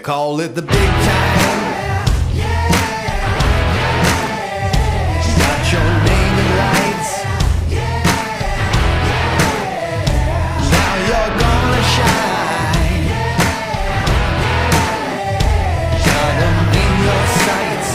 call it the big time. Got your name in lights. Now you're gonna shine. Got them in your sights.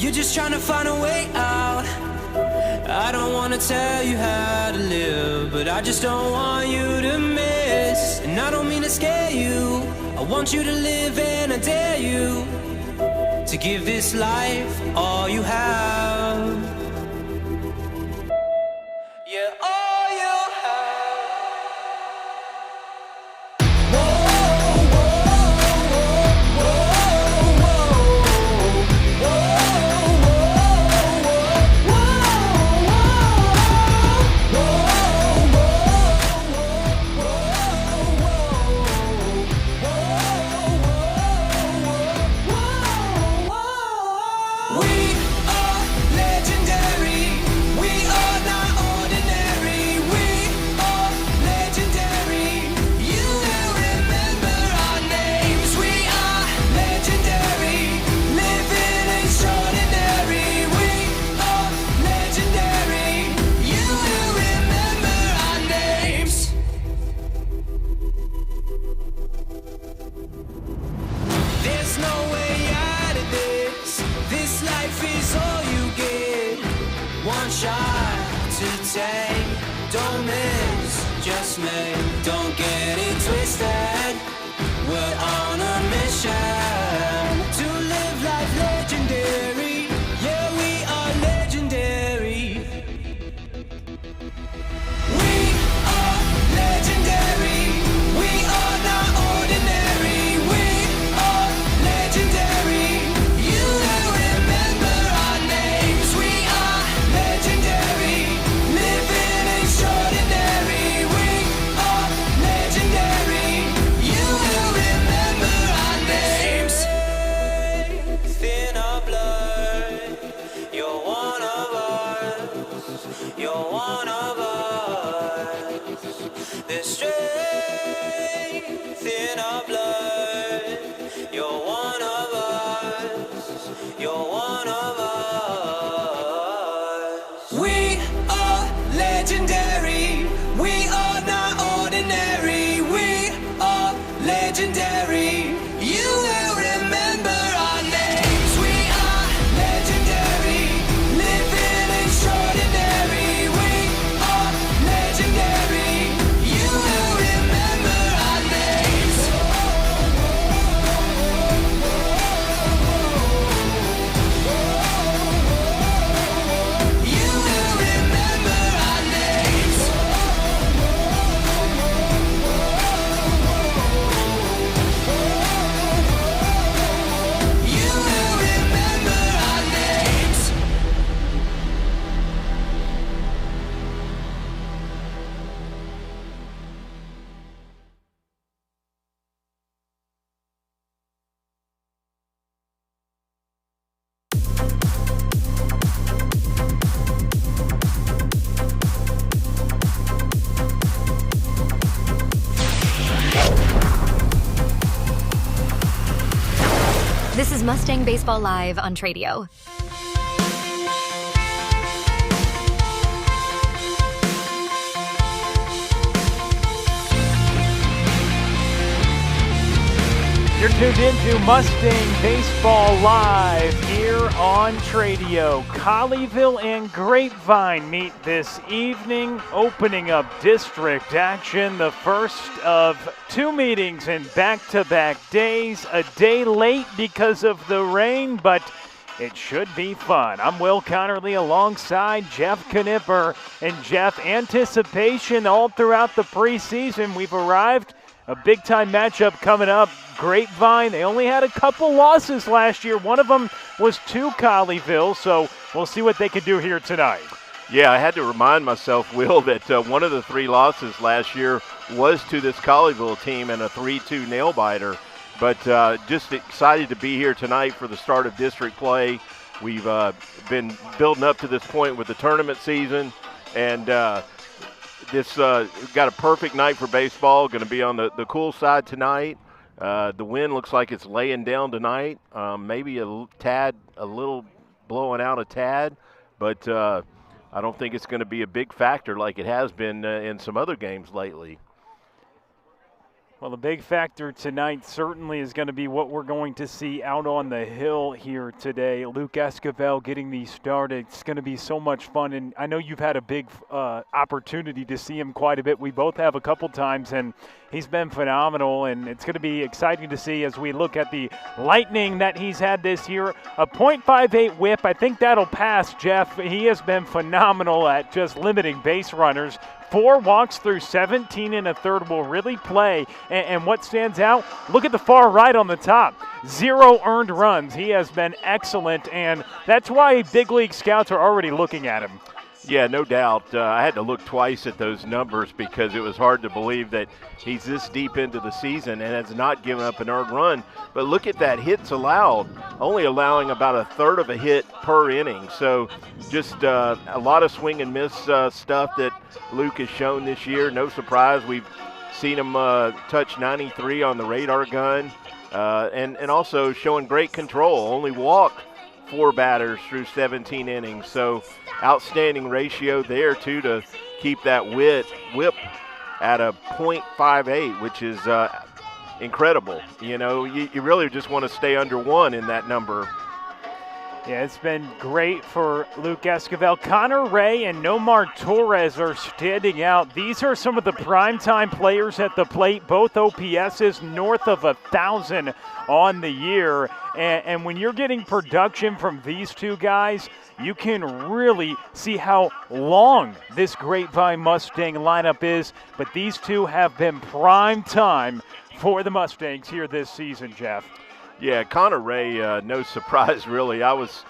You're just trying to find a way out. I don't wanna tell you how to live, but I just don't want you to miss. And I don't mean to scare you, I want you to live, and I dare you to give this life all you have. Yeah, all you have. Don't miss, just me. Don't get it twisted. We're on a mission to live life legendary. Yeah, we are legendary. We are legendary. We are not ordinary. We are legendary. You will remember our names. We are legendary. Living extraordinary. We are legendary. You will remember our names. Thin our blood. You're one of us. You're one of us. There's strength in our blood. You're one of us. You're one of us. We are legendary. We are not ordinary. We are legendary. You will remember our names. We are legendary. Living extraordinary. We are legendary. You will remember our names. You will remember our names. You will remember our names. This is Mustang Baseball Live on Tradio. You're tuned into Mustang Baseball Live here on Tradio. Colleyville and Grapevine meet this evening, opening up district action. The first of two meetings in back-to-back days. A day late because of the rain, but it should be fun. I'm Will Connerly alongside Jeff Knipper. And Jeff, anticipation all throughout the preseason. We've arrived. A big-time matchup coming up. Grapevine, they only had a couple losses last year. One of them was to Colleyville, so we'll see what they can do here tonight. Yeah, I had to remind myself, Will, that one of the three losses last year was to this Colleyville team and a 3-2 nail-biter. But just excited to be here tonight for the start of district play. We've been building up to this point with the tournament season, and this got a perfect night for baseball. Going to be on the cool side tonight. The wind looks like it's laying down tonight. Maybe a little blowing out a tad, but I don't think it's going to be a big factor like it has been in some other games lately. Well, the big factor tonight certainly is going to be what we're going to see out on the hill here today. Luke Esquivel getting these started. It's going to be so much fun, and I know you've had a big opportunity to see him quite a bit. We both have a couple times, and he's been phenomenal, and it's going to be exciting to see as we look at the lightning that he's had this year. A .58 whip, I think that'll pass, Jeff. He has been phenomenal at just limiting base runners. 4 walks through 17 and a third will really play. And what stands out, look at the far right on the top. 0 earned runs. He has been excellent, and that's why big league scouts are already looking at him. Yeah, no doubt. I had to look twice at those numbers because it was hard to believe that he's this deep into the season and has not given up an earned run. But look at that, hits allowed, only allowing about a third of a hit per inning. So just a lot of swing and miss stuff that Luke has shown this year. No surprise, we've seen him touch 93 on the radar gun and also showing great control. Only walked 4 batters through 17 innings. So outstanding ratio there, too, to keep that whip at a .58, which is incredible. You know, you really just want to stay under 1 in that number. Yeah, it's been great for Luke Esquivel. Connor Ray and Nomar Torres are standing out. These are some of the primetime players at the plate. Both OPSs north of 1,000 on the year. And when you're getting production from these two guys, you can really see how long this Grapevine Mustang lineup is. But these two have been prime time for the Mustangs here this season, Jeff. Yeah, Connor Ray, no surprise, really. I was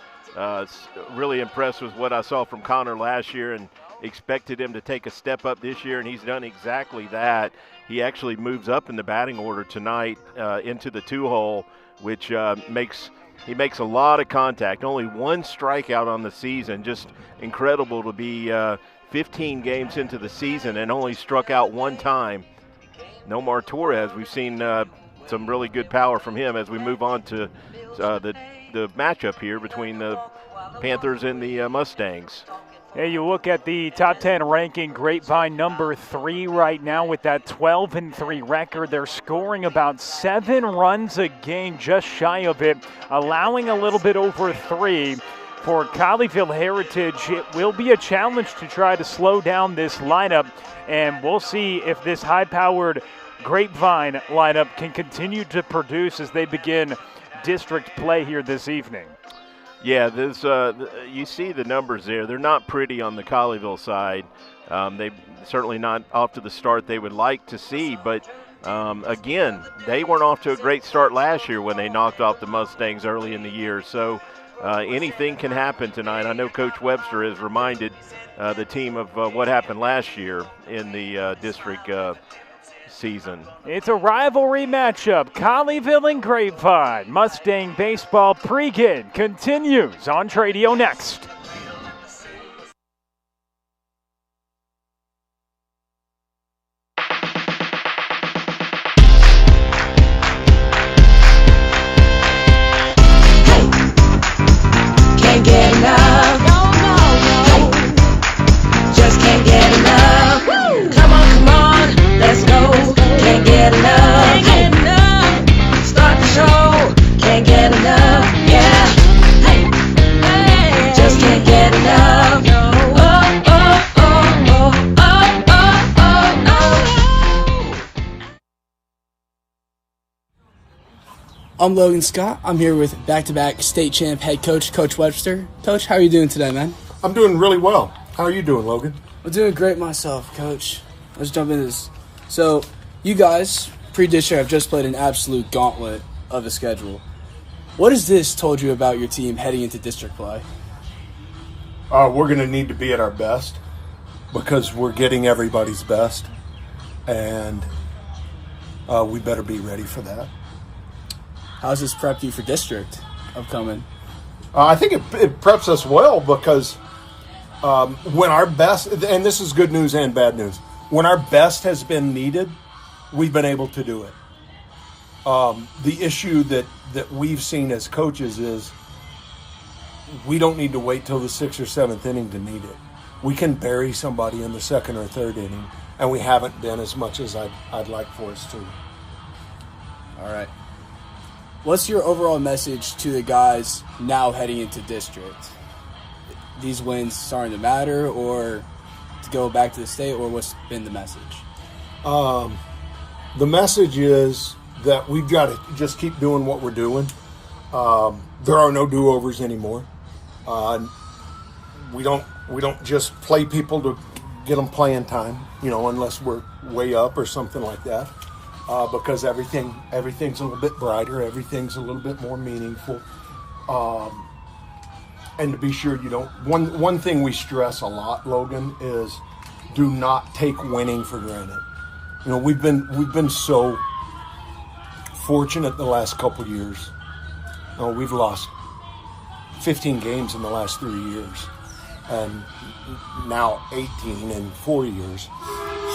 really impressed with what I saw from Connor last year and expected him to take a step up this year, and he's done exactly that. He actually moves up in the batting order tonight into the 2-hole, which he makes a lot of contact. Only 1 strikeout on the season. Just incredible to be 15 games into the season and only struck out 1 time. Nomar Torres, we've seen some really good power from him as we move on to the matchup here between the Panthers and the Mustangs. Yeah, you look at the top 10 ranking, Grapevine number 3 right now with that 12-3 record. They're scoring about 7 runs a game, just shy of it, allowing a little bit over 3. For Colleyville Heritage, it will be a challenge to try to slow down this lineup, and we'll see if this high-powered Grapevine lineup can continue to produce as they begin district play here this evening. Yeah, there's you see the numbers there. They're not pretty on the Colleyville side. They certainly not off to the start they would like to see, but again, they weren't off to a great start last year when they knocked off the Mustangs early in the year. So anything can happen tonight. I know Coach Webster has reminded the team of what happened last year in the district season. It's a rivalry matchup. Colleyville and Grapevine. Mustang baseball pregame continues on Tradio next. Can't get enough. No. Just can't get enough. Come on, let's go. Can't get enough. Start I'm Logan Scott. I'm here with back-to-back state champ head coach, Coach Webster. Coach, how are you doing today, man? I'm doing really well. How are you doing, Logan? I'm doing great myself, Coach. Let's jump into this. So, you guys, pre-district, have just played an absolute gauntlet of a schedule. What has this told you about your team heading into district play? We're going to need to be at our best because we're getting everybody's best, and we better be ready for that. How's this prep you for district upcoming? I think it preps us well because when our best, and this is good news and bad news, when our best has been needed, we've been able to do it. The issue that we've seen as coaches is we don't need to wait till the 6th or 7th inning to need it. We can bury somebody in the 2nd or 3rd inning, and we haven't been as much as I'd like for us to. All right. What's your overall message to the guys now heading into district? These wins starting to matter, or to go back to the state, or what's been the message? The message is that we've got to just keep doing what we're doing. There are no do-overs anymore. We don't just play people to get them playing time, unless we're way up or something like that. Because everything's a little bit brighter, everything's a little bit more meaningful. And to be sure you don't, one thing we stress a lot, Logan, is do not take winning for granted. We've been so fortunate the last couple years. We've lost 15 games in the last 3 years, and now 18 in 4 years.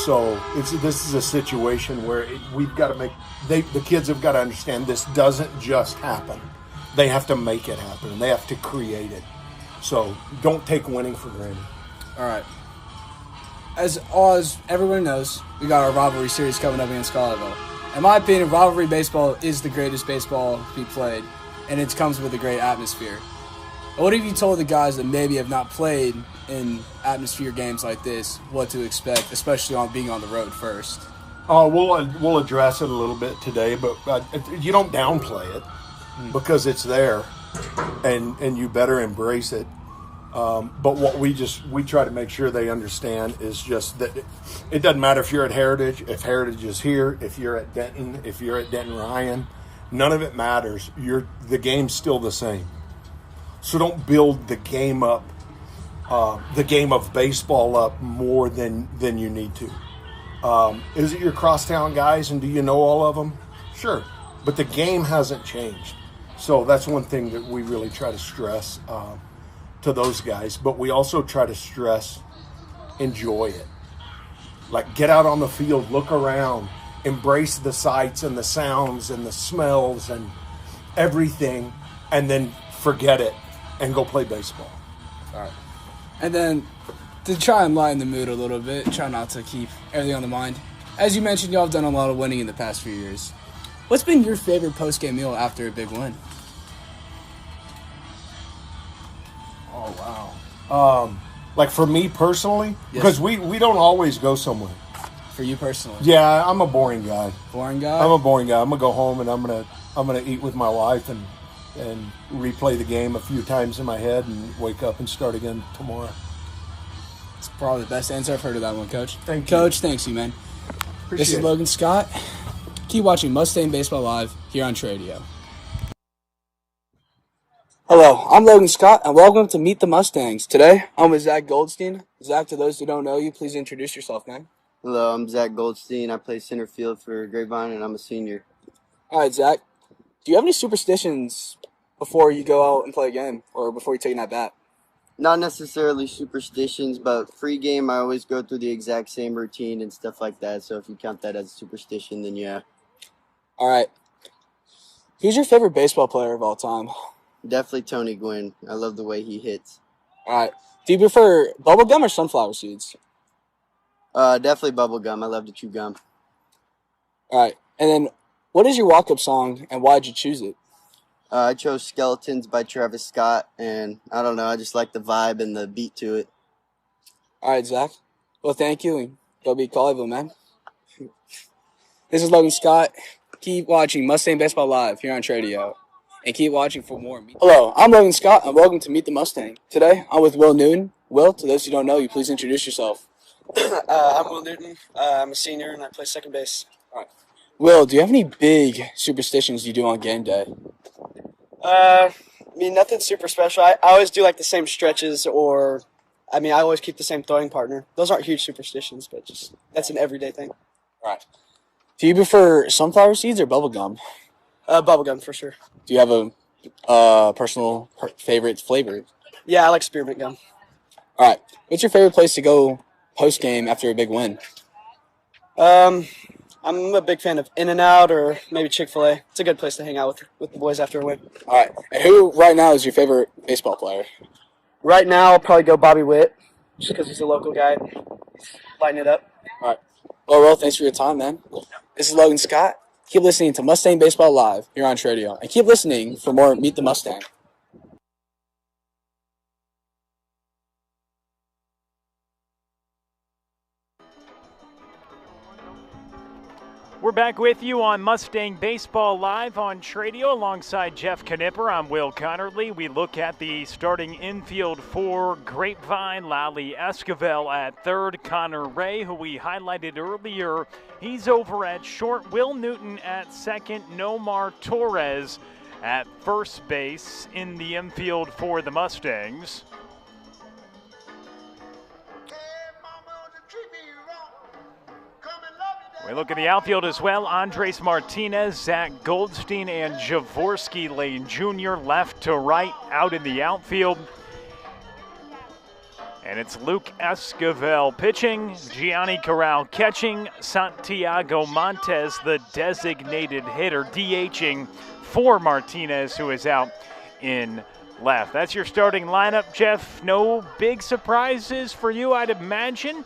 So this is a situation where we've got to the kids have got to understand this doesn't just happen. They have to make it happen, and they have to create it. So don't take winning for granted. All right. As everyone knows, we got our rivalry series coming up against Colleyville. In my opinion, rivalry baseball is the greatest baseball to be played, and it comes with a great atmosphere. What have you told the guys that maybe have not played in atmosphere games like this what to expect, especially on being on the road first? We'll address it a little bit today, but you don't downplay it because it's there, and you better embrace it. But what we try to make sure they understand is just that it doesn't matter if you're at Heritage, if Heritage is here, if you're at Denton, if you're at Denton Ryan, none of it matters. The game's still the same. So don't build the game up, the game of baseball up more than you need to. Is it your crosstown guys, and do you know all of them? Sure, but the game hasn't changed. So that's one thing that we really try to stress to those guys. But we also try to stress, enjoy it. Like, get out on the field, look around, embrace the sights and the sounds and the smells and everything, and then forget it and go play baseball. All right. And then to try and lighten the mood a little bit, try not to keep everything on the mind. As you mentioned, y'all have done a lot of winning in the past few years. What's been your favorite post-game meal after a big win? Oh, wow. Like for me personally, because we don't always go somewhere. For you personally? Yeah, I'm a boring guy. Boring guy? I'm a boring guy. I'm gonna go home and I'm gonna eat with my wife and replay the game a few times in my head and wake up and start again tomorrow. It's probably the best answer I've heard of that one, Coach. Thank you. Coach, thanks you, man. This is Logan Scott. Keep watching Mustang Baseball Live here on Tradio. Hello, I'm Logan Scott, and welcome to Meet the Mustangs. Today, I'm with Zach Goldstein. Zach, to those who don't know you, please introduce yourself, man. Hello, I'm Zach Goldstein. I play center field for Grapevine, and I'm a senior. All right, Zach. Do you have any superstitions before you go out and play a game or before you take that bat? Not necessarily superstitions, but pregame I always go through the exact same routine and stuff like that. So if you count that as a superstition, then yeah. All right. Who's your favorite baseball player of all time? Definitely Tony Gwynn. I love the way he hits. All right. Do you prefer bubblegum or sunflower seeds? Definitely bubblegum. I love to chew gum. All right. And then what is your walk-up song and why did you choose it? I chose Skeletons by Travis Scott, and I don't know, I just like the vibe and the beat to it. All right, Zach. Well, thank you, and go beat Colleyville, man. This is Logan Scott. Keep watching Mustang Baseball Live here on Radio. And keep watching for more. Hello, I'm Logan Scott, and welcome to Meet the Mustang. Today, I'm with Will Newton. Will, to those who don't know you, please introduce yourself. I'm Will Newton. I'm a senior, and I play second base. All right. Will, do you have any big superstitions you do on game day? I mean, nothing super special. I always do, like, the same stretches I always keep the same throwing partner. Those aren't huge superstitions, but just that's an everyday thing. All right. Do you prefer sunflower seeds or bubble gum? Bubblegum, for sure. Do you have a personal favorite flavor? Yeah, I like spearmint gum. All right. What's your favorite place to go post-game after a big win? I'm a big fan of In-N-Out or maybe Chick-fil-A. It's a good place to hang out with the boys after a win. All right. And who right now is your favorite baseball player? Right now, I'll probably go Bobby Witt, just because he's a local guy. Lighting it up. All right. Well, Will, thanks for your time, man. This is Logan Scott. Keep listening to Mustang Baseball Live here on Radio. And keep listening for more Meet the Mustang. We're back with you on Mustang Baseball Live on Tradio alongside Jeff Knipper. I'm Will Connerly. We look at the starting infield for Grapevine. Lally Esquivel at third. Connor Ray, who we highlighted earlier, he's over at short. Will Newton at second. Nomar Torres at first base in the infield for the Mustangs. We look at the outfield as well. Andres Martinez, Zach Goldstein, and Javorsky Lane Jr. left to right out in the outfield. And it's Luke Esquivel pitching, Gianni Corral catching, Santiago Montes, the designated hitter, DHing for Martinez, who is out in left. That's your starting lineup, Jeff. No big surprises for you, I'd imagine.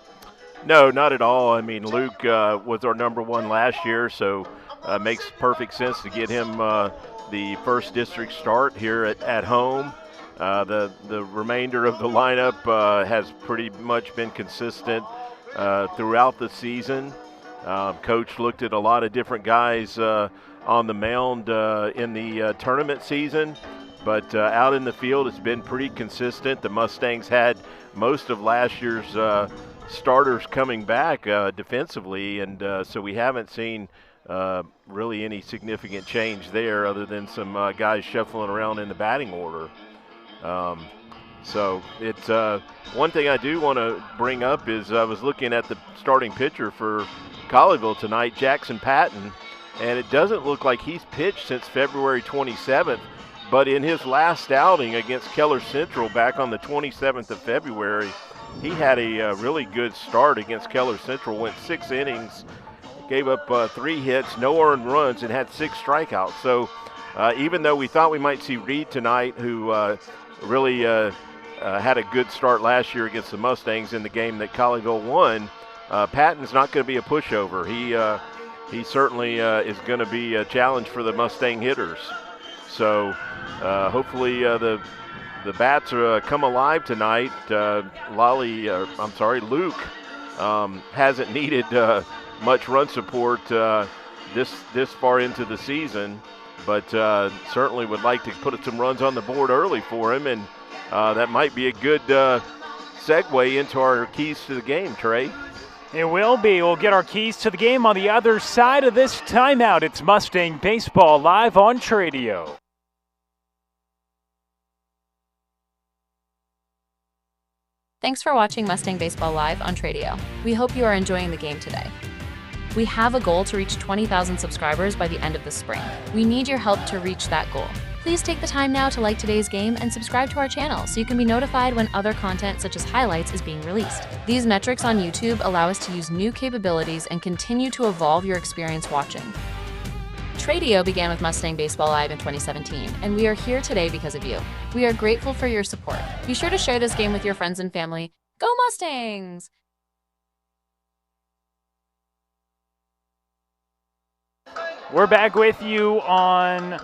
No, not at all. I mean, Luke was our number one last year, so makes perfect sense to get him the first district start here at home. The remainder of the lineup has pretty much been consistent throughout the season. Coach looked at a lot of different guys on the mound in the tournament season, but out in the field it's been pretty consistent. The Mustangs had most of last year's starters coming back defensively, and so we haven't seen really any significant change there other than some guys shuffling around in the batting order. So it's one thing I do want to bring up is I was looking at the starting pitcher for Colleyville tonight, Jackson Patton, and it doesn't look like he's pitched since February 27th, but in his last outing against Keller Central back on the 27th of February, he had a really good start against Keller Central, went 6 innings, gave up 3 hits, no earned runs, and had 6 strikeouts. So even though we thought we might see Reed tonight, who really had a good start last year against the Mustangs in the game that Colleyville won, Patton's not going to be a pushover. He certainly is going to be a challenge for the Mustang hitters. So hopefully the bats come alive tonight. Luke hasn't needed much run support this far into the season, but certainly would like to put some runs on the board early for him, and that might be a good segue into our keys to the game, Trey. It will be. We'll get our keys to the game on the other side of this timeout. It's Mustang Baseball Live on Tradio. Thanks for watching Mustang Baseball Live on Tradio. We hope you are enjoying the game today. We have a goal to reach 20,000 subscribers by the end of the spring. We need your help to reach that goal. Please take the time now to like today's game and subscribe to our channel so you can be notified when other content such as highlights is being released. These metrics on YouTube allow us to use new capabilities and continue to evolve your experience watching. Tradio began with Mustang Baseball Live in 2017, and we are here today because of you. We are grateful for your support. Be sure to share this game with your friends and family. Go Mustangs! We're back with you on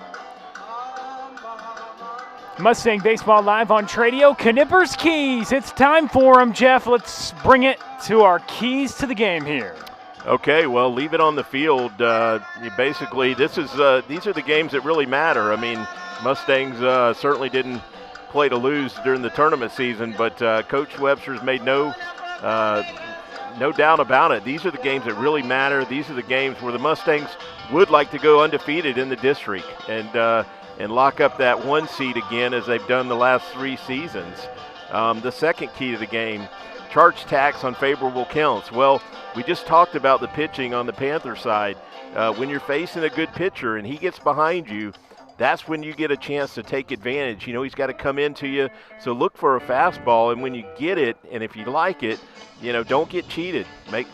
Mustang Baseball Live on Tradio. Knipper's Keys. It's time for them, Jeff. Let's bring it to our keys to the game here. Okay, well, leave it on the field. Basically, these are the games that really matter. I mean, Mustangs certainly didn't play to lose during the tournament season, but Coach Webster's made no doubt about it. These are the games that really matter. These are the games where the Mustangs would like to go undefeated in the district and lock up that 1 seed again as they've done the last 3 seasons. The second key to the game, charge tax on favorable counts. Well, we just talked about the pitching on the Panther side. When you're facing a good pitcher and he gets behind you, that's when you get a chance to take advantage. You know, he's got to come into you. So look for a fastball, and when you get it, and if you like it, you know, don't get cheated.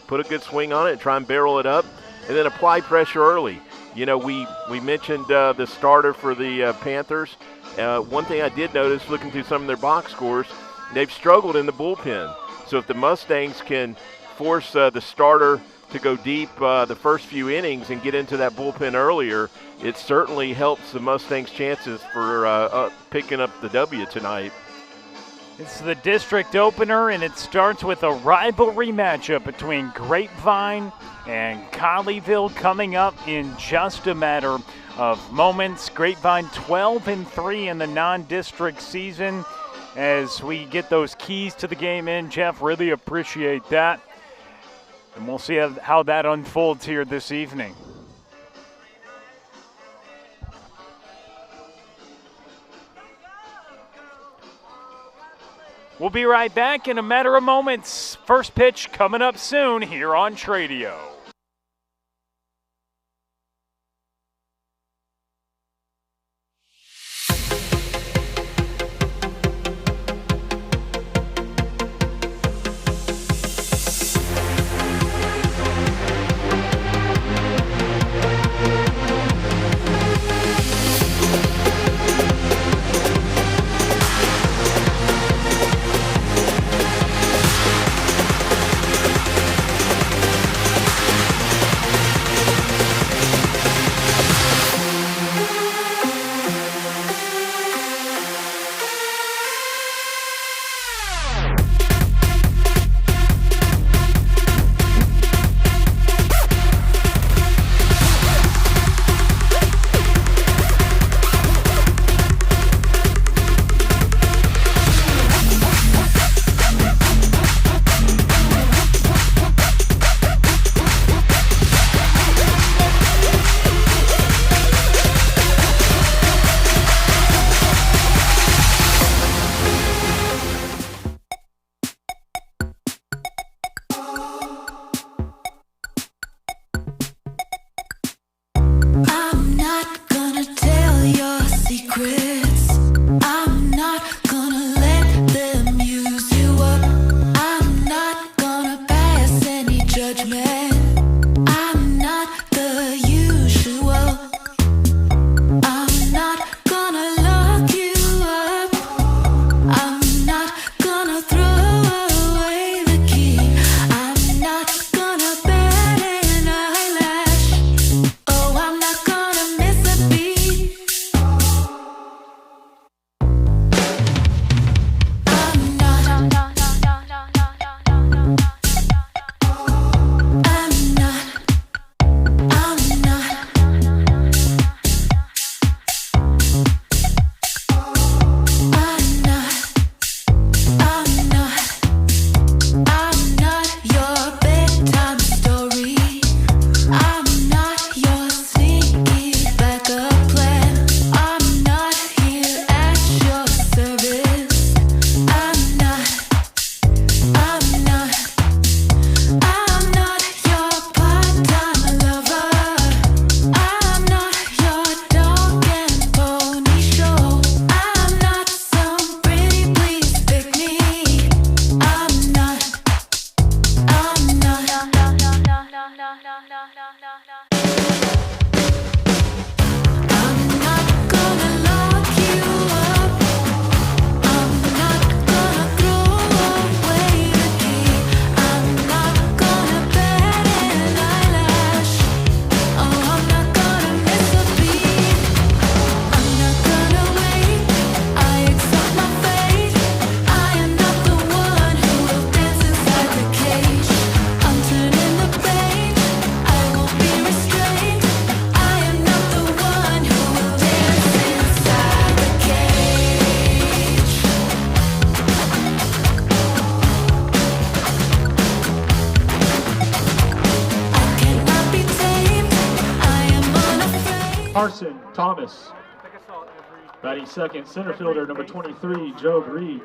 Put a good swing on it and try and barrel it up, and then apply pressure early. You know, we mentioned the starter for the Panthers. One thing I did notice looking through some of their box scores, they've struggled in the bullpen. So if the Mustangs can force the starter to go deep the first few innings and get into that bullpen earlier, it certainly helps the Mustangs' chances for picking up the W tonight. It's the district opener, and it starts with a rivalry matchup between Grapevine and Colleyville coming up in just a matter of moments. Grapevine 12-3 in the non-district season. As we get those keys to the game in, Jeff, really appreciate that. And we'll see how that unfolds here this evening. We'll be right back in a matter of moments. First pitch coming up soon here on Tradio. Carson Thomas. Batting second, center fielder, number 23, Joe Reed.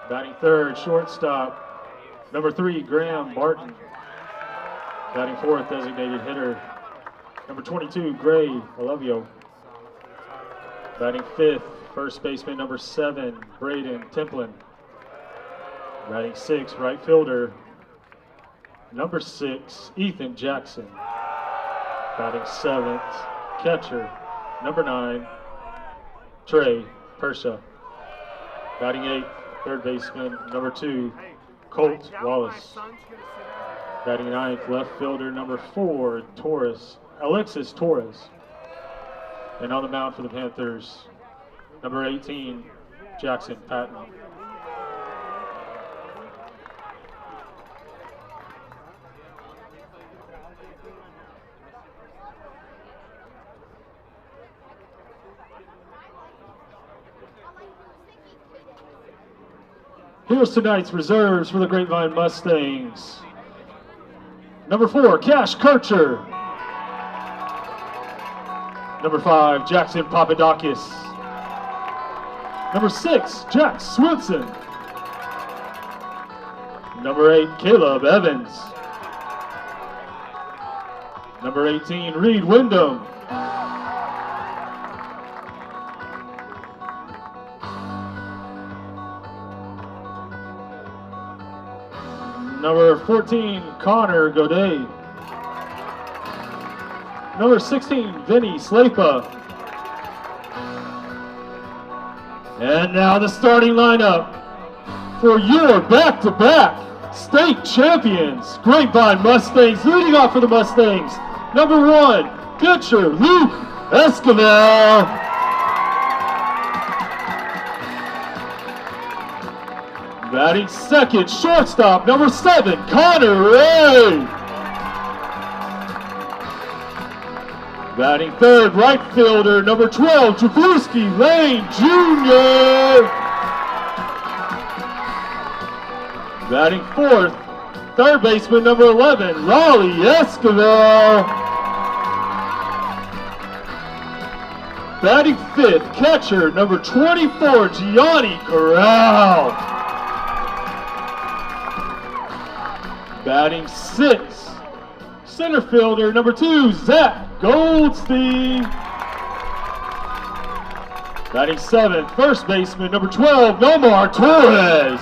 Batting third, shortstop, number 3, Graham Barton. Batting fourth, designated hitter, number 22, Gray Olevio. Batting fifth, first baseman, number 7, Braden Templin. Batting sixth, right fielder, number 6, Ethan Jackson. Batting seventh, catcher, number 9, Trey Persha. Batting eighth, third baseman, number 2, Colt Wallace. Batting ninth, left fielder, number 4, Alexis Torres. And on the mound for the Panthers, number 18, Jackson Patton. Here's tonight's reserves for the Grapevine Mustangs. Number 4, Cash Kircher. Number 5, Jackson Papadakis. Number 6, Jack Swinson. Number 8, Caleb Evans. Number 18, Reed Wyndham. Number 14, Connor Godet. Number 16, Vinny Slapa. And now the starting lineup for your back-to-back state champions, Grapevine Mustangs. Leading off for the Mustangs, number 1, pitcher Luke Esquivel. Batting second, shortstop, number 7, Connor Ray. Batting third, right fielder, number 12, Jablowski Lane Jr. Batting fourth, third baseman, number 11, Raleigh Esquivel. Batting fifth, catcher, number 24, Gianni Corral. Batting sixth, center fielder, number 2, Zach Goldstein. Batting seventh, first baseman, number 12, Nomar Torres.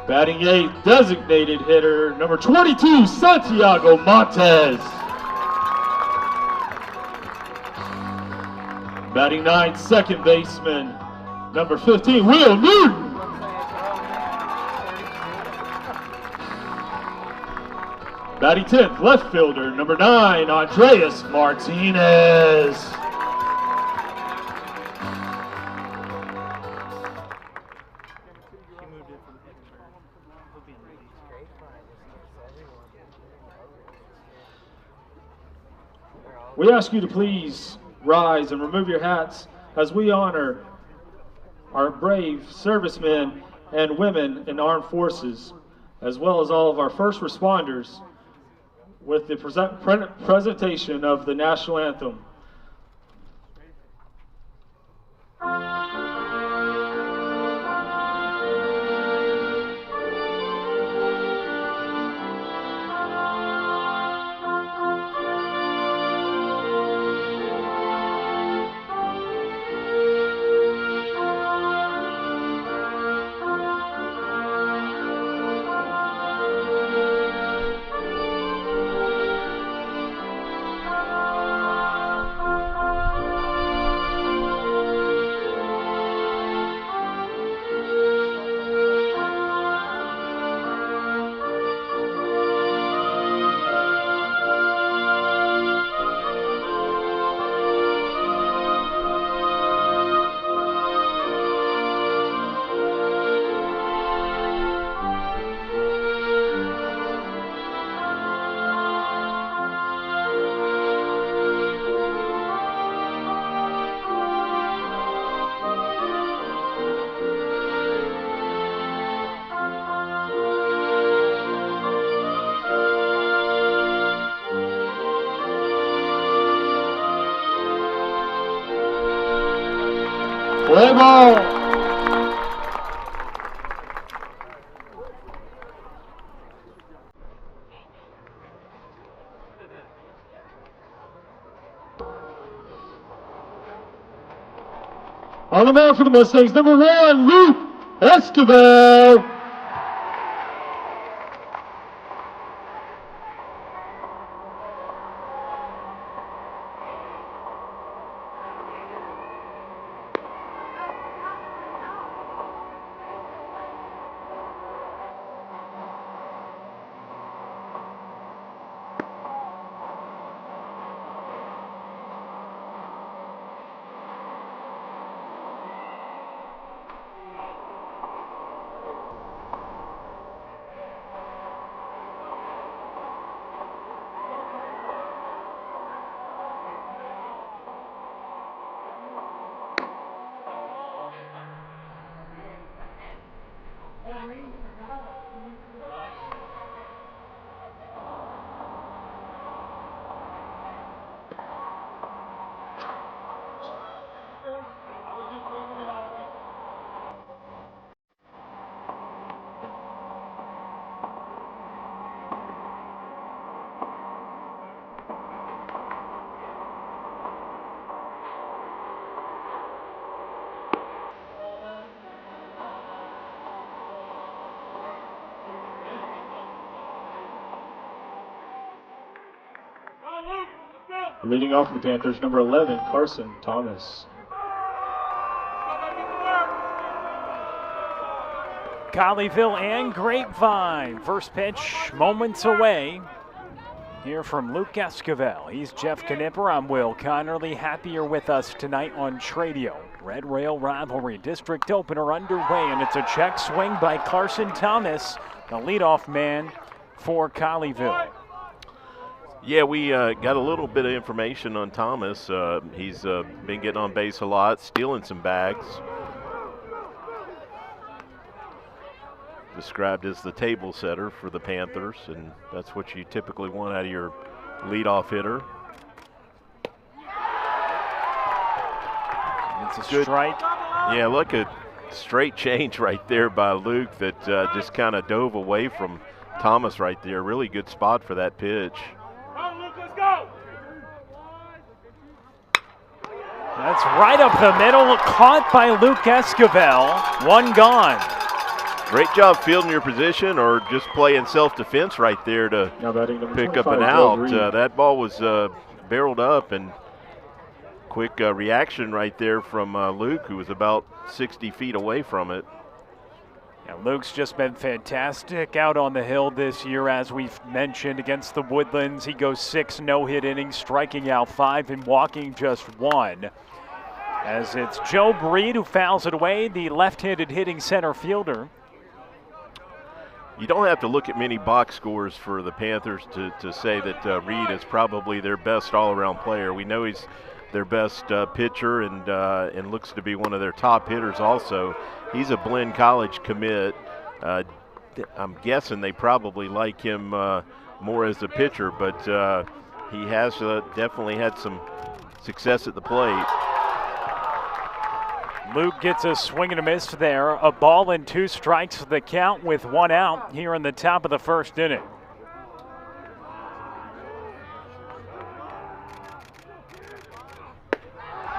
Batting eighth, designated hitter, number 22, Santiago Montes. Batting ninth, second baseman, number 15, Will Newton. Batting 10th, left fielder, number 9, Andreas Martinez. We ask you to please rise and remove your hats as we honor our brave servicemen and women in armed forces, as well as all of our first responders, with the presentation of the national anthem. Play ball. On the man for the Mustangs, number 1, Luke Escobar. Leading off the Panthers, number 11, Carson Thomas. Colleyville and Grapevine. First pitch moments away. Here from Luke Escobar. He's Jeff Knipper. I'm Will Connerly. Happy you're with us tonight on Tradio. Red Rail Rivalry District opener underway, and it's a check swing by Carson Thomas, the leadoff man for Colleyville. Yeah, we got a little bit of information on Thomas. He's been getting on base a lot, stealing some bags. Described as the table setter for the Panthers, and that's what you typically want out of your leadoff hitter. It's a strike. Yeah, look at straight change right there by Luke that just kind of dove away from Thomas right there. Really good spot for that pitch. That's right up the middle, caught by Luke Escobar. One gone. Great job fielding your position or just playing self-defense right there to pick up an out. That ball was barreled up, and quick reaction right there from Luke, who was about 60 feet away from it. Yeah, Luke's just been fantastic out on the hill this year, as we've mentioned, against the Woodlands. He goes 6 no-hit innings, striking out 5 and walking just 1. As it's Joe Breed who fouls it away, the left-handed hitting center fielder. You don't have to look at many box scores for the Panthers to say that Reed is probably their best all-around player. We know he's their best pitcher and looks to be one of their top hitters also. He's a Blinn College commit. I'm guessing they probably like him more as a pitcher, but he has definitely had some success at the plate. Luke gets a swing and a miss there. A ball and 2 strikes, the count with 1 out here in the top of the first inning.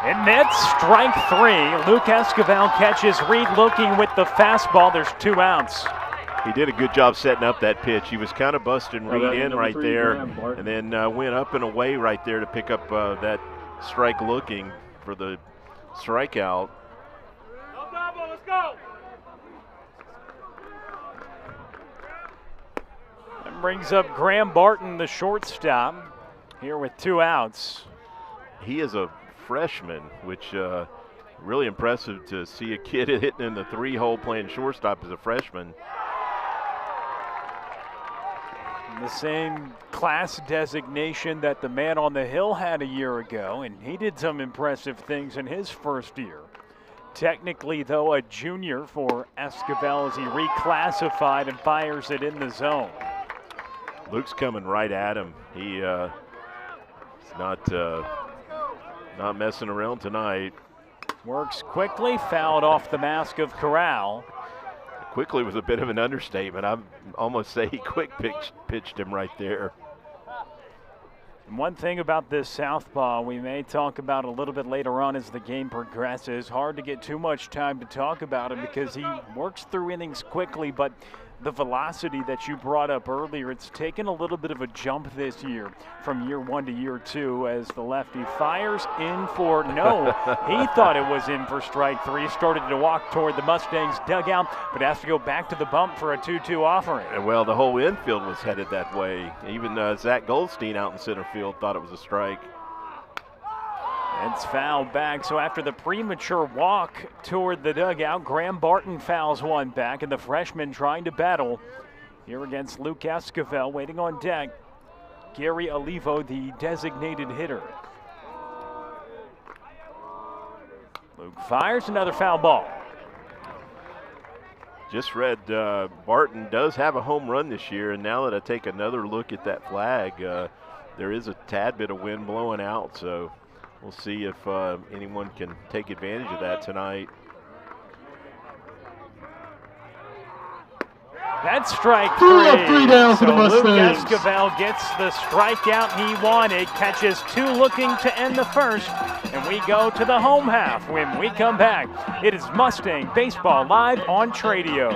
And that's strike 3. Luke Escobar catches Reed looking with the fastball. There's 2 outs. He did a good job setting up that pitch. He was kind of busting Reed in right there, and then went up and away right there to pick up that strike looking for the strikeout. Let's go. That brings up Graham Barton, the shortstop, here with 2 outs. He is a freshman, which really impressive to see a kid hitting in the 3-hole playing shortstop as a freshman. The same class designation that the man on the hill had a year ago, and he did some impressive things in his first year. Technically, though, a junior for Escobar as he reclassified and fires it in the zone. Luke's coming right at him. He's not messing around tonight. Works quickly, fouled off the mask of Corral. Quickly was a bit of an understatement. I'd almost say he quick pitched him right there. And one thing about this southpaw we may talk about a little bit later on as the game progresses. Hard to get too much time to talk about him because he works through innings quickly, but the velocity that you brought up earlier, it's taken a little bit of a jump this year from year 1 to year 2 as the lefty fires in for no. He thought it was in for strike 3, started to walk toward the Mustangs dugout, but has to go back to the bump for a 2-2 offering. And well, the whole infield was headed that way. Even Zach Goldstein out in center field thought it was a strike. It's fouled back, so after the premature walk toward the dugout, Graham Barton fouls one back, and the freshman trying to battle here against Luke Esquivel. Waiting on deck, Gary Olivo, the designated hitter. Luke fires another foul ball. Just read Barton does have a home run this year, and now that I take another look at that flag, there is a tad bit of wind blowing out, so we'll see if anyone can take advantage of that tonight. That's strike 3. Three down for the Luke Mustangs. Esquivel gets the strikeout he wanted, catches 2 looking to end the first, and we go to the home half when we come back. It is Mustang Baseball Live on Tradio.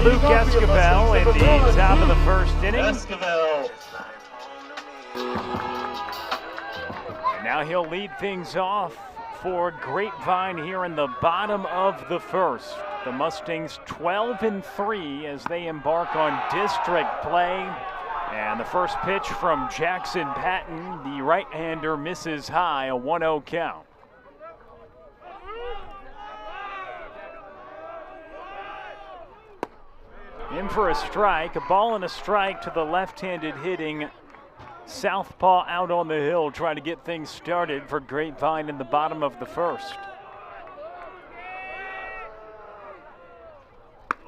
Luke Esquivel in the top of the first inning. And now he'll lead things off for Grapevine here in the bottom of the first. The Mustangs 12-3 as they embark on district play. And the first pitch from Jackson Patton, the right-hander, misses high, a 1-0 count. In for a strike, a ball and a strike to the left-handed hitting southpaw out on the hill, trying to get things started for Grapevine in the bottom of the first.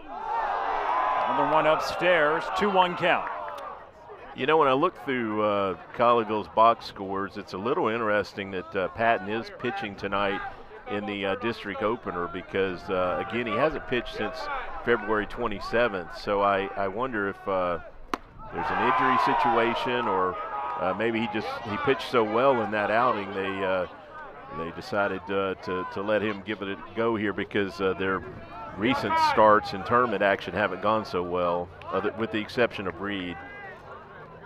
Another one upstairs, 2-1 count. You know, when I look through Colleyville's box scores, it's a little interesting that Patton is pitching tonight in the district opener because, again, he hasn't pitched since February 27th. So I wonder if there's an injury situation or maybe he pitched so well in that outing they decided to let him give it a go here because their recent starts in tournament action haven't gone so well, with the exception of Reed.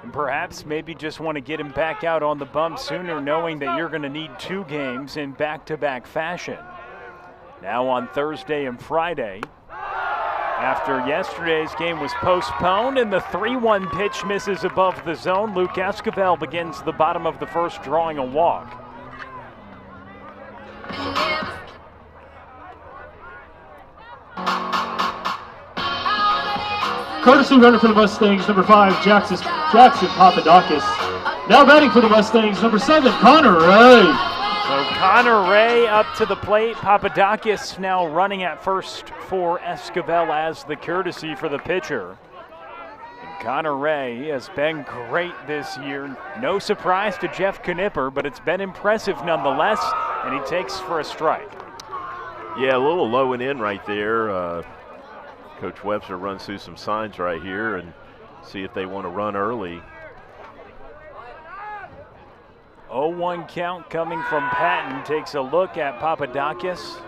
And perhaps maybe just want to get him back out on the bump sooner, knowing that you're going to need 2 games in back-to-back fashion. Now on Thursday and Friday, after yesterday's game was postponed and the 3-1 pitch misses above the zone, Luke Esquivel begins the bottom of the first, drawing a walk. Courtesy runner for the Mustangs, number 5, Jackson Papadakis. Now batting for the Mustangs, number 7, Connor Ray. So Connor Ray up to the plate. Papadakis now running at first for Esquivel as the courtesy for the pitcher. And Connor Ray has been great this year. No surprise to Jeff Knipper, but it's been impressive nonetheless, and he takes for a strike. Yeah, a little low and in right there. Coach Webster runs through some signs right here and see if they want to run early. 0-1 count coming from Patton. Takes a look at Papadakis.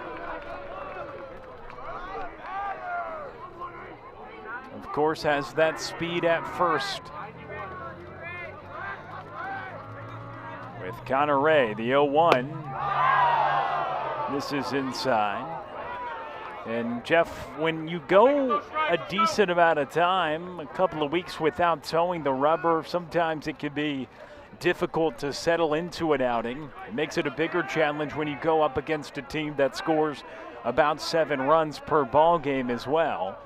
Of course, has that speed at first. With Connor Ray, the 0-1. This is inside. And Jeff, when you go a decent amount of time, a couple of weeks without towing the rubber, sometimes it can be difficult to settle into an outing. It makes it a bigger challenge when you go up against a team that scores about 7 runs per ball game as well.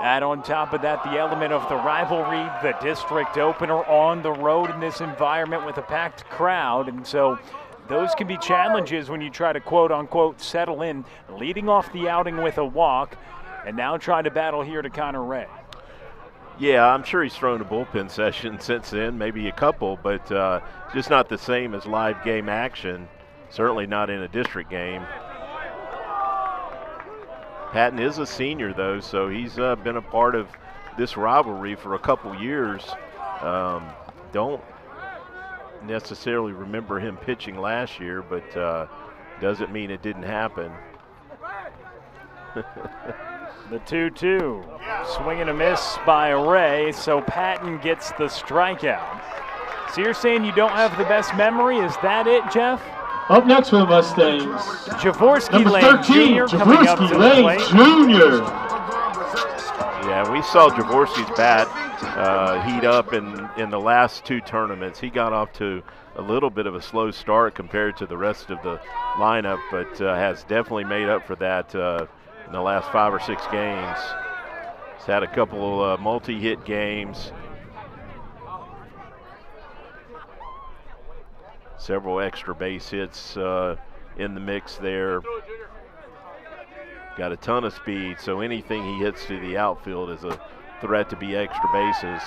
And on top of that, the element of the rivalry, the district opener on the road in this environment with a packed crowd. And so those can be challenges when you try to quote-unquote settle in, leading off the outing with a walk, and now trying to battle here to Connor Ray. Yeah, I'm sure he's thrown a bullpen session since then, maybe a couple, but just not the same as live game action, certainly not in a district game. Patton is a senior, though, so he's been a part of this rivalry for a couple years. Don't necessarily remember him pitching last year, but doesn't mean it didn't happen. The 2-2. Swing and a miss by Ray, so Patton gets the strikeout. So you're saying you don't have the best memory? Is that it, Jeff? Up next for the Mustangs, Javorsky number Lane 13, Jr. coming up to the plate. Jr. Yeah, we saw Jaworski's bat heat up in the last 2 tournaments. He got off to a little bit of a slow start compared to the rest of the lineup, but has definitely made up for that in the last 5 or 6 games. He's had a couple of multi-hit games, several extra base hits in the mix there. Got a ton of speed, so anything he hits to the outfield is a threat to be extra bases.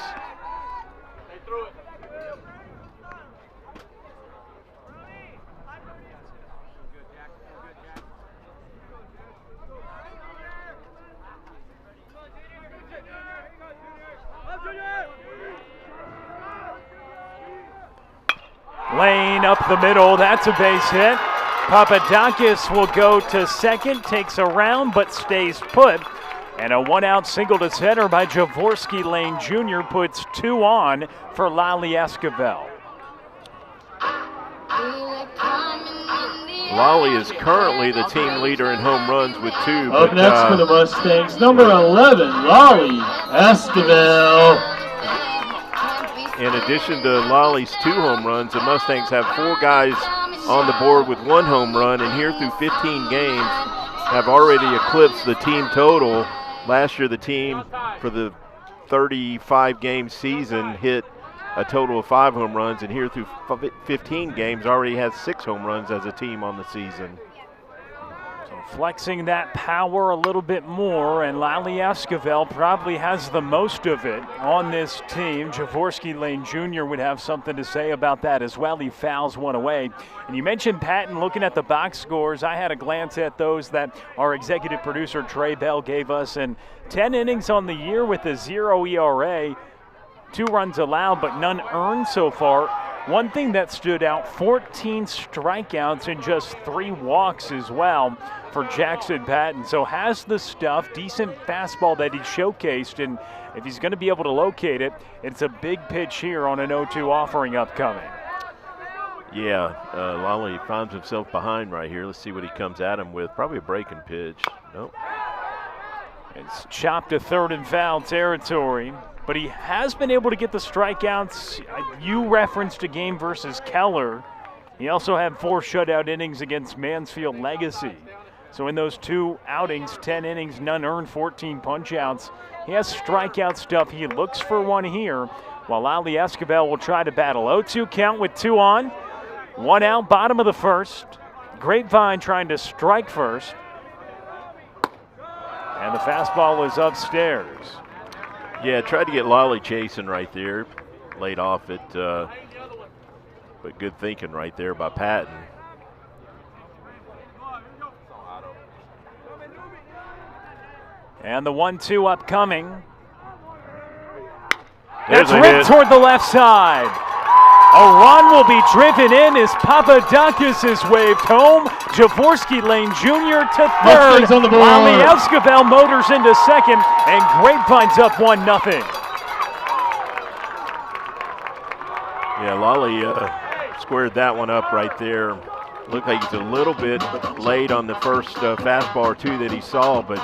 Lane up the middle, that's a base hit. Papadakis will go to second, takes a round but stays put. And a 1-out single to center by Javorsky Lane Jr. puts 2 on for Lally Esquivel. Lally is currently the team leader in home runs with 2. Up next for the Mustangs, number 11, Lally Esquivel. In addition to Lolly's 2 home runs, the Mustangs have 4 guys on the board with 1 home run, and here through 15 games have already eclipsed the team total. Last year the team for the 35-game season hit a total of 5 home runs, and here through 15 games already has 6 home runs as a team on the season. So flexing that power a little bit more, and Lally Esquivel probably has the most of it on this team. Javorsky Lane Jr. would have something to say about that as well. He fouls one away. And you mentioned Patton looking at the box scores. I had a glance at those that our executive producer Trey Bell gave us, and 10 innings on the year with a 0 ERA. 2 runs allowed, but none earned so far. One thing that stood out, 14 strikeouts and just 3 walks as well for Jackson Patton. So has the stuff, decent fastball that he showcased, and if he's going to be able to locate it, it's a big pitch here on an 0-2 offering upcoming. Yeah, Lally finds himself behind right here. Let's see what he comes at him with. Probably a breaking pitch. Nope. It's chopped to third and foul territory. But he has been able to get the strikeouts. You referenced a game versus Keller. He also had 4 shutout innings against Mansfield Legacy. So in those 2 outings, 10 innings, none earned, 14 punch-outs. He has strikeout stuff. He looks for one here, while Ali Escobar will try to battle. 0-2 count with 2 on. 1 out, bottom of the first. Grapevine trying to strike first. And the fastball is upstairs. Yeah, tried to get Lolly chasing right there. Laid off it, but good thinking right there by Patton. And the 1-2 upcoming. There's That's a ripped hit. toward the left side. A run will be driven in as Papadakis is waved home. Jaworski Lane Jr. to third. Mustangs on the board. Ali Escobar motors into second, and Grapevine's up 1-0. Yeah, Lolly squared that one up right there. Looked like he's a little bit late on the first fastball or 2 that he saw, but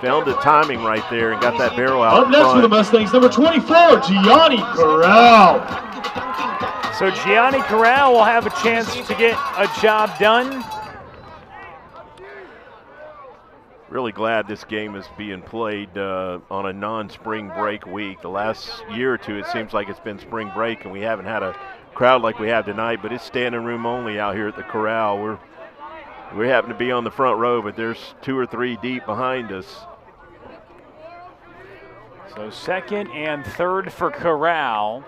found the timing right there and got that barrel out Up next front. for the Mustangs, number 24, Gianni Corral. So Gianni Corral will have a chance to get a job done. Really glad this game is being played on a non-spring break week. The last year or 2, it seems like it's been spring break, and we haven't had a crowd like we have tonight, but it's standing room only out here at the Corral. We happen to be on the front row, but there's 2 or 3 deep behind us. So second and third for Corral.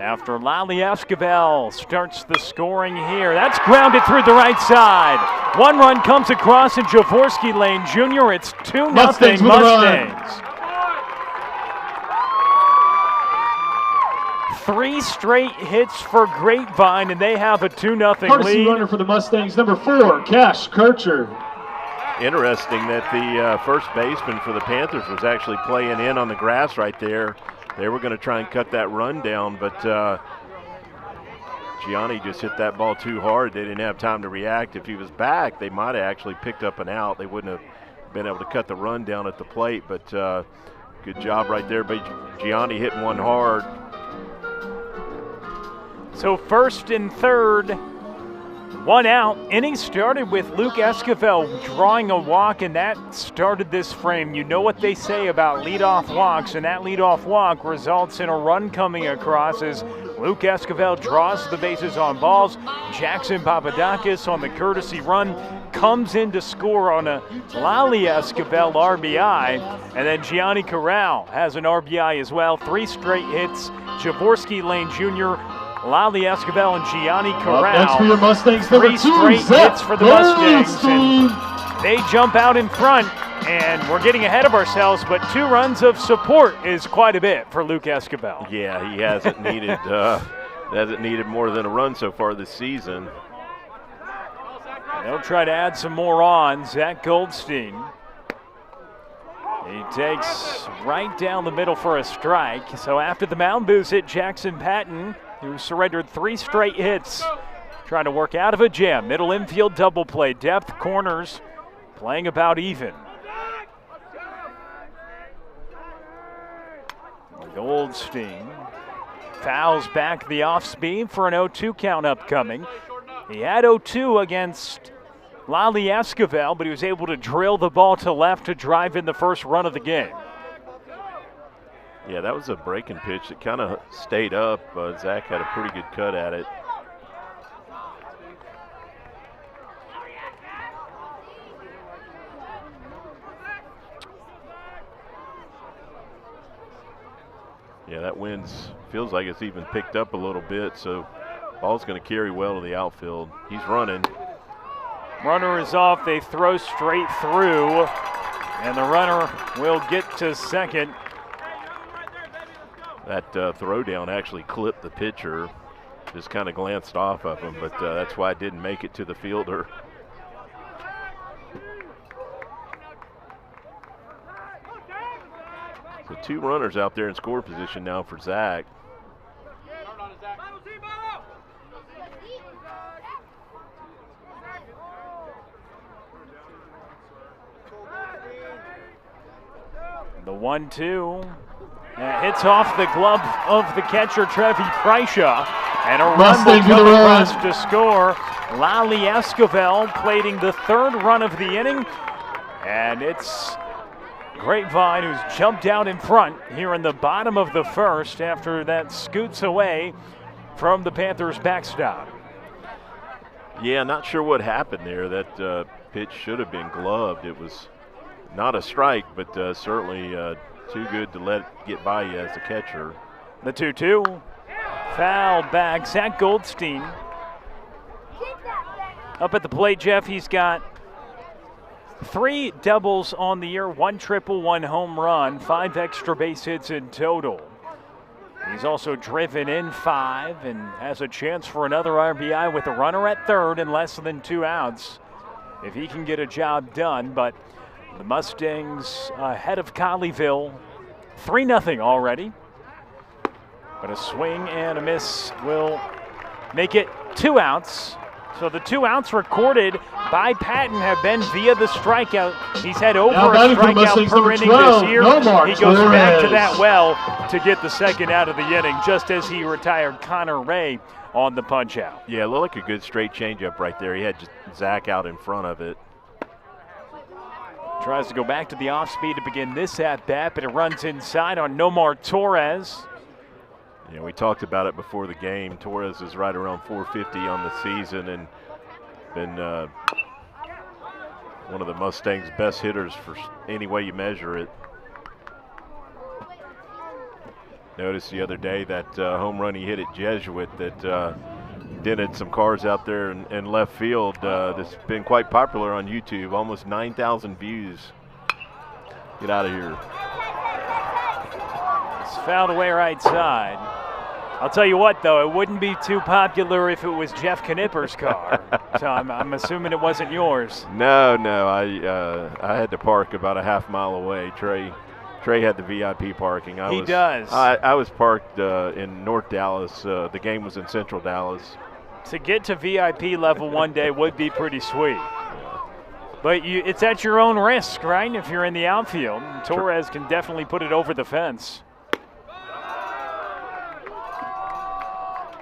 After Lally Escobar starts the scoring here. That's grounded through the right side. 1 run comes across in Jaworski Lane Jr. It's 2-0 Mustangs with a run. Mustangs. 3 straight hits for Grapevine, and they have a 2-0 Courtesy lead. runner for the Mustangs, number 4, Cash Kircher. Interesting that the first baseman for the Panthers was actually playing in on the grass right there. They were going to try and cut that run down, but Gianni just hit that ball too hard. They didn't have time to react. If he was back, they might have actually picked up an out. They wouldn't have been able to cut the run down at the plate, but good job right there by Gianni hitting one hard. So first and third, 1 out. Inning started with Luke Esquivel drawing a walk, and that started this frame. You know what they say about leadoff walks, and that leadoff walk results in a run coming across as Luke Esquivel draws the bases on balls. Jackson Papadakis on the courtesy run comes in to score on a Lally Esquivel RBI, and then Gianni Corral has an RBI as well. 3 straight hits. Jaworski Lane Jr., Lally Esquivel, and Gianni Corral. Up next for your Mustangs, number 3 2, straight Zach hits for the Mustangs, Bernstein. and they jump out in front, and we're getting ahead of ourselves, but 2 runs of support is quite a bit for Luke Esquivel. Yeah, he hasn't needed more than a run so far this season. They'll try to add some more on. Zach Goldstein. He takes right down the middle for a strike. So after the mound visit, Jackson Patton, who surrendered 3 straight hits, trying to work out of a jam. Middle infield double play, depth corners, playing about even. Goldstein fouls back the off speed for an 0-2 count upcoming. He had 0-2 against Lally Esquivel, but he was able to drill the ball to left to drive in the first run of the game. Yeah, that was a breaking pitch that kind of stayed up. Zach had a pretty good cut at it. Yeah, that wind feels like it's even picked up a little bit, so ball's going to carry well to the outfield. He's running. Runner is off. They throw straight through, and the runner will get to second. That throw down actually clipped the pitcher. Just kind of glanced off of him, but that's why it didn't make it to the fielder. So 2 runners out there in score position now for Zach. The 1-2 hits off the glove of the catcher, Trevi Pryshaw, and a run will come across to score. Lally Esquivel plating the third run of the inning. And it's Grapevine who's jumped out in front here in the bottom of the first after that scoots away from the Panthers' backstop. Yeah, not sure what happened there. That pitch should have been gloved. It was not a strike, but certainly too good to let it get by you as the catcher. The 2-2. Foul back. Zach Goldstein up at the plate, Jeff. He's got 3 doubles on the year, 1 triple, 1 home run, 5 extra base hits in total. He's also driven in 5 and has a chance for another RBI with a runner at third and less than 2 outs if he can get a job done. But the Mustangs ahead of Colleyville, 3-0 already. But a swing and a miss will make it 2 outs. So the 2 outs recorded by Patton have been via the strikeout. He's had over a strikeout per inning this year. He goes back to that well to get the second out of the inning, just as he retired Connor Ray on the punch out. Yeah, it looked like a good straight changeup right there. He had Zach out in front of it. Tries to go back to the off speed to begin this at bat, but it runs inside on Nomar Torres. Yeah, we talked about it before the game. Torres is right around 450 on the season and been one of the Mustangs' best hitters for any way you measure it. Noticed the other day that home run he hit at Jesuit that dented some cars out there in left field. That's been quite popular on YouTube. Almost 9,000 views. Get out of here. It's fouled away right side. I'll tell you what, though, it wouldn't be too popular if it was Jeff Knipper's car. So I'm assuming it wasn't yours. No, I had to park about a half mile away. Trey had the VIP parking. He does. I was parked in North Dallas. The game was in Central Dallas. To get to VIP level one day would be pretty sweet. But it's at your own risk, right, if you're in the outfield. Torres can definitely put it over the fence.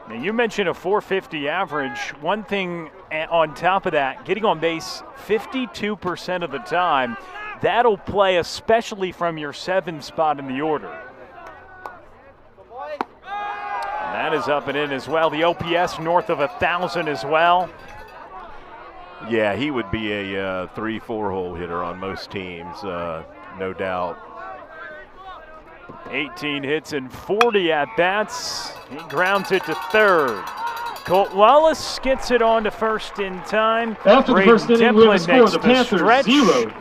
Now, you mentioned a 450 average. One thing on top of that, getting on base 52% of the time, that'll play especially from your 7 spot in the order. And that is up and in as well. The OPS north of 1,000 as well. Yeah, he would be a 3-4 hole hitter on most teams, no doubt. 18 hits and 40 at-bats. He grounds it to third. Colt Wallace gets it on to first in time. After the first inning, we have a score. The Panthers 0,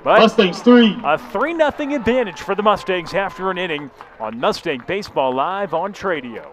Mustangs 3. A 3-0 advantage for the Mustangs after an inning on Mustang Baseball Live on Tradio.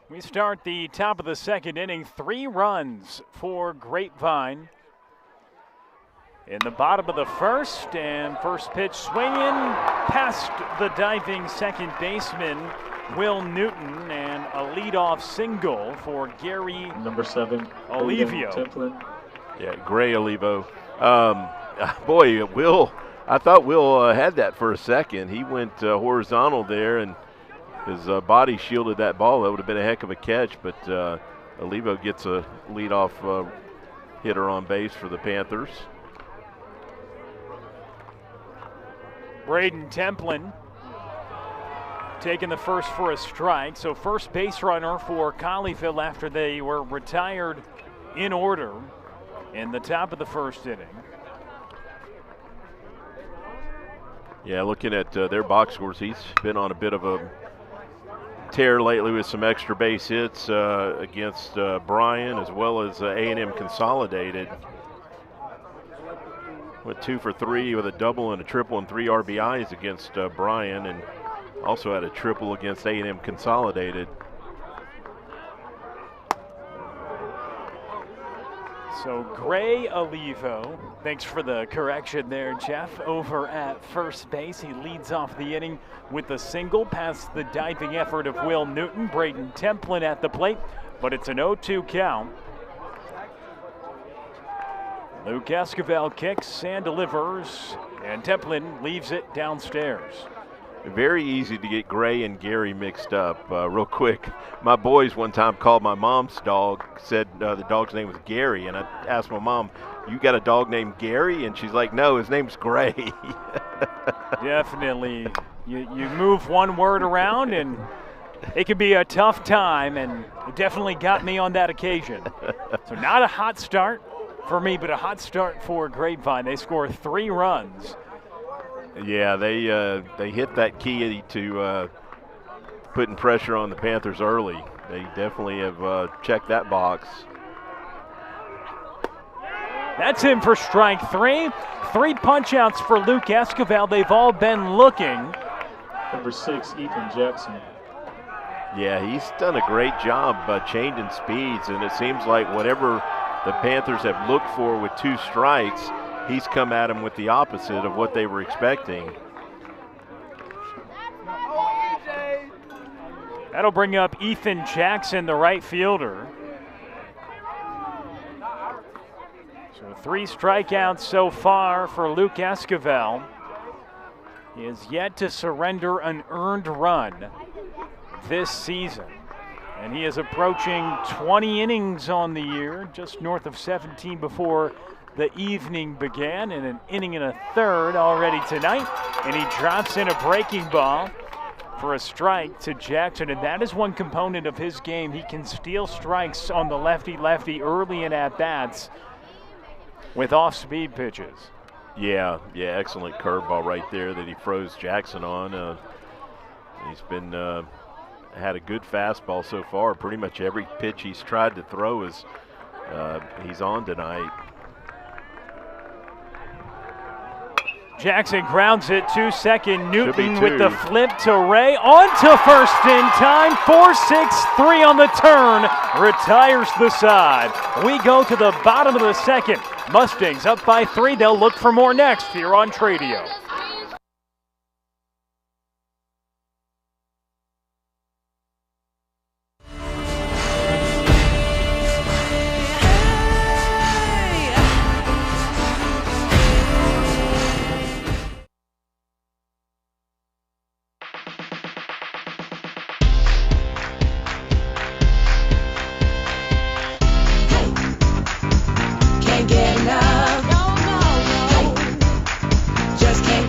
We start the top of the second inning, 3 runs for Grapevine. In the bottom of the first, and first pitch swinging past the diving second baseman Will Newton, and a leadoff single for Gary. Number 7, Olivio. Templin. Yeah, Gray Olivo. Boy, Will, I thought Will had that for a second. He went horizontal there, and his body shielded that ball. That would have been a heck of a catch, but Olivo gets a leadoff hitter on base for the Panthers. Braden Templin taking the first for a strike. So first base runner for Colleyville after they were retired in order in the top of the first inning. Yeah, looking at their box scores, he's been on a bit of a tear lately with some extra base hits against Bryan as well as A&M Consolidated. Went 2 for 3 with a double and a triple and 3 RBIs against Bryan, and also had a triple against A&M Consolidated. So Gray Olivo, thanks for the correction there, Jeff, over at first base. He leads off the inning with a single past the diving effort of Will Newton. Braden Templin at the plate, but it's an 0-2 count. Luke Esquivel kicks and delivers, and Templin leaves it downstairs. Very easy to get Gray and Gary mixed up. Real quick, my boys one time called my mom's dog, said the dog's name was Gary, and I asked my mom, "You got a dog named Gary?" And she's like, "No, his name's Gray." Definitely. You move one word around, and it can be a tough time, and it definitely got me on that occasion. So not a hot start for me, but a hot start for Grapevine. They score 3 runs. Yeah, they hit that key to putting pressure on the Panthers early. They definitely have checked that box. That's in for strike 3. 3 punch-outs for Luke Esquivel. They've all been looking. Number 6, Ethan Jackson. Yeah, he's done a great job changing speeds, and it seems like whatever the Panthers have looked for with 2 strikes, he's come at them with the opposite of what they were expecting. That'll bring up Ethan Jackson, the right fielder. So 3 strikeouts so far for Luke Esquivel. He has yet to surrender an earned run this season. And he is approaching 20 innings on the year, just north of 17 before the evening began, and an inning and a third already tonight. And he drops in a breaking ball for a strike to Jackson, and that is one component of his game. He can steal strikes on the lefty-lefty early in at-bats with off-speed pitches. Yeah, excellent curveball right there that he froze Jackson on. He's been had a good fastball so far. Pretty much every pitch he's tried to throw is he's on tonight. Jackson grounds it to second. Newton with the flip to Ray. On to first in time. 4-6-3 on the turn. Retires the side. We go to the bottom of the second. Mustangs up by 3. They'll look for more next here on Tradio. Can't get enough. No. Just can't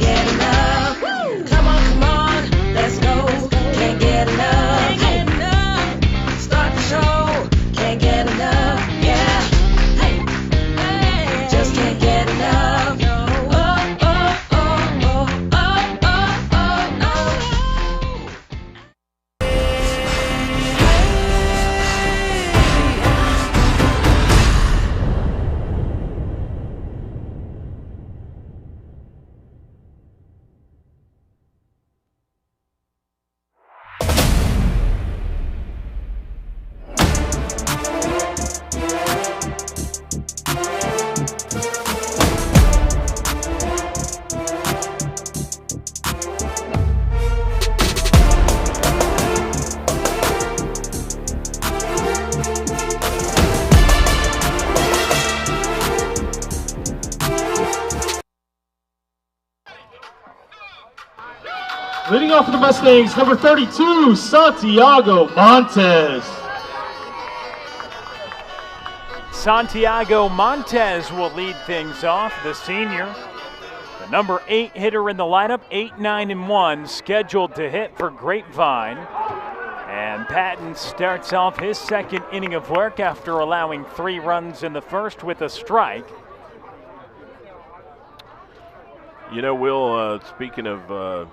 Leading off for the Mustangs, number 32, Santiago Montes. Santiago Montes will lead things off, the senior. The number 8 hitter in the lineup, 8-9-1, scheduled to hit for Grapevine. And Patton starts off his second inning of work after allowing 3 runs in the first with a strike. You know, Will, speaking of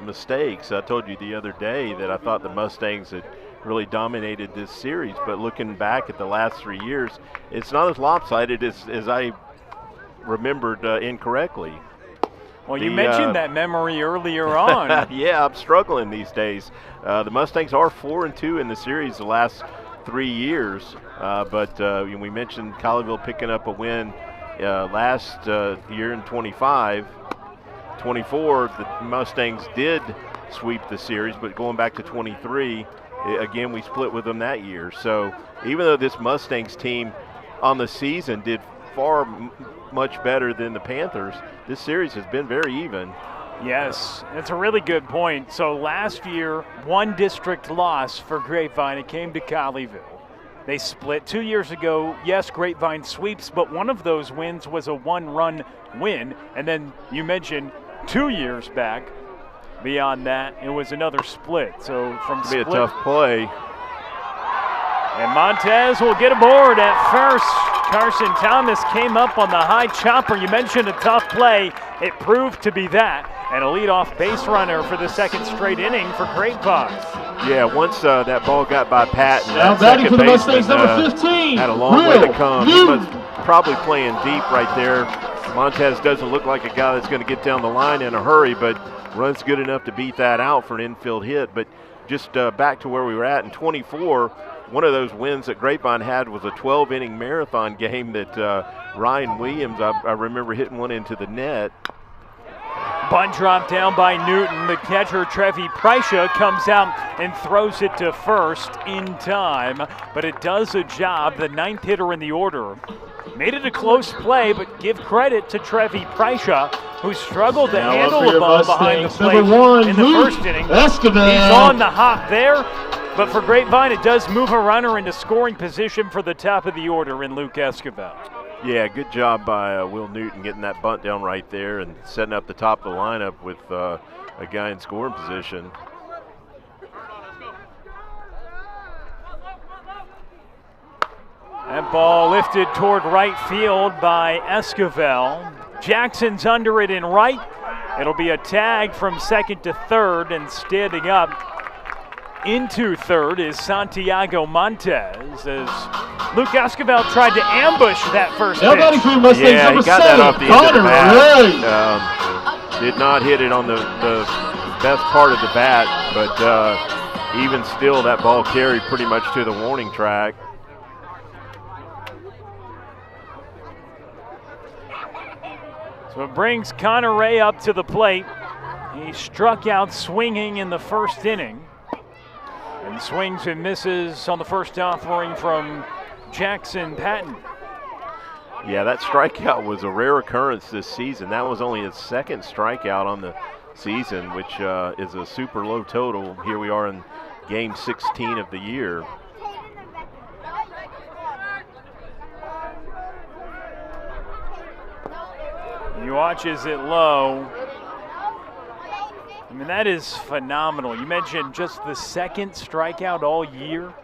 mistakes, I told you the other day that I thought the Mustangs had really dominated this series, but looking back at the last 3 years, it's not as lopsided as I remembered incorrectly. Well, you mentioned that memory earlier on. Yeah, I'm struggling these days. The Mustangs are 4-2 in the series the last 3 years, but we mentioned Colleyville picking up a win last year in 25. 24, the Mustangs did sweep the series, but going back to 23, again, we split with them that year. So even though this Mustangs team on the season did far much better than the Panthers, this series has been very even. Yes, that's a really good point. So last year, 1 district loss for Grapevine. It came to Colleyville. They split 2 years ago. Yes, Grapevine sweeps, but one of those wins was a 1-run win. And then you mentioned 2 years back, beyond that, it was another split. So from It'll split. be a tough play. And Montez will get aboard at first. Carson Thomas came up on the high chopper. You mentioned a tough play. It proved to be that. And a leadoff base runner for the second straight inning for Grapevine. Yeah, once that ball got by Patton, Now that batting second for the baseman Mustangs, number 15, had a long way to Will come. He Newton. was probably playing deep right there. Montez doesn't look like a guy that's going to get down the line in a hurry, but runs good enough to beat that out for an infield hit. But just back to where we were at in 24, one of those wins that Grapevine had was a 12-inning marathon game that Ryan Williams, I remember hitting one into the net. Bunt drop down by Newton. The catcher, Trevi Prysha, comes out and throws it to first in time, but it does a job. The 9th hitter in the order made it a close play, but give credit to Trevi Prysha, who struggled to Now handle up for the your ball behind the Mustangs, plate number 1, in the Luke first inning. Escobar. He's on the hop there, but for Grapevine, it does move a runner into scoring position for the top of the order in Luke Escobar. Yeah, good job by Will Newton getting that bunt down right there and setting up the top of the lineup with a guy in scoring position. That ball lifted toward right field by Esquivel. Jackson's under it in right. It'll be a tag from second to third, and standing up into third is Santiago Montes as Luke Esquivel tried to ambush that first Now batting pitch. for the Mustangs, Yeah, number he got 7, that off the end of the Connor bat. Did not hit it on the best part of the bat, but even still, that ball carried pretty much to the warning track. So it brings Connor Ray up to the plate. He struck out swinging in the first inning. And swings and misses on the first offering from Jackson Patton. Yeah, that strikeout was a rare occurrence this season. That was only his second strikeout on the season, which is a super low total. Here we are in game 16 of the year. He watches it low. I mean, that is phenomenal. You mentioned just the second strikeout all year.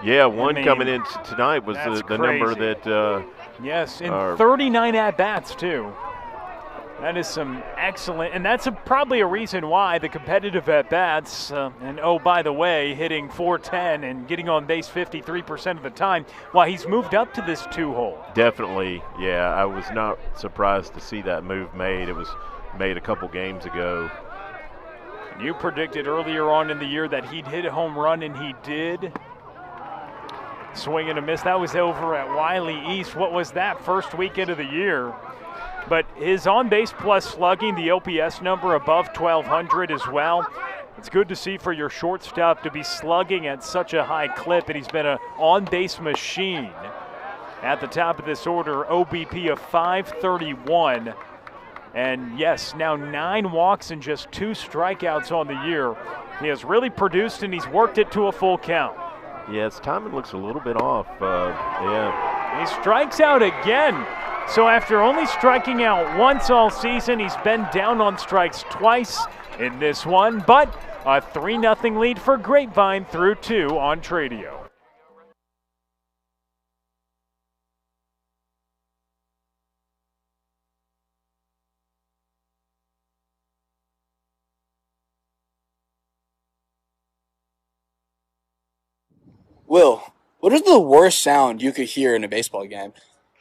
Yeah, one coming in tonight was the number crazy. that. Yes, in 39 at-bats, too. That is some excellent, and that's probably a reason why the competitive at-bats, and oh, by the way, hitting .410 and getting on base 53% of the time, why he's moved up to this 2-hole. Definitely, yeah. I was not surprised to see that move made. It was made a couple games ago. You predicted earlier on in the year that he'd hit a home run, and he did. Swing and a miss. That was over at Wiley East. What was that? First weekend of the year. But his on-base plus slugging, the OPS number above 1,200 as well. It's good to see for your shortstop to be slugging at such a high clip, and he's been an on-base machine. At the top of this order, OBP of 531. And yes, now 9 walks and just 2 strikeouts on the year. He has really produced, and he's worked it to a full count. Yeah, his timing looks a little bit off. Yeah. He strikes out again. So after only striking out once all season, he's been down on strikes twice in this one, but a 3-0 lead for Grapevine through 2 on Tradio. Will, what is the worst sound you could hear in a baseball game?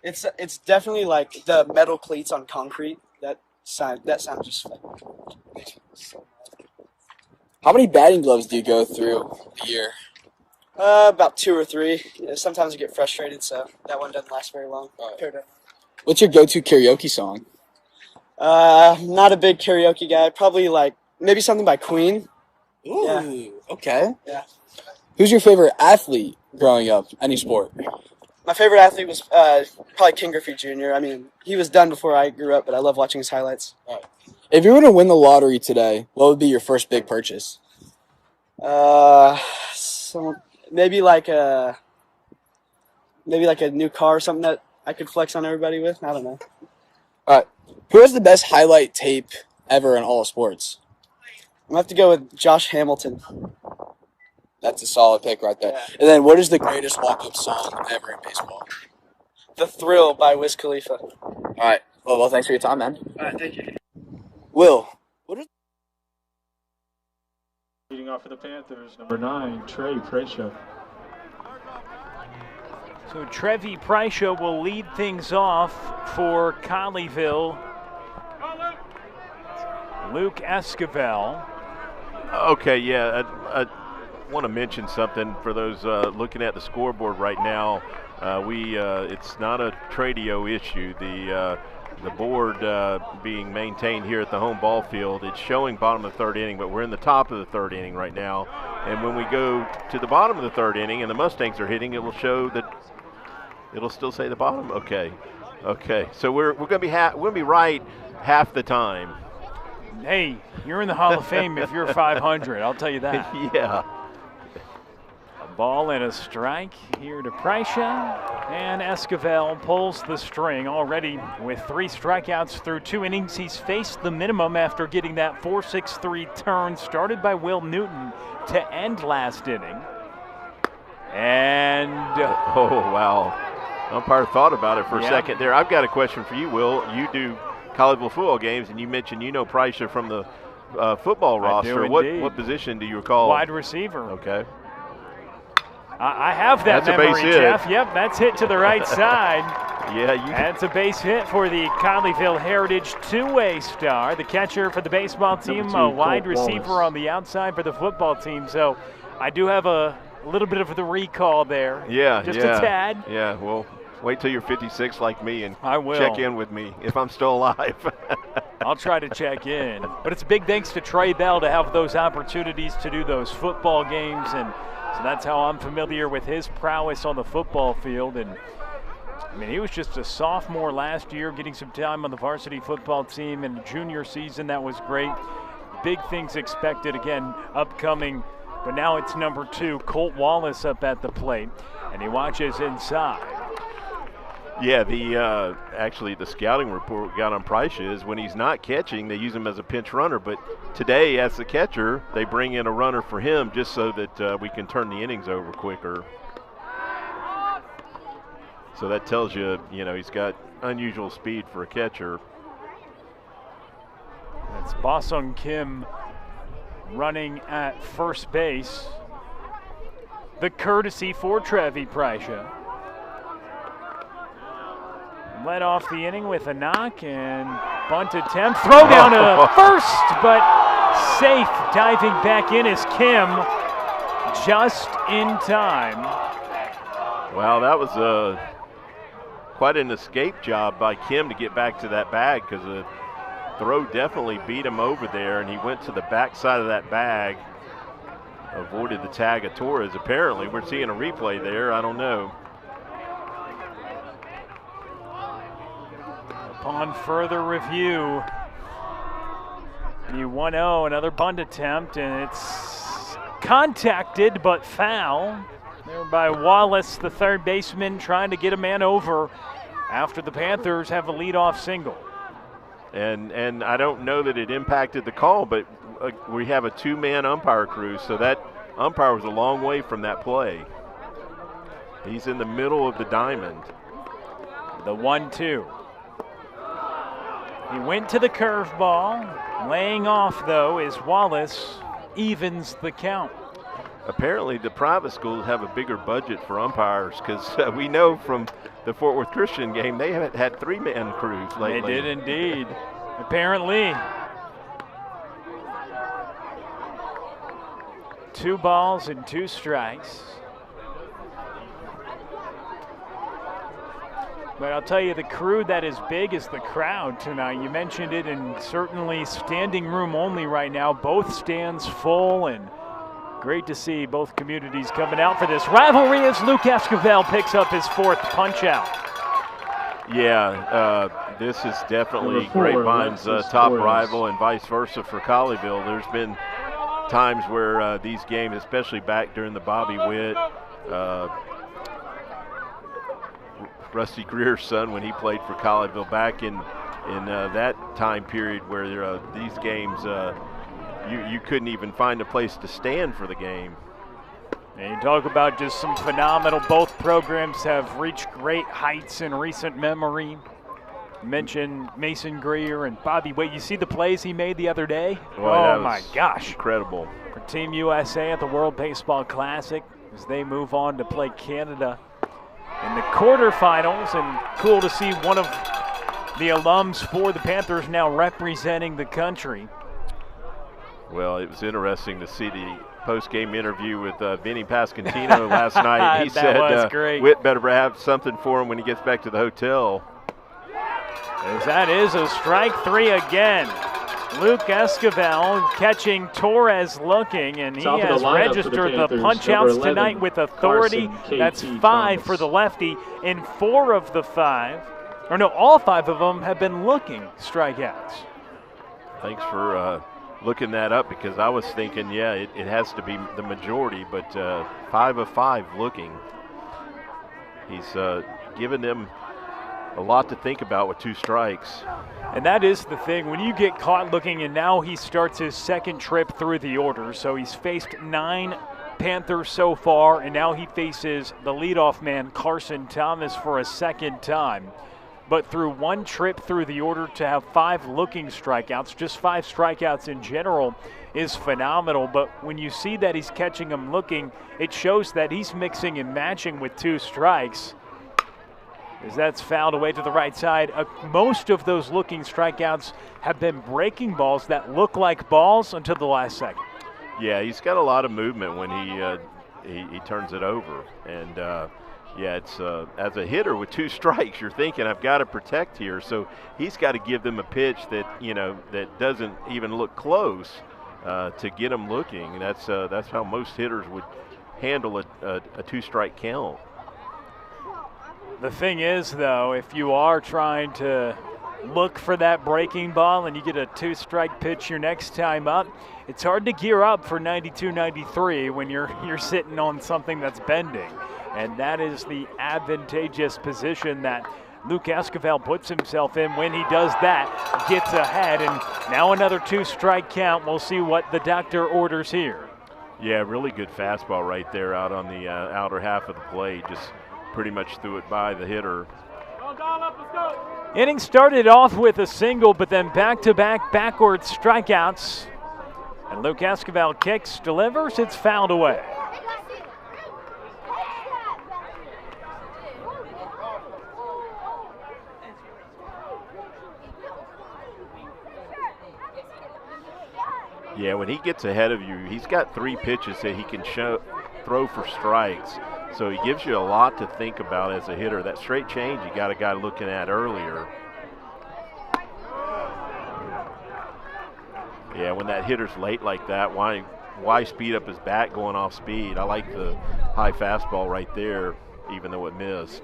It's definitely like the metal cleats on concrete. That sound just like makes me so mad. How many batting gloves do you go through a year? About 2 or 3. Sometimes I get frustrated, so that one doesn't last very long. What's your go-to karaoke song? Not a big karaoke guy. Probably like maybe something by Queen. Ooh, okay. Yeah. Who's your favorite athlete growing up? Any sport? My favorite athlete was probably King Griffey Jr. I mean, he was done before I grew up, but I love watching his highlights. If you were to win the lottery today, what would be your first big purchase? So maybe like a new car or something that I could flex on everybody with. I don't know. All right. Who has the best highlight tape ever in all of sports? I'm gonna have to go with Josh Hamilton. That's a solid pick right there. Yeah. And then what is the greatest walk-up song ever in baseball? The Thrill by Wiz Khalifa. All right. Well, thanks for your time, man. All right, thank you. Will, what is... Leading off for the Panthers, number 9, Trey Preisha. So Trevi Preisha will lead things off for Colleyville. Luke Esquivel. Okay, yeah, I want to mention something for those looking at the scoreboard right now. It's not a Tradio issue. The board being maintained here at the home ball field, it's showing bottom of the 3rd inning, but we're in the top of the 3rd inning right now. And when we go to the bottom of the 3rd inning and the Mustangs are hitting, it will show that it'll still say the bottom. Okay. So we're going to be right half the time. Hey, you're in the Hall of Fame if you're 500. I'll tell you that. Yeah. Ball and a strike here to Preisha, and Esquivel pulls the string already with 3 strikeouts through 2 innings. He's faced the minimum after getting that 4-6-3 turn started by Will Newton to end last inning. And oh wow, umpire thought about it for a second there. I've got a question for you, Will. You do Colleyville football games, and you mentioned you know Preisha from the football roster. What position do you recall? Wide receiver. Okay. I have that that's memory, a base Jeff. Hit. Yep, that's hit to the right side. Yeah, that's a base hit for the Colleyville Heritage two-way star, the catcher for the baseball team, a wide receiver on the outside for the football team. So I do have a little bit of the recall there. Yeah, just a tad. Yeah, well, wait till you're 56 like me and I will. Check in with me if I'm still alive. I'll try to check in. But it's a big thanks to Trey Bell to have those opportunities to do those football games, and so that's how I'm familiar with his prowess on the football field. And I mean, he was just a sophomore last year, getting some time on the varsity football team in the junior season. That was great. Big things expected again upcoming, but now it's number 2, Colt Wallace up at the plate, and he watches inside. Yeah, actually the scouting report we got on Preisha is when he's not catching, they use him as a pinch runner. But today, as the catcher, they bring in a runner for him just so that we can turn the innings over quicker. So that tells you, he's got unusual speed for a catcher. That's Bosung Kim running at first base. The courtesy for Trevi Preisha. Led off the inning with a knock and bunt attempt. Throw down to first, but safe. Diving back in is Kim just in time. Wow, that was quite an escape job by Kim to get back to that bag, because the throw definitely beat him over there, and he went to the backside of that bag, avoided the tag of Torres. Apparently, we're seeing a replay there. I don't know. Upon further review, The 1-0, another bunt attempt, and it's contacted but foul. There by Wallace, the third baseman, trying to get a man over after the Panthers have a leadoff single. And I don't know that it impacted the call, but we have a two-man umpire crew, so that umpire was a long way from that play. He's in the middle of the diamond. The 1-2. He went to the curveball. Laying off, though, is Wallace. Evens the count. Apparently, the private schools have a bigger budget for umpires because we know from the Fort Worth Christian game they haven't had three-man crews lately. They did indeed. Apparently. 2 balls and 2 strikes. But I'll tell you, the crew that is big is the crowd tonight. You mentioned it, and certainly standing room only right now. Both stands full, and great to see both communities coming out for this rivalry as Luke Esquivel picks up his 4th punch-out. Yeah, this is definitely Grapevine's top rival and vice versa for Colleyville. There's been times where these games, especially back during the Bobby Witt, Rusty Greer's son when he played for Colleyville back in that time period where these games you couldn't even find a place to stand for the game. And you talk about just some phenomenal, both programs have reached great heights in recent memory. You mentioned Mason Greer and Bobby Witt. You see the plays he made the other day? Boy, oh my gosh. Incredible. For Team USA at the World Baseball Classic as they move on to play Canada in the quarterfinals, and cool to see one of the alums for the Panthers now representing the country. Well, it was interesting to see the post-game interview with Vinny Pascantino last night. He said Witt better have something for him when he gets back to the hotel. As that is a strike 3 again. Luke Esquivel catching Torres looking, and he has registered the punch-outs tonight with authority. That's 5 for the lefty, and 4 of the 5, or no, all 5 of them have been looking strikeouts. Thanks for looking that up, because I was thinking, yeah, it has to be the majority, but 5 of 5 looking. He's given them a lot to think about with 2 strikes. And that is the thing, when you get caught looking, and now he starts his 2nd trip through the order. So he's faced 9 Panthers so far, and now he faces the leadoff man, Carson Thomas, for a 2nd time. But through 1 trip through the order to have 5 looking strikeouts, just 5 strikeouts in general, is phenomenal. But when you see that he's catching them looking, it shows that he's mixing and matching with 2 strikes. As that's fouled away to the right side. Most of those looking strikeouts have been breaking balls that look like balls until the last second. Yeah, he's got a lot of movement when he turns it over. And, yeah, it's as a hitter with 2 strikes, you're thinking, I've got to protect here. So he's got to give them a pitch that, that doesn't even look close to get them looking. And that's how most hitters would handle a 2-strike count. The thing is, though, if you are trying to look for that breaking ball and you get a 2-strike pitch your next time up, it's hard to gear up for 92-93 when you're sitting on something that's bending. And that is the advantageous position that Luke Esquivel puts himself in. When he does that, gets ahead, and now another 2-strike count. We'll see what the doctor orders here. Yeah, really good fastball right there out on the outer half of the plate. Just pretty much threw it by the hitter. Inning started off with a single, but then back-to-back backward strikeouts. And Luke Esquivel kicks, delivers, it's fouled away. Yeah, when he gets ahead of you, he's got 3 pitches that he can throw for strikes. So he gives you a lot to think about as a hitter. That straight change you got a guy looking at earlier. Yeah, when that hitter's late like that, why speed up his bat going off speed? I like the high fastball right there, even though it missed.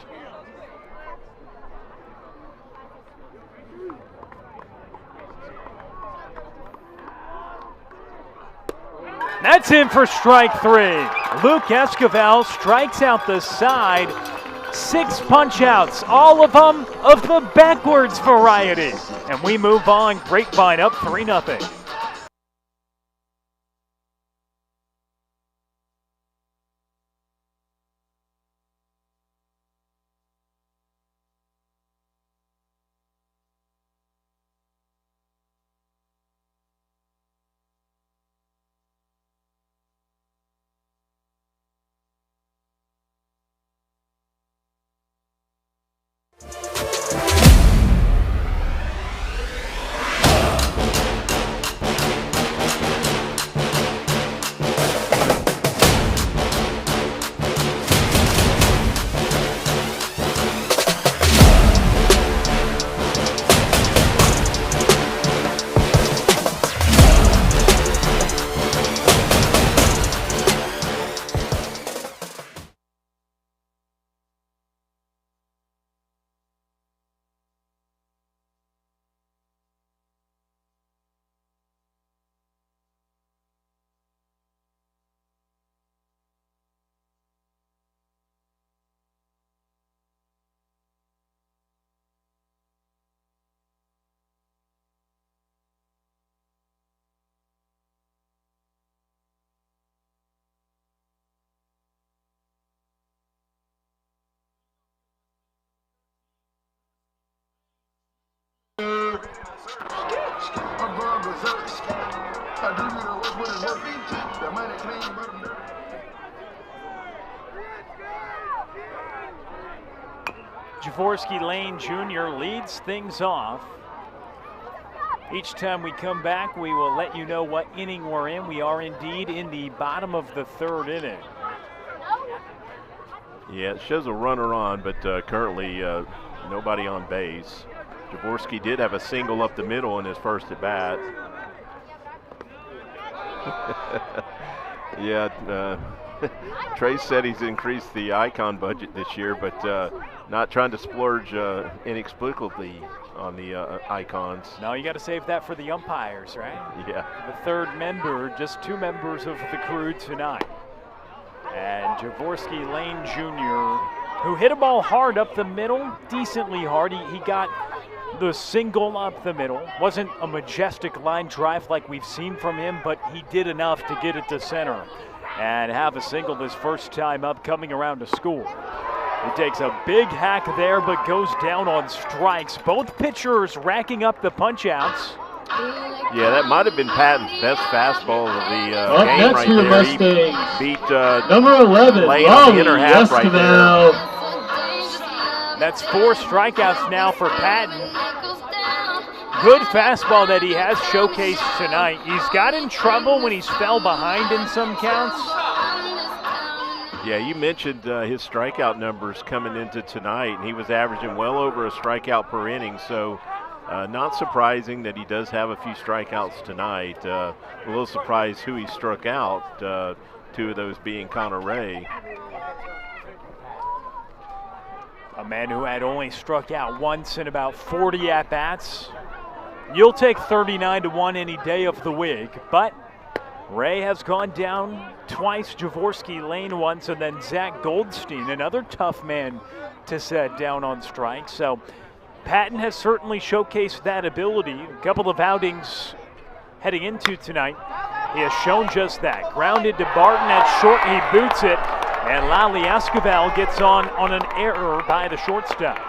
That's in for strike 3. Luke Esquivel strikes out the side. 6 punch-outs, all of them of the backwards variety. And we move on. Grapevine up 3-0. Jaworski Lane Jr. leads things off. Each time we come back, we will let you know what inning we're in. We are indeed in the bottom of the 3rd inning. Yeah, it shows a runner on, but currently nobody on base. Jaworski did have a single up the middle in his first at bat. Yeah, Trace said he's increased the icon budget this year, but not trying to splurge inexplicably on the icons. No, you got to save that for the umpires, right? Yeah. The 3rd member, just 2 members of the crew tonight. And Jaworski Lane Jr., who hit a ball hard up the middle, decently hard. He got the single up the middle. Wasn't a majestic line drive like we've seen from him, but he did enough to get it to center and have a single his first time up coming around to score. He takes a big hack there, but goes down on strikes. Both pitchers racking up the punch-outs. Yeah, that might have been Patton's best fastball of the game right there. Mustangs. He beat number 11, Lane on the inner half right there. That's 4 strikeouts now for Patton. Good fastball that he has showcased tonight. He's got in trouble when he's fell behind in some counts. Yeah, you mentioned his strikeout numbers coming into tonight, and he was averaging well over a strikeout per inning, so not surprising that he does have a few strikeouts tonight. A little surprised who he struck out, 2 of those being Connor Ray. A man who had only struck out once in about 40 at-bats. You'll take 39-1 any day of the week, but Ray has gone down twice, Jaworski Lane once, and then Zach Goldstein, another tough man to set down on strikes. So Patton has certainly showcased that ability. A couple of outings heading into tonight. He has shown just that. Grounded to Barton at short, he boots it, and Lally Esquivel gets on an error by the shortstop.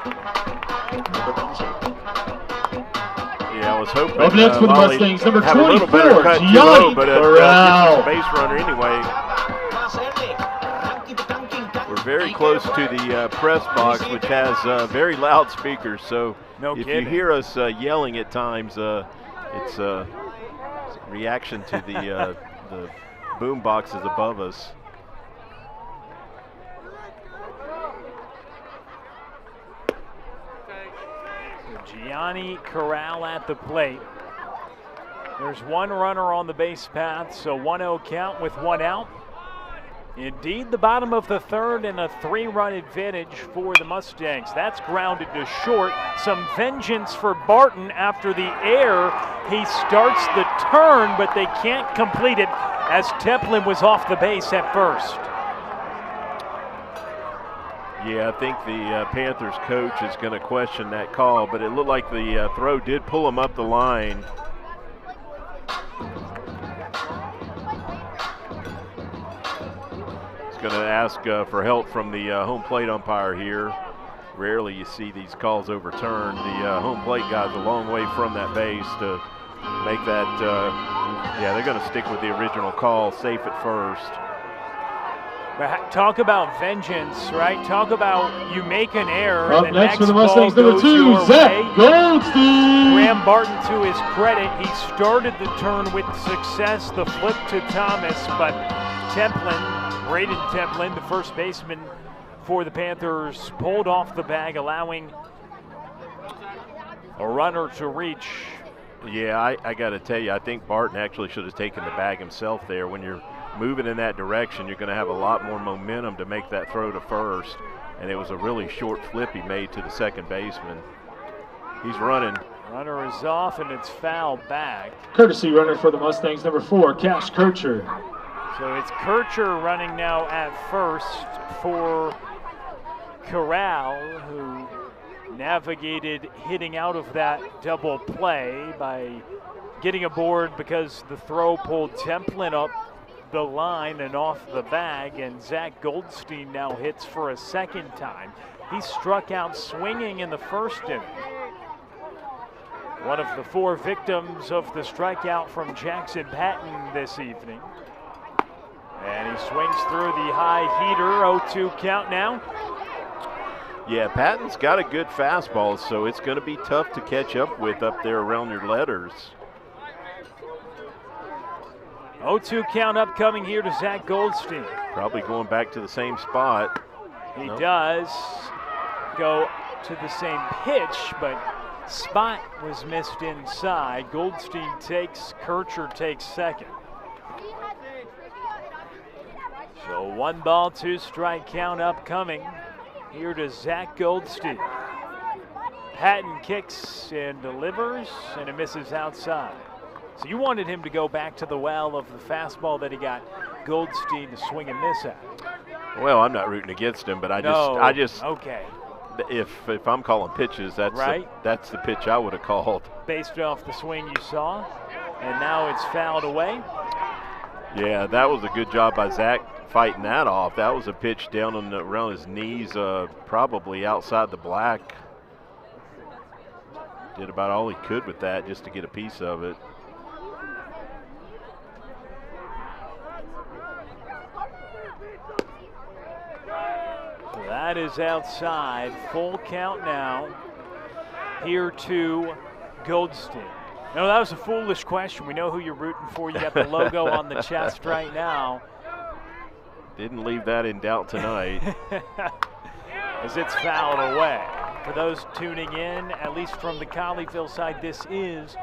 Yeah, I was hoping up next for the Mustangs, number 24, a little better cut Gianni but Corral. a base runner anyway. We're very close to the press box, which has very loud speakers. So if you hear us yelling at times, it's a reaction to the boom boxes above us. Gianni Corral at the plate. There's 1 runner on the base path, so 1-0 count with 1 out. Indeed, the bottom of the 3rd and a 3-run advantage for the Mustangs. That's grounded to short. Some vengeance for Barton after the error. He starts the turn, but they can't complete it as Templin was off the base at first. Yeah, I think the Panthers coach is going to question that call, but it looked like the throw did pull him up the line. He's going to ask for help from the home plate umpire here. Rarely you see these calls overturned. The home plate guy's a long way from that base to make that, yeah, they're going to stick with the original call, safe at first. Talk about vengeance, right? Talk about you make an error. Up and the next for the ball Mustangs, number goes 2, your Zach way. Goldstein. Graham Barton, to his credit, he started the turn with success, the flip to Thomas, but Templin, Braden Templin, the first baseman for the Panthers, pulled off the bag, allowing a runner to reach. Yeah, I got to tell you, I think Barton actually should have taken the bag himself there. When you're moving in that direction, you're going to have a lot more momentum to make that throw to first. And it was a really short flip he made to the second baseman. He's running. Runner is off, and it's foul back. Courtesy runner for the Mustangs, number 4, Cash Kircher. So it's Kircher running now at first for Corral, who navigated hitting out of that double play by getting aboard because the throw pulled Templin up the line and off the bag, and Zach Goldstein now hits for a second time. He struck out swinging in the first inning. One of the 4 victims of the strikeout from Jackson Patton this evening. And he swings through the high heater, 0-2 count now. Yeah, Patton's got a good fastball, so it's going to be tough to catch up with up there around your letters. 0-2 count upcoming here to Zach Goldstein. Probably going back to the same spot. He does go to the same pitch, but spot was missed inside. Goldstein takes, Kircher takes second. So 1 ball, 2 strike count upcoming here to Zach Goldstein. Patton kicks and delivers, and it misses outside. So you wanted him to go back to the well of the fastball that he got Goldstein to swing and miss at. Well, I'm not rooting against him, but I just okay. If I'm calling pitches, that's the pitch I would have called. Based off the swing you saw, and now it's fouled away. Yeah, that was a good job by Zach fighting that off. That was a pitch down on around his knees, probably outside the black. Did about all he could with that just to get a piece of it. So that is outside. Full count now. Here to Goldstein. No, that was a foolish question. We know who you're rooting for. You got the logo on the chest right now. Didn't leave that in doubt tonight. As it's fouled away. For those tuning in, at least from the Colleyville side, this is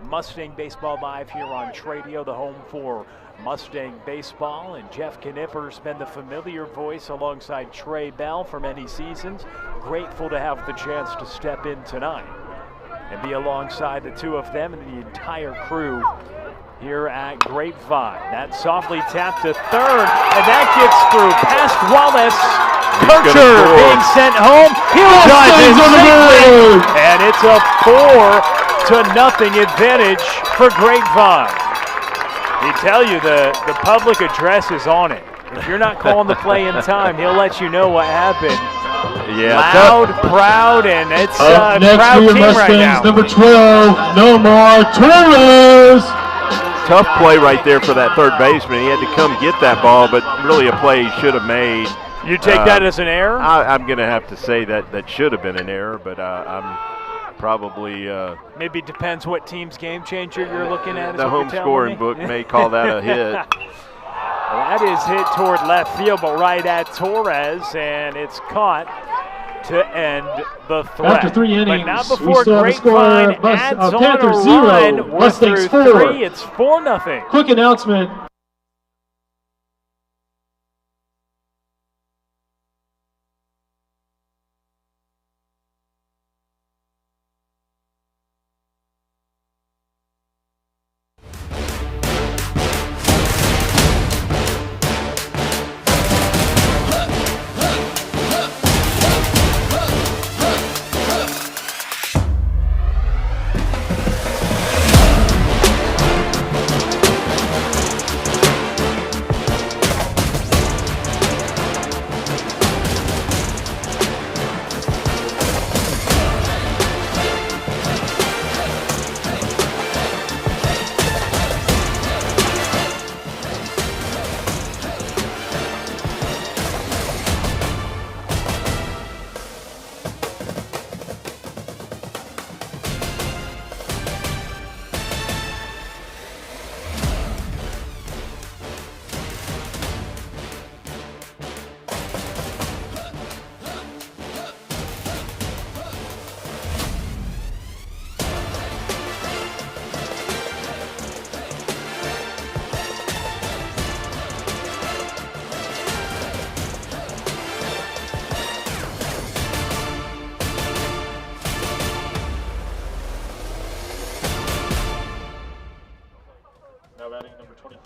Mustang Baseball Live here on Tradio, the home for Mustang Baseball. And Jeff Knipper's been the familiar voice alongside Trey Bell for many seasons. Grateful to have the chance to step in tonight and be alongside the two of them and the entire crew here at Grapevine. That softly tapped to third, and that gets through past Wallace. Kircher being sent home. He'll dive in safely, and it's a 4-0 advantage for Grapevine. He tell you the public address is on it. If you're not calling the play in time, he'll let you know what happened. Yeah, loud, proud, and it's a proud team Mustangs, right now. number 12, Nomar Torres. Tough play right there for that third baseman. He had to come get that ball, but really a play he should have made. You take that as an error? I'm going to have to say that should have been an error, but I'm probably maybe depends what team's game changer you're looking at. The home scoring book may call that a hit. That is hit toward left field, but right at Torres, and it's caught to end the threat. After 3 innings, but not before we Grapevine adds on Panthers a 0, run. We're Mustangs through 4. 3. It's 4-0. Quick announcement.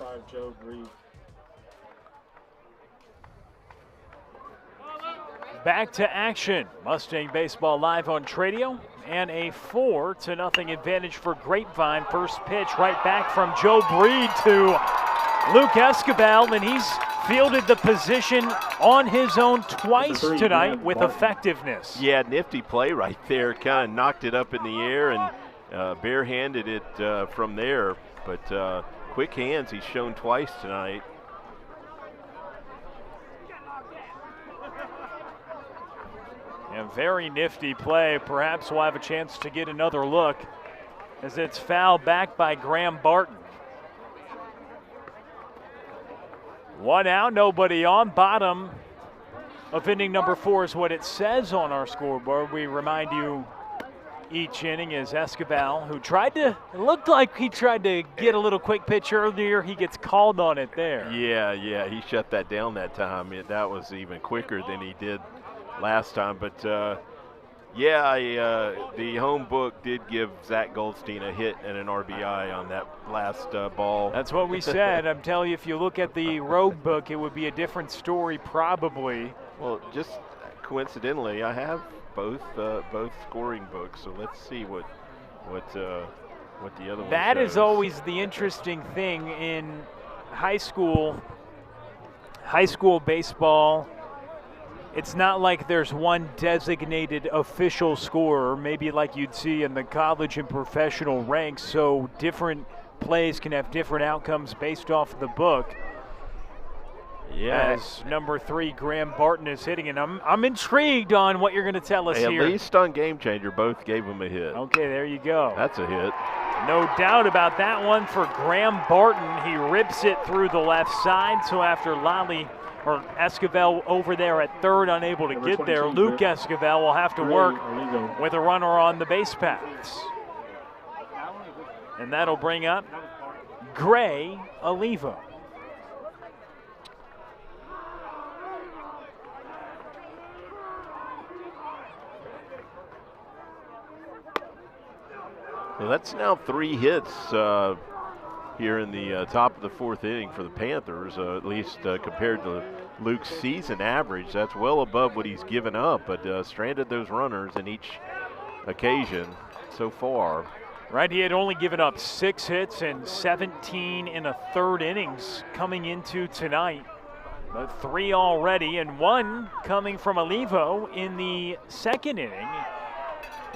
5, Joe Breed. Back to action. Mustang Baseball live on Tradio, and a 4-0 advantage for Grapevine. First pitch right back from Joe Breed to Luke Escobar, and he's fielded the position on his own twice tonight with effectiveness. Yeah, nifty play right there. Kind of knocked it up in the air and barehanded it from there. But quick hands he's shown twice tonight. A very nifty play. Perhaps we'll have a chance to get another look as it's fouled back by Graham Barton. One out, nobody on. Bottom of inning number 4 is what it says on our scoreboard. We remind you each inning is Escobar, who it looked like he tried to get a little quick pitch earlier. He gets called on it there. Yeah, he shut that down that time. That was even quicker than he did last time. But the home book did give Zach Goldstein a hit and an RBI on that last ball. That's what we said. I'm telling you, if you look at the road book, it would be a different story probably. Well, just coincidentally, I have both scoring books, so let's see what the other one That shows. is always the interesting thing in high school baseball. It's not like there's one designated official scorer, maybe like you'd see in the college and professional ranks, so different plays can have different outcomes based off the book. Yeah. As number 3, Graham Barton is hitting, and I'm intrigued on what you're going to tell us here. At least on Game Changer, both gave him a hit. Okay, there you go. That's a hit. No doubt about that one for Graham Barton. He rips it through the left side, so after Escobar over there at third, unable to get there, Luke Escobar will have to work with a runner on the base paths. And that'll bring up Gray Olivo. Well, that's now 3 hits here in the top of the 4th inning for the Panthers, at least compared to Luke's season average. That's well above what he's given up, but stranded those runners in each occasion so far. Right, he had only given up 6 hits and 17 in a third innings coming into tonight. But 3 already, and 1 coming from Olivo in the second inning.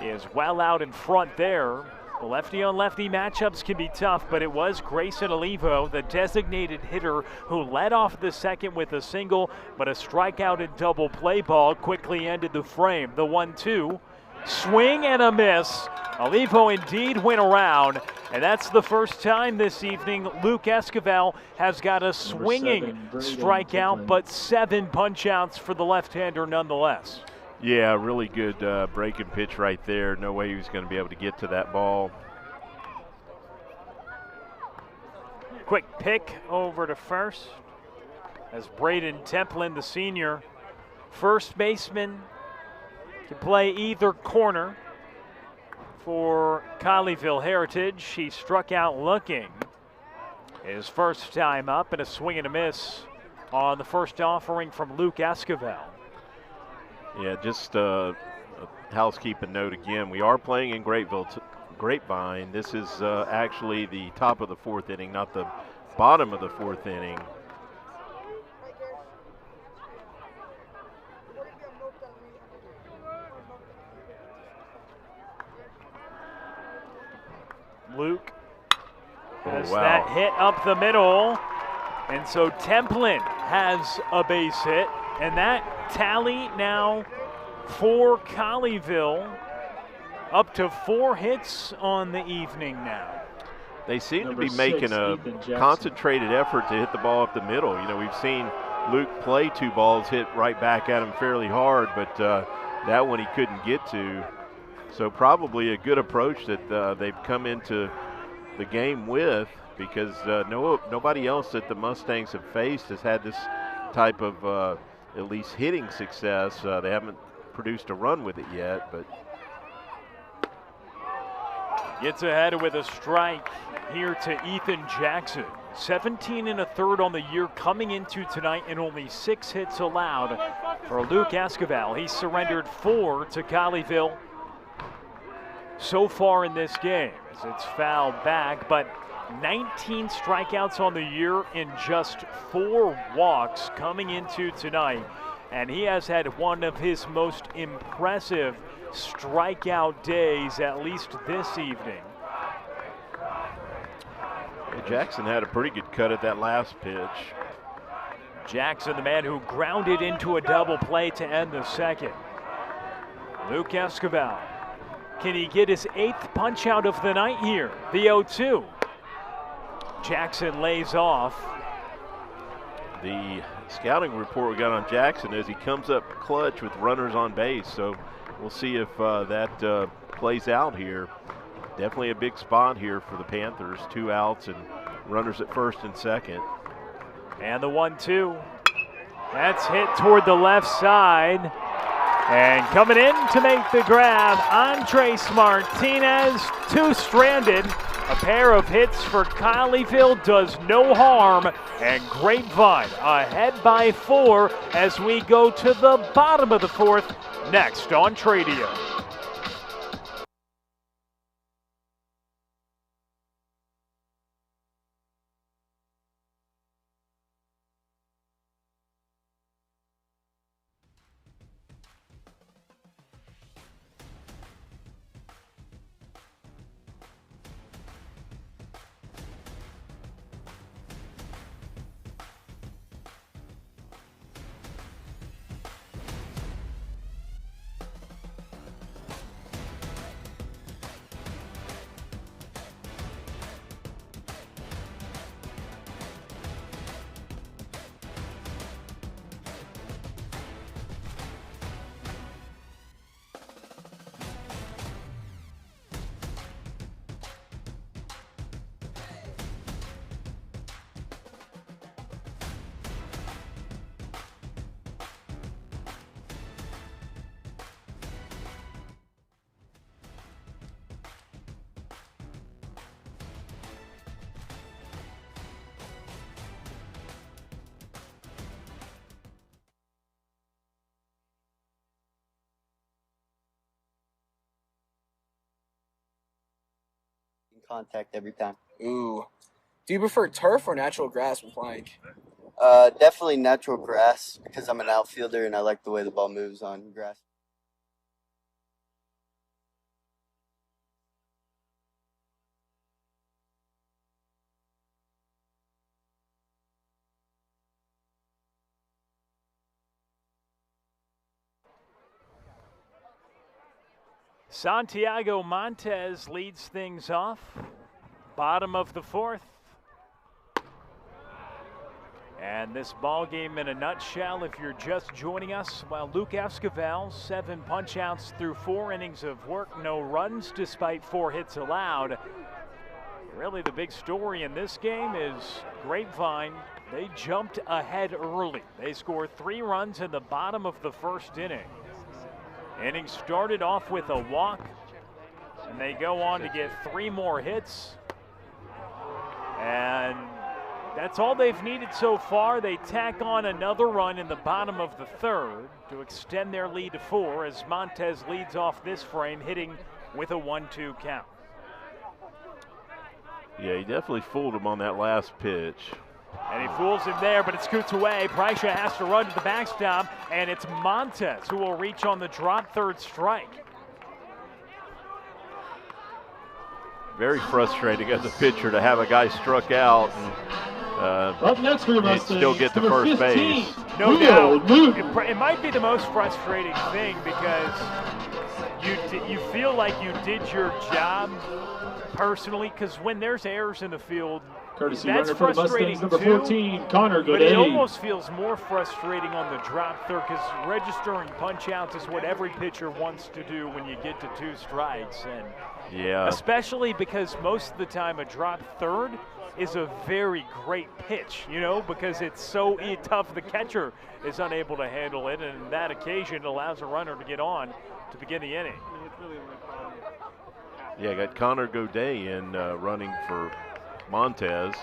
He is well out in front there. The lefty-on-lefty matchups can be tough, but it was Grayson Olivo, the designated hitter, who led off the second with a single, but a strikeout and double play ball quickly ended the frame. The 1-2, swing and a miss. Olivo indeed went around, and that's the first time this evening Luke Escobar has got a swinging strikeout, but 7 punch-outs for the left-hander nonetheless. Yeah, really good breaking pitch right there. No way he was going to be able to get to that ball. Quick pick over to first as Braden Templin, the senior first baseman, can play either corner for Colleyville Heritage. He struck out looking his first time up, and a swing and a miss on the first offering from Luke Escobar. Yeah, just a housekeeping note again. We are playing in Grapevine. This is actually the top of the 4th inning, not the bottom of the 4th inning. Luke has that hit up the middle, and so Templin has a base hit, and that tally now for Colleyville, up to 4 hits on the evening now. They seem to be making a concentrated effort to hit the ball up the middle. You know, we've seen Luke play 2 balls hit right back at him fairly hard, but that one he couldn't get to. So probably a good approach that they've come into the game with, because nobody else that the Mustangs have faced has had this type of at least hitting success. They haven't produced a run with it yet, but gets ahead with a strike here to Ethan Jackson. 17 1/3 on the year coming into tonight, and only 6 hits allowed for Luke Esquivel. He surrendered 4 to Colleyville so far in this game, as it's fouled back, but 19 strikeouts on the year in just 4 walks coming into tonight. And he has had one of his most impressive strikeout days, at least this evening. Jackson had a pretty good cut at that last pitch. Jackson, the man who grounded into a double play to end the second. Luke Esquivel, can he get his 8th punch out of the night here? The 0-2. Jackson lays off. The scouting report we got on Jackson is he comes up clutch with runners on base, so we'll see if that plays out here. Definitely a big spot here for the Panthers. 2 outs and runners at first and second. And the 1-2. That's hit toward the left side. And coming in to make the grab, Andres Martinez, 2 stranded. A pair of hits for Colleyville does no harm. And Grapevine ahead by 4 as we go to the bottom of the 4th next on Tradio. Contact every time. Ooh. Do you prefer turf or natural grass when playing? Definitely natural grass because I'm an outfielder and I like the way the ball moves on grass. Santiago Montes leads things off. Bottom of the 4th. And this ball game in a nutshell, if you're just joining us, well, Luke Esquivel, 7 punch-outs through 4 innings of work, no runs despite 4 hits allowed. Really the big story in this game is Grapevine. They jumped ahead early. They scored 3 runs in the bottom of the 1st inning. Inning started off with a walk, and they go on to get 3 more hits. And that's all they've needed so far. They tack on another run in the bottom of the 3rd to extend their lead to 4 as Montes leads off this frame, hitting with a 1-2 count. Yeah, he definitely fooled him on that last pitch. And he fools him there, but it scoots away. Prysha has to run to the backstop, and it's Montes who will reach on the drop 3rd strike. Very frustrating as a pitcher to have a guy struck out and up next for the Mustangs, still get to first 15, base. No doubt. It might be the most frustrating thing because you feel like you did your job personally, because when there's errors in the field, courtesy that's runner for the frustrating Mustangs, number 14, Connor but it Godet. almost feels more frustrating on the drop 3rd because registering punch-outs is what every pitcher wants to do when you get to 2 strikes. And yeah, especially because most of the time a drop 3rd is a very great pitch, you know, because it's so tough the catcher is unable to handle it, and on that occasion allows a runner to get on to begin the inning. Yeah, got Connor Godet in running for Montes.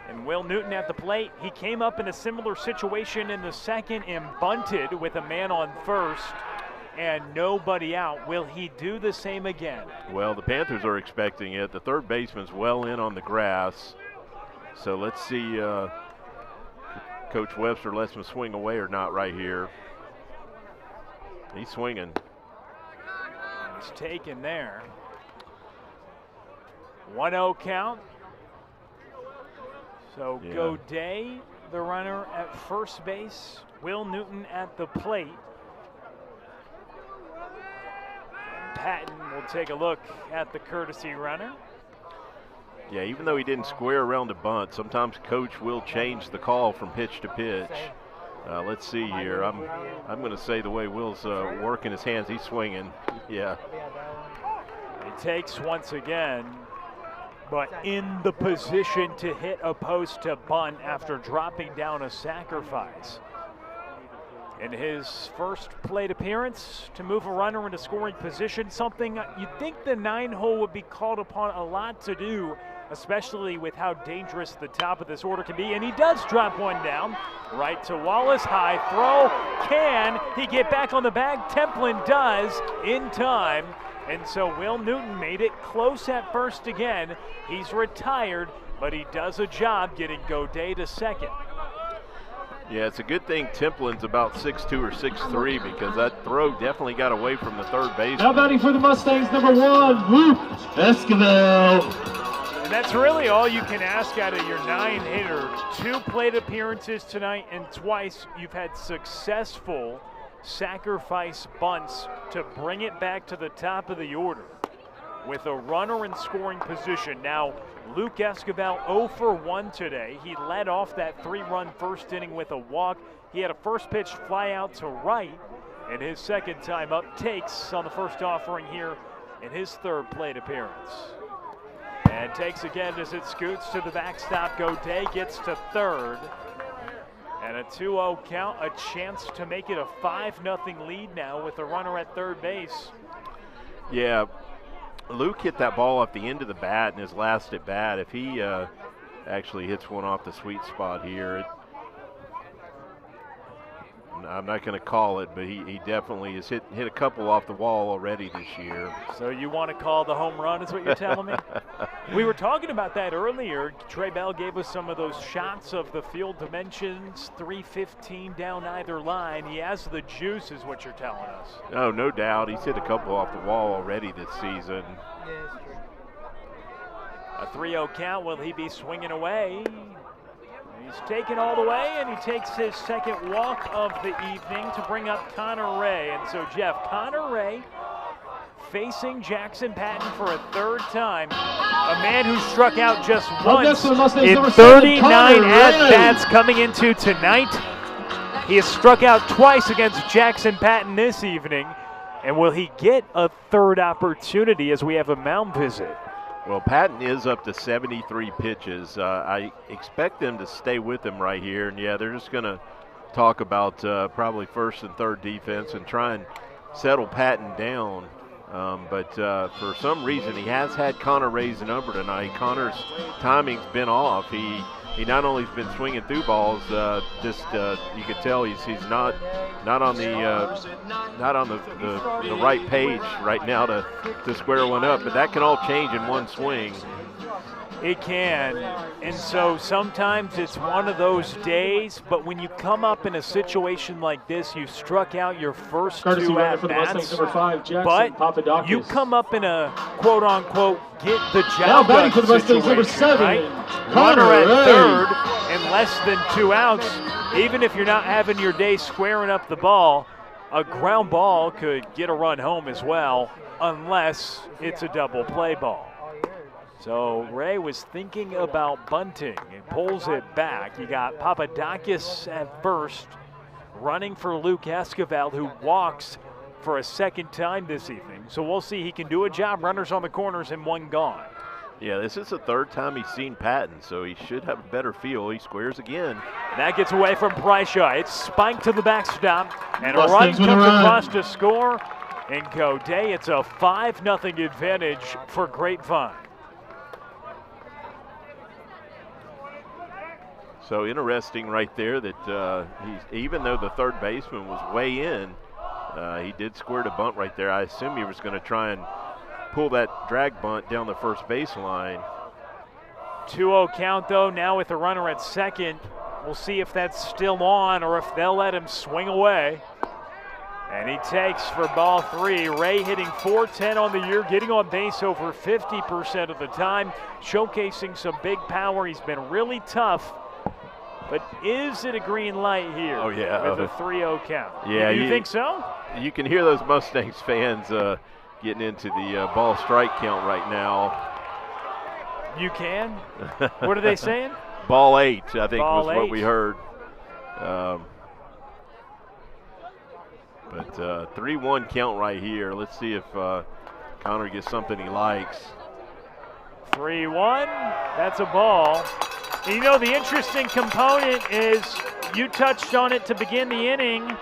And Will Newton at the plate. He came up in a similar situation in the second and bunted with a man on first and nobody out. Will he do the same again? Well, the Panthers are expecting it. The third baseman's well in on the grass. So let's see Coach Webster lets him swing away or not right here. He's swinging. It's taken there. 1-0 count. So Yeah. Godet, the runner at first base. Will Newton at the plate. Patton will take a look at the courtesy runner. Yeah, even though he didn't square around a bunt, sometimes coach will change the call from pitch to pitch. Let's see here. I'm going to say the way Will's working his hands, he's swinging. Yeah. He takes once again, but in the position to hit a post to bunt after dropping down a sacrifice. In his first plate appearance to move a runner into scoring position, something you'd think the 9-hole would be called upon a lot to do, especially with how dangerous the top of this order can be. And he does drop one down. Right to Wallace, high throw. Can he get back on the bag? Templin does in time. And so Will Newton made it close at first again. He's retired, but he does a job getting Godet to second. Yeah, it's a good thing Templin's about 6'2" or 6'3", because that throw definitely got away from the third baseman. Now batting for the Mustangs, number 1, Luke Esquivel. And that's really all you can ask out of your 9-hitter. 2 plate appearances tonight, and twice you've had successful sacrifice bunts to bring it back to the top of the order with a runner in scoring position. Now, Luke Esquivel 0 for 1 today. He led off that 3-run first inning with a walk. He had a first pitch fly out to right, and his second time up takes on the first offering here in his third plate appearance. And takes again as it scoots to the backstop. Godet gets to third. And a 2-0 count, a chance to make it a 5-0 lead now with a runner at third base. Yeah, Luke hit that ball off the end of the bat in his last at bat. If he actually hits one off the sweet spot here, I'm not going to call it, but he definitely has hit a couple off the wall already this year. So you want to call the home run is what you're telling me? We were talking about that earlier. Trey Bell gave us some of those shots of the field dimensions, 315 down either line. He has the juice is what you're telling us. Oh, no doubt. He's hit a couple off the wall already this season. A 3-0 count. Will he be swinging away? He's taken all the way, and he takes his second walk of the evening to bring up Connor Ray. And so, Jeff, Connor Ray facing Jackson Patton for a third time. A man who struck out just once in 39 at-bats coming into tonight. He has struck out twice against Jackson Patton this evening. And will he get a third opportunity as we have a mound visit? Well, Patton is up to 73 pitches. I expect them to stay with him right here. And, yeah, they're just going to talk about probably first and third defense and try and settle Patton down. But for some reason, he has had Connor Ray's number tonight. Connor's timing's been off. He not only has been swinging through balls, you could tell he's not on the right page right now to square one up. But that can all change in one swing. It can, and so sometimes it's one of those days, but when you come up in a situation like this, you struck out your first two at-bats, but you come up in a quote-unquote get the job done situation, right? Runner at third and less than 2 outs, even if you're not having your day squaring up the ball, a ground ball could get a run home as well, unless it's a double play ball. So Ray was thinking about bunting and pulls it back. You got Papadakis at first, running for Luke Esquivel, who walks for a second time this evening. So we'll see he can do a job. Runners on the corners and one gone. Yeah, this is the third time he's seen Patton, so he should have a better feel. He squares again. And that gets away from Pryshaw. It's spiked to the backstop, and a run comes across to score. And Godet, it's a 5-0 advantage for Grapevine. So interesting right there that even though the third baseman was way in, he did square the bunt right there. I assume he was going to try and pull that drag bunt down the first baseline. 2-0 count, though, now with a runner at second. We'll see if that's still on or if they'll let him swing away. And he takes for ball 3. Ray hitting .410 on the year, getting on base over 50% of the time, showcasing some big power. He's been really tough. But is it a green light here? Oh, yeah. With a 3-0 count. Yeah. You think so? You can hear those Mustangs fans getting into the ball strike count right now. You can? What are they saying? Ball 8, I think, ball was 8. what we heard. But 3-1 count right here. Let's see if Connor gets something he likes. 3-1. That's a ball. And you know, the interesting component is you touched on it to begin the inning.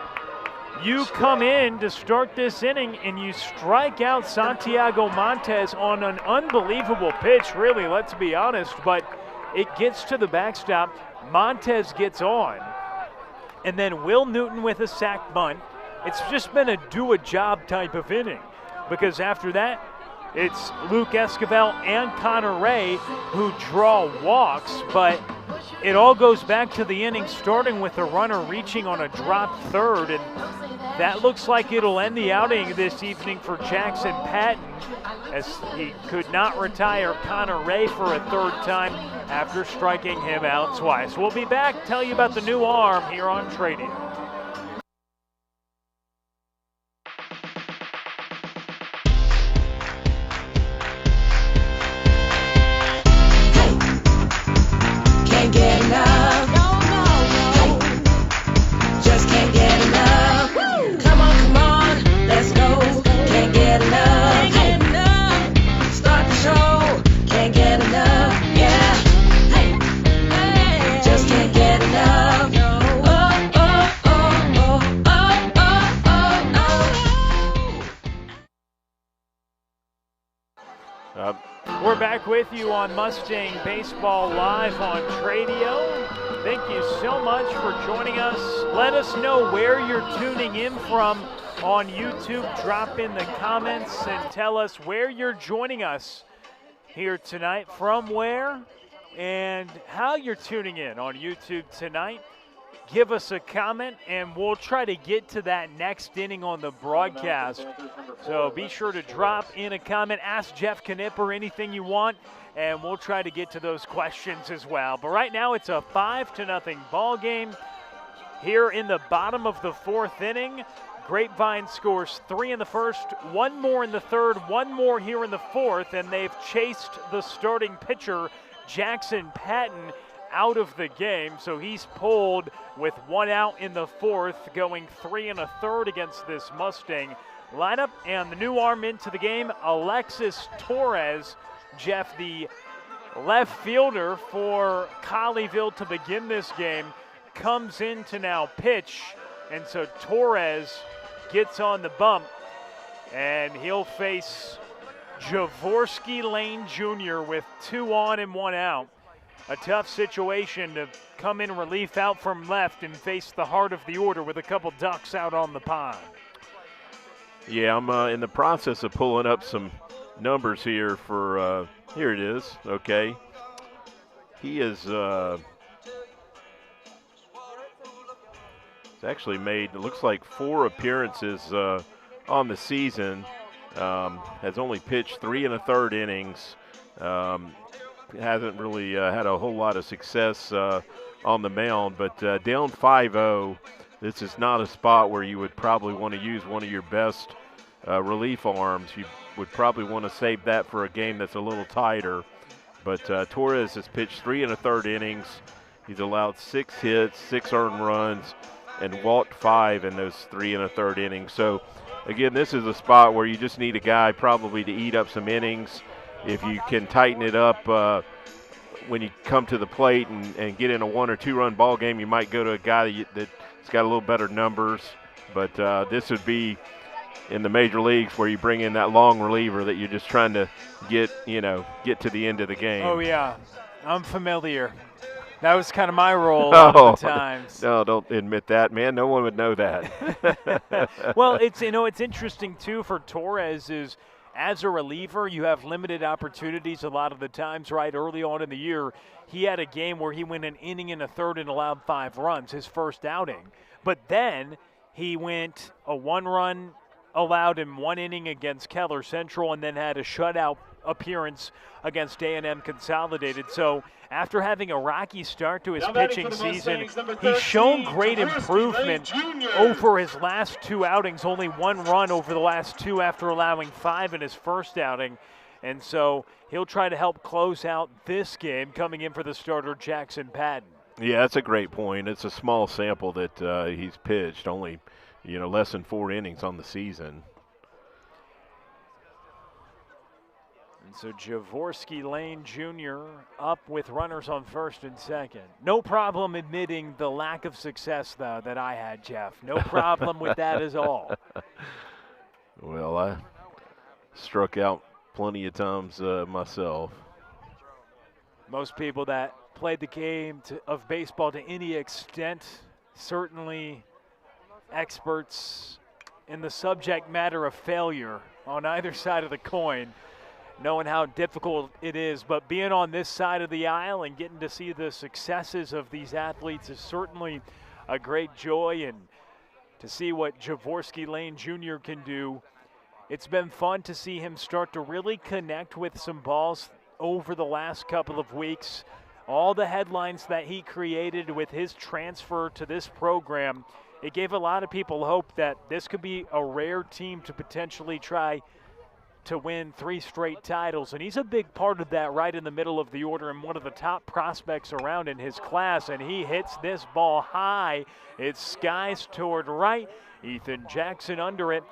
You come in to start this inning and you strike out Santiago Montes on an unbelievable pitch, really, let's be honest. But it gets to the backstop. Montes gets on. And then Will Newton with a sac bunt. It's just been a do-a-job type of inning because after that, it's Luke Esquivel and Connor Ray who draw walks, but it all goes back to the inning starting with a runner reaching on a drop third, and that looks like it'll end the outing this evening for Jackson Patton as he could not retire Connor Ray for a third time after striking him out twice. We'll be back, tell you about the new arm here on Trading. Can't get enough. No. Just can't get enough. Come on, let's go. Can't get enough. Start the show. Can't get enough. Yeah. Just can't get enough. We're back with you on Mustang Baseball Live on Tradio. Thank you so much for joining us. Let us know where you're tuning in from on YouTube. Drop in the comments and tell us where you're joining us here tonight, from where, and how you're tuning in on YouTube tonight. Give us a comment, and we'll try to get to that next inning on the broadcast. So be sure to drop in a comment. Ask Jeff Knipper anything you want, and we'll try to get to those questions as well. But right now, it's a 5-0 ball game here in the bottom of the fourth inning. Grapevine scores 3 in the first, 1 more in the third, 1 more here in the fourth, and they've chased the starting pitcher, Jackson Patton, out of the game, so he's pulled with 1 out in the fourth, going 3 1/3 against this Mustang lineup. And the new arm into the game, Alexis Torres, Jeff, the left fielder for Colleyville to begin this game, comes in to now pitch, and so Torres gets on the bump, and he'll face Javorsky Lane Jr. with 2 on and 1 out. A tough situation to come in relief out from left and face the heart of the order with a couple ducks out on the pond. Yeah, I'm in the process of pulling up some numbers here for, here it is, okay. He is, he's actually made, it looks like 4 appearances on the season, has only pitched 3 1/3 innings, hasn't really had a whole lot of success on the mound, but down 5-0, this is not a spot where you would probably want to use one of your best relief arms. You would probably want to save that for a game that's a little tighter. But Torres has pitched 3 1/3 innings. He's allowed 6 hits, 6 earned runs, and walked 5 in those 3 1/3 innings. So, again, this is a spot where you just need a guy probably to eat up some innings. If you can tighten it up when you come to the plate and get in a 1 or 2 run ball game, you might go to a guy that's got a little better numbers. But this would be in the major leagues where you bring in that long reliever that you're just trying to get to the end of the game. Oh, yeah. I'm familiar. That was kind of my role a lot of the times. No, don't admit that, man. No one would know that. Well, it's interesting too for Torres is as a reliever, you have limited opportunities a lot of the times. Right early on in the year, he had a game where he went an inning and a third and allowed 5 runs, his first outing. But then he went a 1-run allowed in 1 inning against Keller Central, and then had a shutout appearance against A&M Consolidated. So after having a rocky start to his pitching season, he's shown great improvement over his last 2 outings, only 1 run over the last 2 after allowing 5 in his first outing. And so he'll try to help close out this game, coming in for the starter Jackson Patton. Yeah, that's a great point. It's a small sample that he's pitched, only less than 4 innings on the season. And so Javorsky Lane Jr. up with runners on first and second. No problem admitting the lack of success, though, that I had, Jeff. No problem with that at all. Well, I struck out plenty of times myself. Most people that played the game of baseball to any extent, certainly experts in the subject matter of failure on either side of the coin, knowing how difficult it is. But being on this side of the aisle and getting to see the successes of these athletes is certainly a great joy. And to see what Javorsky Lane Jr. can do, it's been fun to see him start to really connect with some balls over the last couple of weeks. All the headlines that he created with his transfer to this program, it gave a lot of people hope that this could be a rare team to potentially try to win 3 straight titles. And he's a big part of that, right in the middle of the order and one of the top prospects around in his class. And he hits this ball high. It skies toward right. Ethan Jackson under it.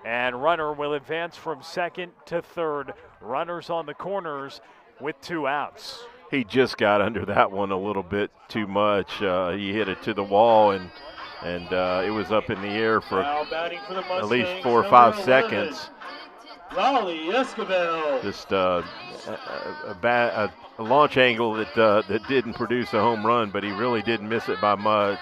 And runner will advance from second to third. Runners on the corners with 2 outs. He just got under that one a little bit too much. He hit it to the wall, and it was up in the air for at least 4 or 5 seconds. Raleigh Esquivel. Just a launch angle that didn't produce a home run, but he really didn't miss it by much.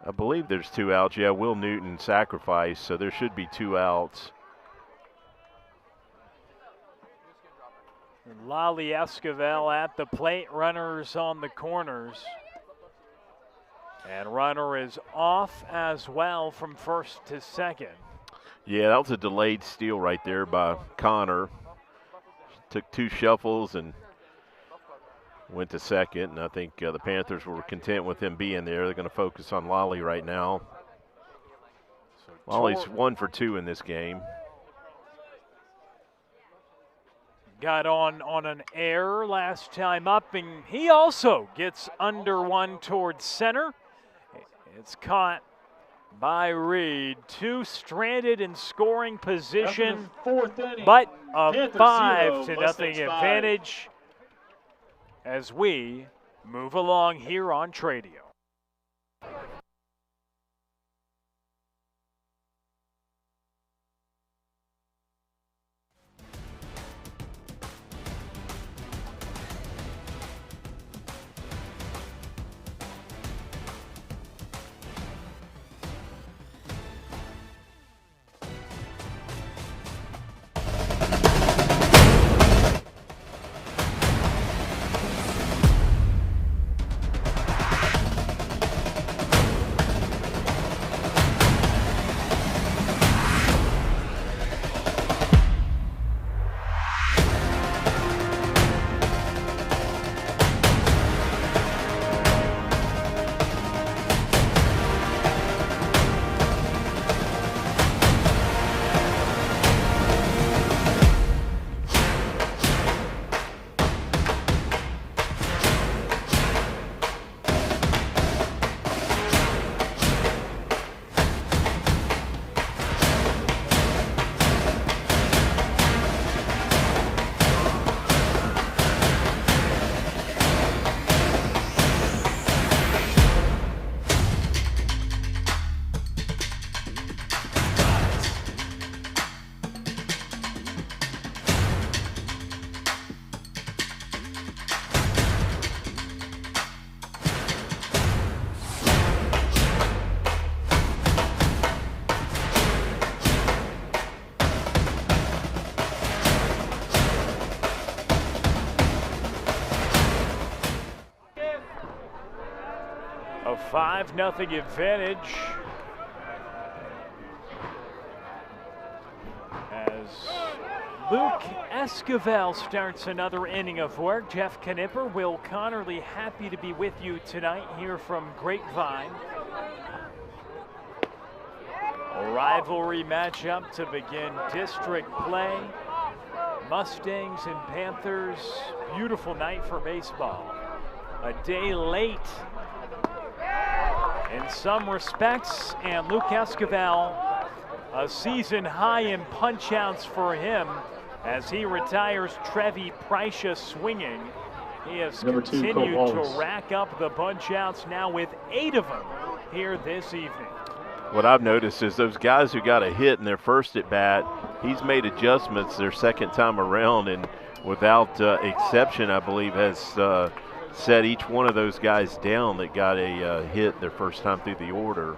I believe there's 2 outs. Yeah, Will Newton sacrificed, so there should be 2 outs. Lally Esquivel at the plate, runners on the corners. And runner is off as well from first to second. Yeah, that was a delayed steal right there by Connor. Took 2 shuffles and went to second, and I think the Panthers were content with him being there. They're going to focus on Lally right now. So Lally's 1 for 2 in this game. Got on an error last time up, and he also gets under 1 towards center. It's caught by Reed. 2 stranded in scoring position, but a 5-0 advantage as we move along here on Tradio. 5-0 advantage as Luke Esquivel starts another inning of work. Jeff Knipper, Will Connerly, happy to be with you tonight here from Grapevine. A rivalry matchup to begin district play. Mustangs and Panthers, beautiful night for baseball. A day late in some respects, and Luke Esquivel, a season high in punch-outs for him as he retires Trevi Prycia swinging. He has continued to rack up the punch-outs now with 8 of them here this evening. What I've noticed is those guys who got a hit in their first at-bat, he's made adjustments their second time around, and without exception, I believe, has set each one of those guys down that got a hit their first time through the order.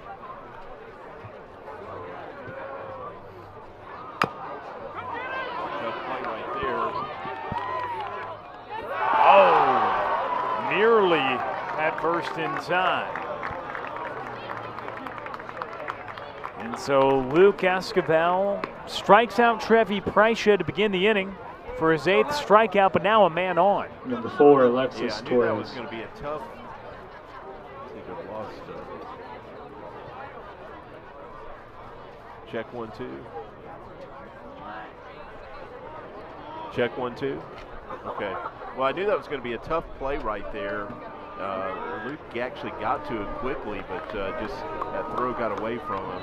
Oh, nearly at first in time. And so Luke Esquivel strikes out Trevi Prycia to begin the inning for his 8th strikeout, but now a man on. Number 4, Alexis I knew Torres. that was going to be a tough. I think I've lost. Check 1-2. Check 1-2. Okay. Well, I knew that was going to be a tough play right there. Luke actually got to it quickly, but just that throw got away from him.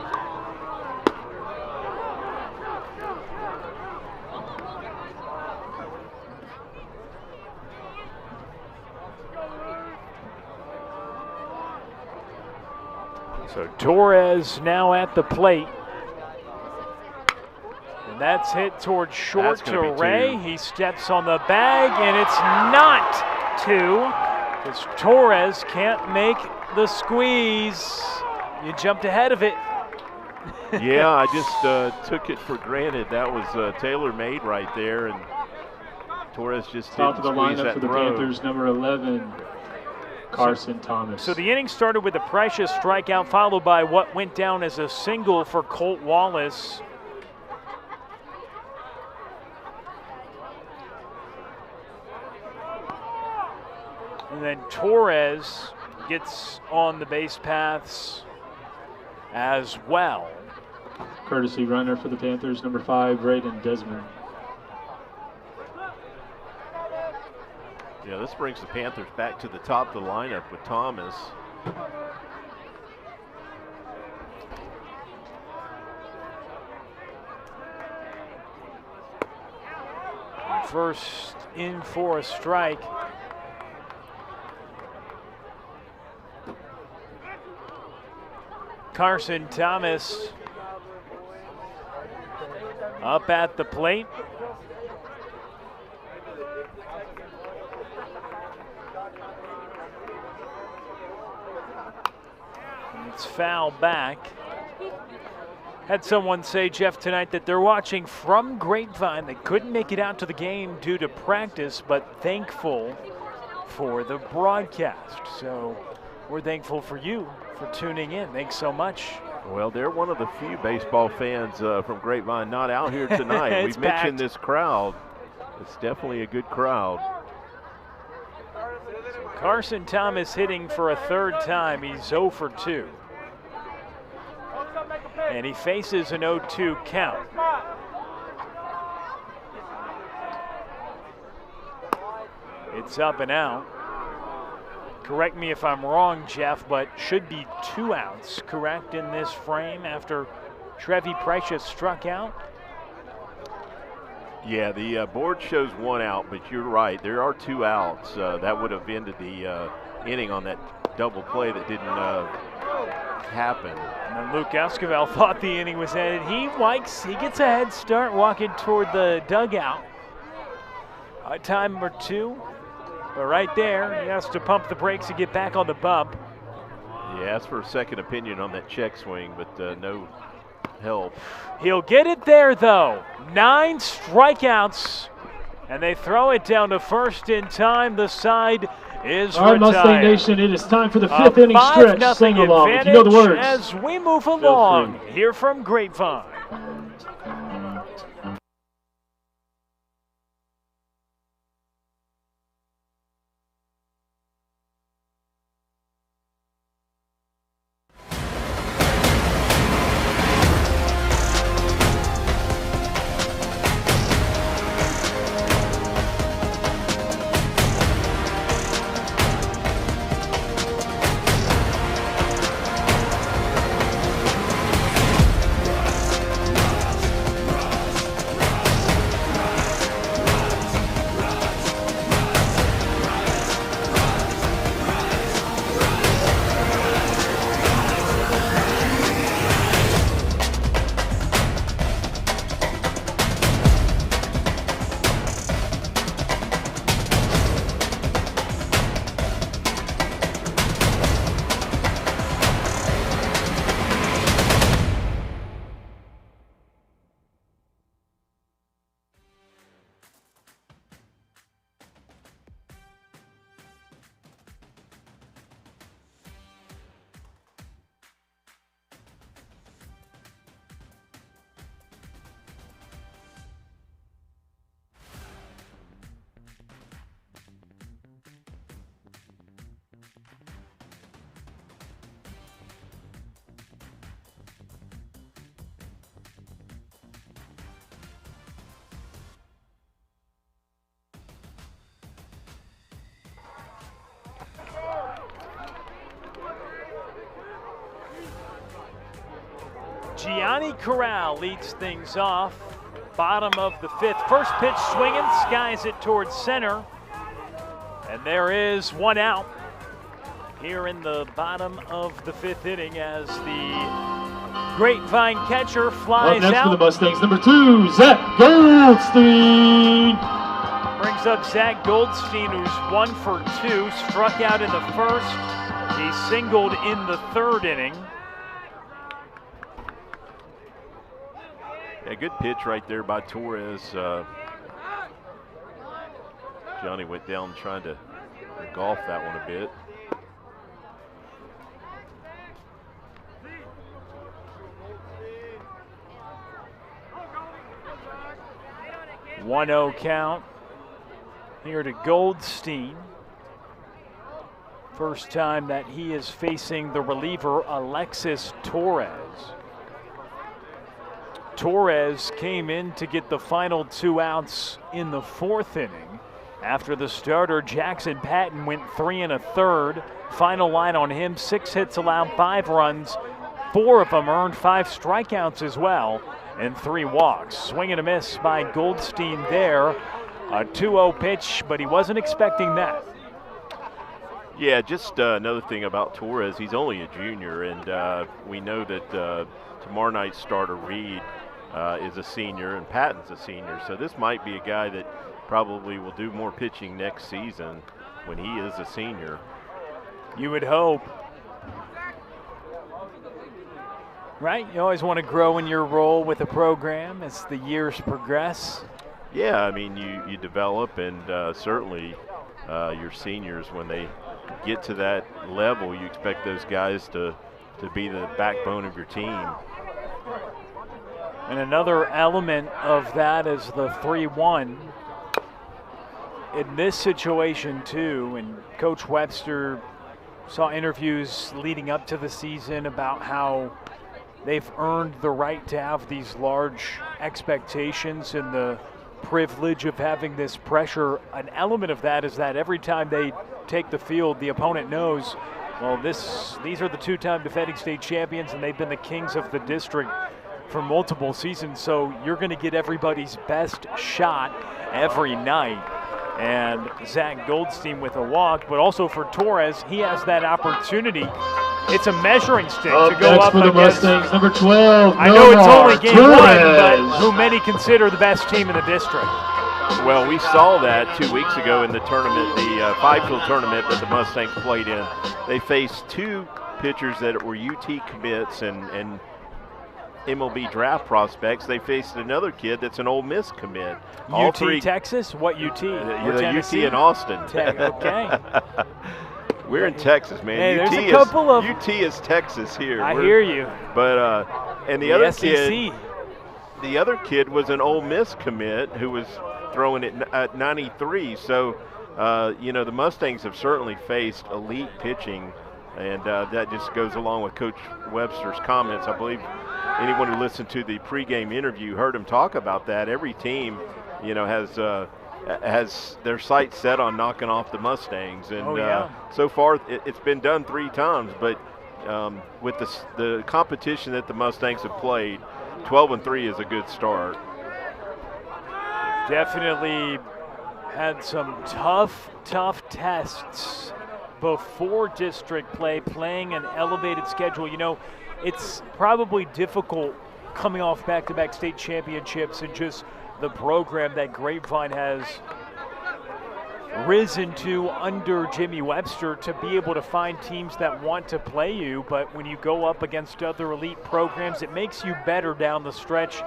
So Torres now at the plate. And that's hit towards short to Ray. He steps on the bag, and it's not 2, because Torres can't make the squeeze. You jumped ahead of it. Yeah, I just took it for granted. That was tailor-made right there, and Torres just top of the didn't squeeze lineup that for the throw. Panthers, number 11, Carson Thomas. So the inning started with a Prycia strikeout, followed by what went down as a single for Colt Wallace. And then Torres gets on the base paths as well. Courtesy runner for the Panthers, number 5, Braden Desmond. Yeah, this brings the Panthers back to the top of the lineup with Thomas. First in for a strike. Carson Thomas up at the plate. It's foul back. Had someone say, Jeff, tonight that they're watching from Grapevine. They couldn't make it out to the game due to practice, but thankful for the broadcast. So we're thankful for you for tuning in. Thanks so much. Well, they're one of the few baseball fans from Grapevine not out here tonight. We've mentioned this crowd. It's definitely a good crowd. So Carson Thomas hitting for a 3rd time. He's 0 for 2. And he faces an 0-2 count. It's up and out. Correct me if I'm wrong, Jeff, but should be 2 outs, correct, in this frame after Trevi Prycia struck out? Yeah, the board shows 1 out, but you're right. There are 2 outs. That would have ended the inning on that double play that didn't happen. And then Luke Esquivel thought the inning was ended. He gets a head start walking toward the dugout. Time number 2. But right there, he has to pump the brakes and get back on the bump. Yeah, asked for a second opinion on that check swing, but no help. He'll get it there, though. 9 strikeouts, and they throw it down to first in time. The side is All right, Mustang retired. Nation, it is time for the 5th inning stretch. 5-0 Sing along if you know the advantage words. as we move along here from Grapevine. Corral leads things off. Bottom of the 5th. First pitch swinging, skies it towards center. And there is one out here in the bottom of the 5th inning as the Grapevine catcher flies Up next out. for the Mustangs, number 2, Zach Goldstein. Brings up Zach Goldstein, who's 1 for 2, struck out in the 1st. He singled in the 3rd inning. A good pitch right there by Torres. Johnny went down trying to golf that one a bit. One-0 count here to Goldstein. First time that he is facing the reliever Alexis Torres. Torres came in to get the final 2 outs in the 4th inning. After the starter, Jackson Patton went 3 1/3. Final line on him, 6 hits allowed, 5 runs. 4 of them earned, 5 strikeouts as well, and 3 walks. Swing and a miss by Goldstein there. A 2-0 pitch, but he wasn't expecting that. Yeah, just another thing about Torres, he's only a junior, and we know that tomorrow night's starter, Reed, is a senior, and Patton's a senior. So this might be a guy that probably will do more pitching next season when he is a senior. You would hope. Right? You always want to grow in your role with a program as the years progress. Yeah, I mean, you develop, and certainly your seniors, when they get to that level, you expect those guys to be the backbone of your team. And another element of that is the 3-1. In this situation too, and Coach Webster saw interviews leading up to the season about how they've earned the right to have these large expectations and the privilege of having this pressure. An element of that is that every time they take the field, the opponent knows, well, these are the 2-time defending state champions, and they've been the kings of the district for multiple seasons, so you're going to get everybody's best shot every night. And Zach Goldstein with a walk, but also for Torres, he has that opportunity. It's a measuring stick to go next up for the against. Mustangs, number 12, I know it's only game Torres. 1, but who many consider the best team in the district. Well, we saw that 2 weeks ago in the tournament, the five-field tournament that the Mustangs played in. They faced 2 pitchers that were UT commits, and MLB draft prospects, they faced another kid that's an Ole Miss commit. UT Texas? What UT? UT in Austin. Okay. We're in Texas, man. Hey, there's a couple of UT is Texas here. I hear you. But and the other SEC. kid, the other kid was an Ole Miss commit who was throwing it at 93. So the Mustangs have certainly faced elite pitching, and that just goes along with Coach Webster's comments. I believe anyone who listened to the pregame interview heard him talk about that. Every team, has their sights set on knocking off the Mustangs, and so far it's been done 3 times. But with the competition that the Mustangs have played, 12-3 is a good start. Definitely had some tough tests before district play, playing an elevated schedule. It's probably difficult coming off back-to-back state championships and just the program that Grapevine has risen to under Jimmy Webster to be able to find teams that want to play you. But when you go up against other elite programs, it makes you better down the stretch,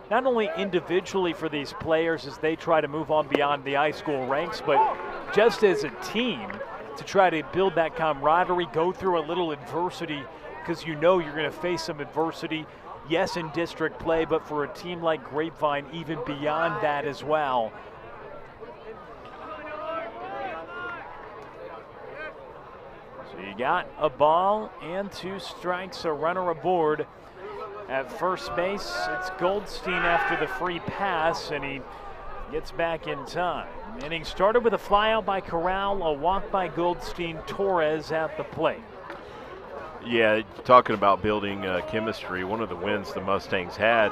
not only individually for these players as they try to move on beyond the high school ranks, but just as a team to try to build that camaraderie, go through a little adversity, because you're going to face some adversity, yes, in district play, but for a team like Grapevine, even beyond that as well. So you got a ball and 2 strikes, a runner aboard. At first base, it's Goldstein after the free pass, and he gets back in time. Inning started with a flyout by Corral, a walk by Goldstein, Torres at the plate. Yeah, talking about building chemistry, one of the wins the Mustangs had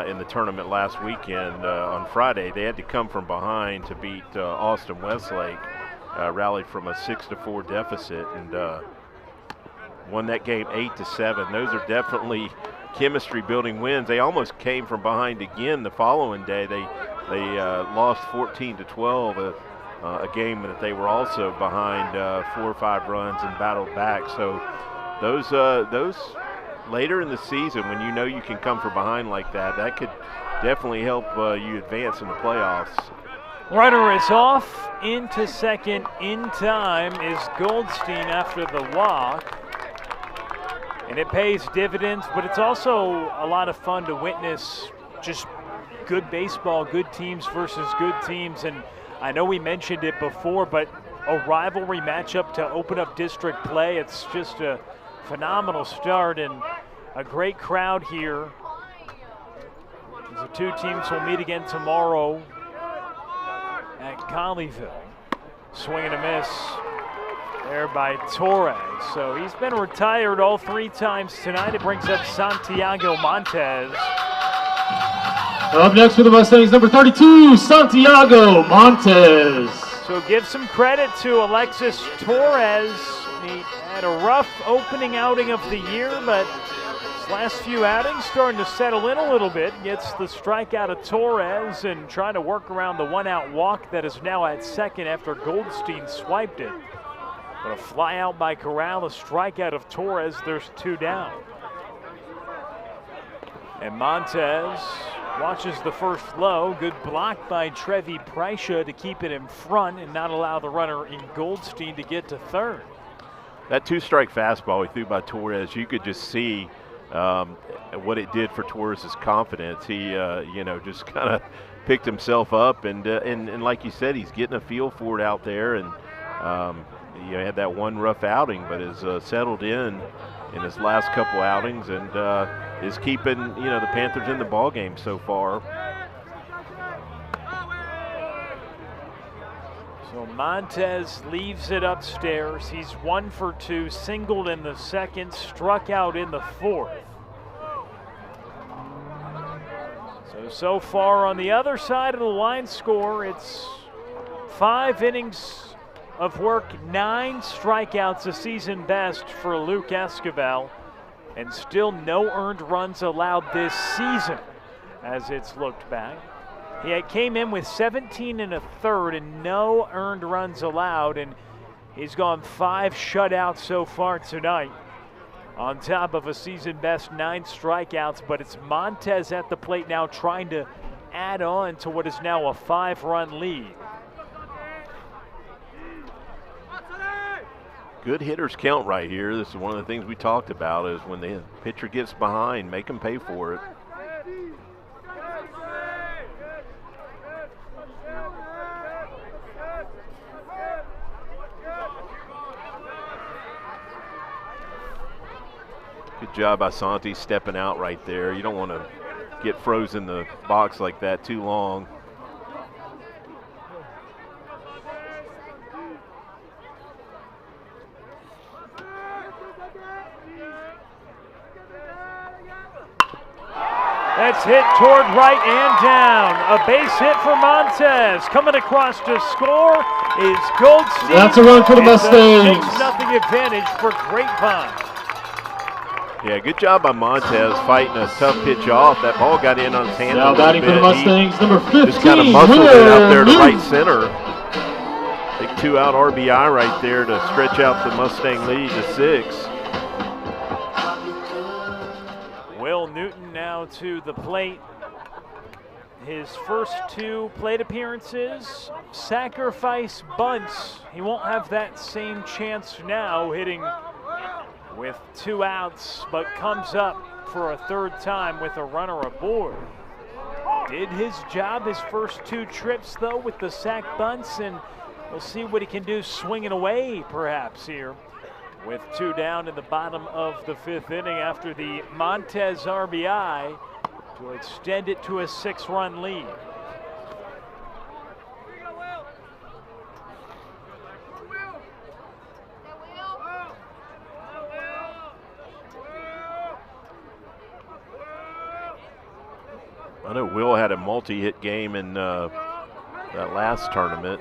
in the tournament last weekend on Friday, they had to come from behind to beat Austin Westlake, rallied from a 6-4 deficit, and won that game 8-7. Those are definitely chemistry building wins. They almost came from behind again the following day. They lost 14-12, a game that they were also behind 4 or 5 runs and battled back. So those later in the season, when you can come from behind like that, that could definitely help you advance in the playoffs. Runner is off. Into second in time is Goldstein after the walk. And it pays dividends, but it's also a lot of fun to witness just good baseball, good teams versus good teams. And I know we mentioned it before, but a rivalry matchup to open up district play, it's just a phenomenal start and a great crowd here. The 2 teams will meet again tomorrow at Colleyville. Swing and a miss there by Torres. So he's been retired all 3 times tonight. It brings up Santiago Montes. Up next for the Mustangs, number 32, Santiago Montes. So give some credit to Alexis Torres. He had a rough opening outing of the year, but his last few outings starting to settle in a little bit. Gets the strikeout of Torres and trying to work around the 1-out walk that is now at second after Goldstein swiped it. But a fly out by Corral, a strikeout of Torres, there's 2 down. And Montes watches the first low. Good block by Trevi Prycia to keep it in front and not allow the runner in Goldstein to get to third. That 2-strike fastball he threw by Torres, you could just see what it did for Torres' confidence. He, just kind of picked himself up, and like you said, he's getting a feel for it out there, and had that one rough outing, but has settled in his last couple outings, and is keeping the Panthers in the ball game so far. So Montes leaves it upstairs. He's 1 for 2, singled in the second, struck out in the fourth. So far on the other side of the line score, it's 5 innings of work, 9 strikeouts, a season best for Luke Esquivel, and still no earned runs allowed this season as it's looked back. He came in with 17 1/3 and no earned runs allowed, and he's gone 5 shutouts so far tonight. on top of a season-best 9 strikeouts, but it's Montez at the plate now trying to add on to what is now a 5-run lead. Good hitters count right here. This is one of the things we talked about is when the pitcher gets behind, make them pay for it. Good job by Santi stepping out right there. You don't want to get frozen in the box like that too long. That's hit toward right and down. A base hit for Montez. Coming across to score is Goldstein. That's a run for the Mustangs. 6-0 advantage for Grapevine. Yeah, good job by Montez fighting a tough pitch off. That ball got in on his hand. Now batting for the Mustangs, number 15. Just kind of muscled it out there to right center. Big 2-out RBI right there to stretch out the Mustang lead to 6. Will Newton now to the plate. His first 2 plate appearances, sacrifice bunts. He won't have that same chance now, hitting with 2 outs, but comes up for a 3rd time with a runner aboard. Did his job his first 2 trips, though, with the sac bunts, and we'll see what he can do swinging away, perhaps, here. With 2 down in the bottom of the 5th inning after the Montez RBI to extend it to a 6-run lead. I know Will had a multi-hit game in that last tournament.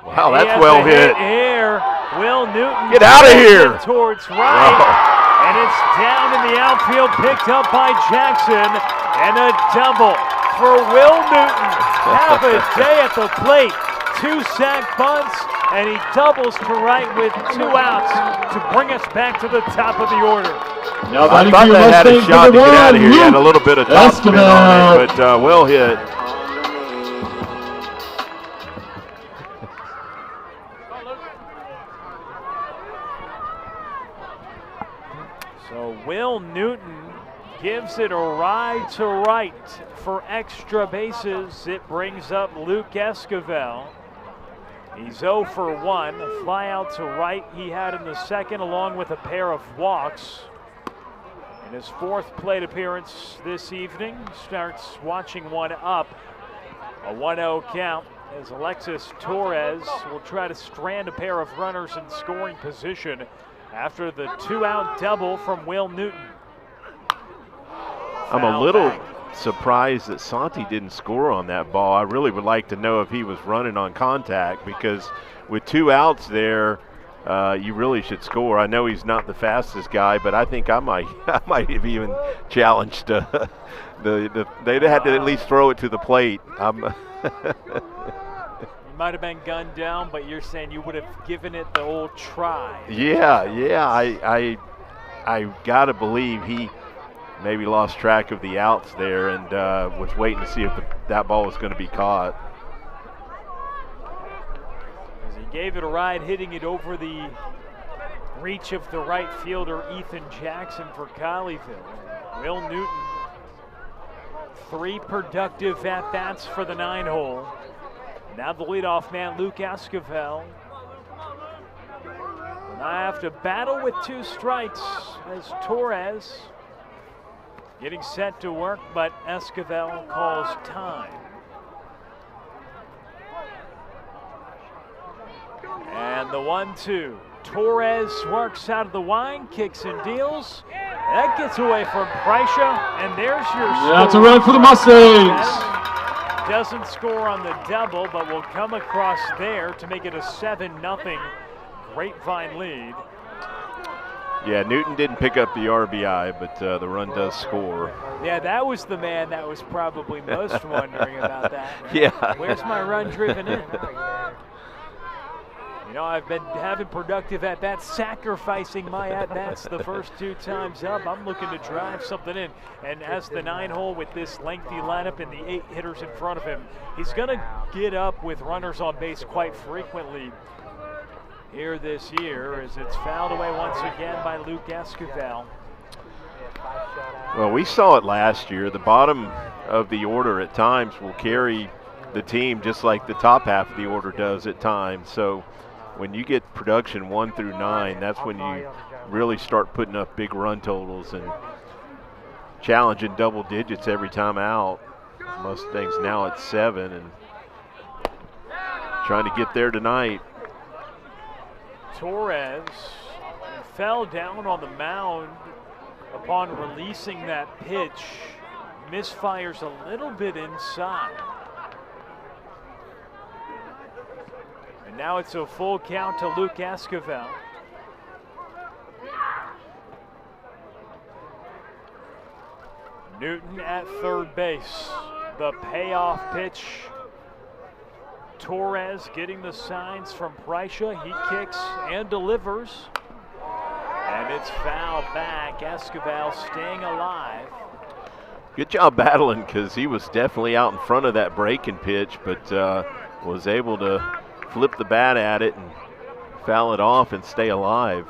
Wow, that's well hit. Here, Will Newton. Get out of here. Towards right. And it's down in the outfield, picked up by Jackson. And a double for Will Newton. Have a day at the plate. 2 sac bunts, and he doubles to right with 2 outs to bring us back to the top of the order. Now I thought they had a shot to get out of here. He had a little bit of top spin on it, but well hit. So Will Newton gives it a ride to right for extra bases. It brings up Luke Esquivel. He's 0 for 1. A fly out to right he had in the 2nd, along with a pair of walks. In his 4th plate appearance this evening, starts watching one up. A 1-0 count as Alexis Torres will try to strand a pair of runners in scoring position after the 2-out double from Will Newton. I'm a little surprised that Santi didn't score on that ball. I really would like to know if he was running on contact, because with 2 outs there, you really should score. I know he's not the fastest guy, but I think I might have even challenged they'd had to at least throw it to the plate. You might have been gunned down, but you're saying you would have given it the old try. Yeah. I gotta believe he maybe lost track of the outs there and was waiting to see if that ball was going to be caught. As he gave it a ride, hitting it over the reach of the right fielder, Ethan Jackson, for Colleyville. Will Newton, 3 productive at-bats for the 9-hole. Now the leadoff man, Luke Esquivel. And I have to battle with 2 strikes as Torres getting set to work, but Esquivel calls time. And the 1-2. Torres works out of the line, kicks and deals. That gets away from Prysha, and there's your score. That's a run for the Mustangs. Doesn't score on the double, but will come across there to make it a 7-0 Grapevine lead. Yeah, Newton didn't pick up the RBI, but the run does score. Yeah, that was the man that was probably most wondering about that. Yeah. Where's my run driven in? You You know, I've been having productive at-bats, sacrificing my at-bats the first 2 times up. I'm looking to drive something in. And as the 9-hole with this lengthy lineup and the 8 hitters in front of him, he's going to get up with runners on base quite frequently here this year, as it's fouled away once again by Luke Esquivel. Well, we saw it last year. The bottom of the order at times will carry the team just like the top half of the order does at times. So when you get production 1 through 9, that's when you really start putting up big run totals and challenging double digits every time out. Mustangs now at 7 and trying to get there tonight. Torres fell down on the mound upon releasing that pitch. Misfires a little bit inside. And now it's a full count to Luke Esquivel. Newton at third base. The payoff pitch. Torres getting the signs from Prycia. He kicks and delivers. And it's fouled back. Esquivel staying alive. Good job battling, because he was definitely out in front of that breaking pitch, but was able to flip the bat at it and foul it off and stay alive.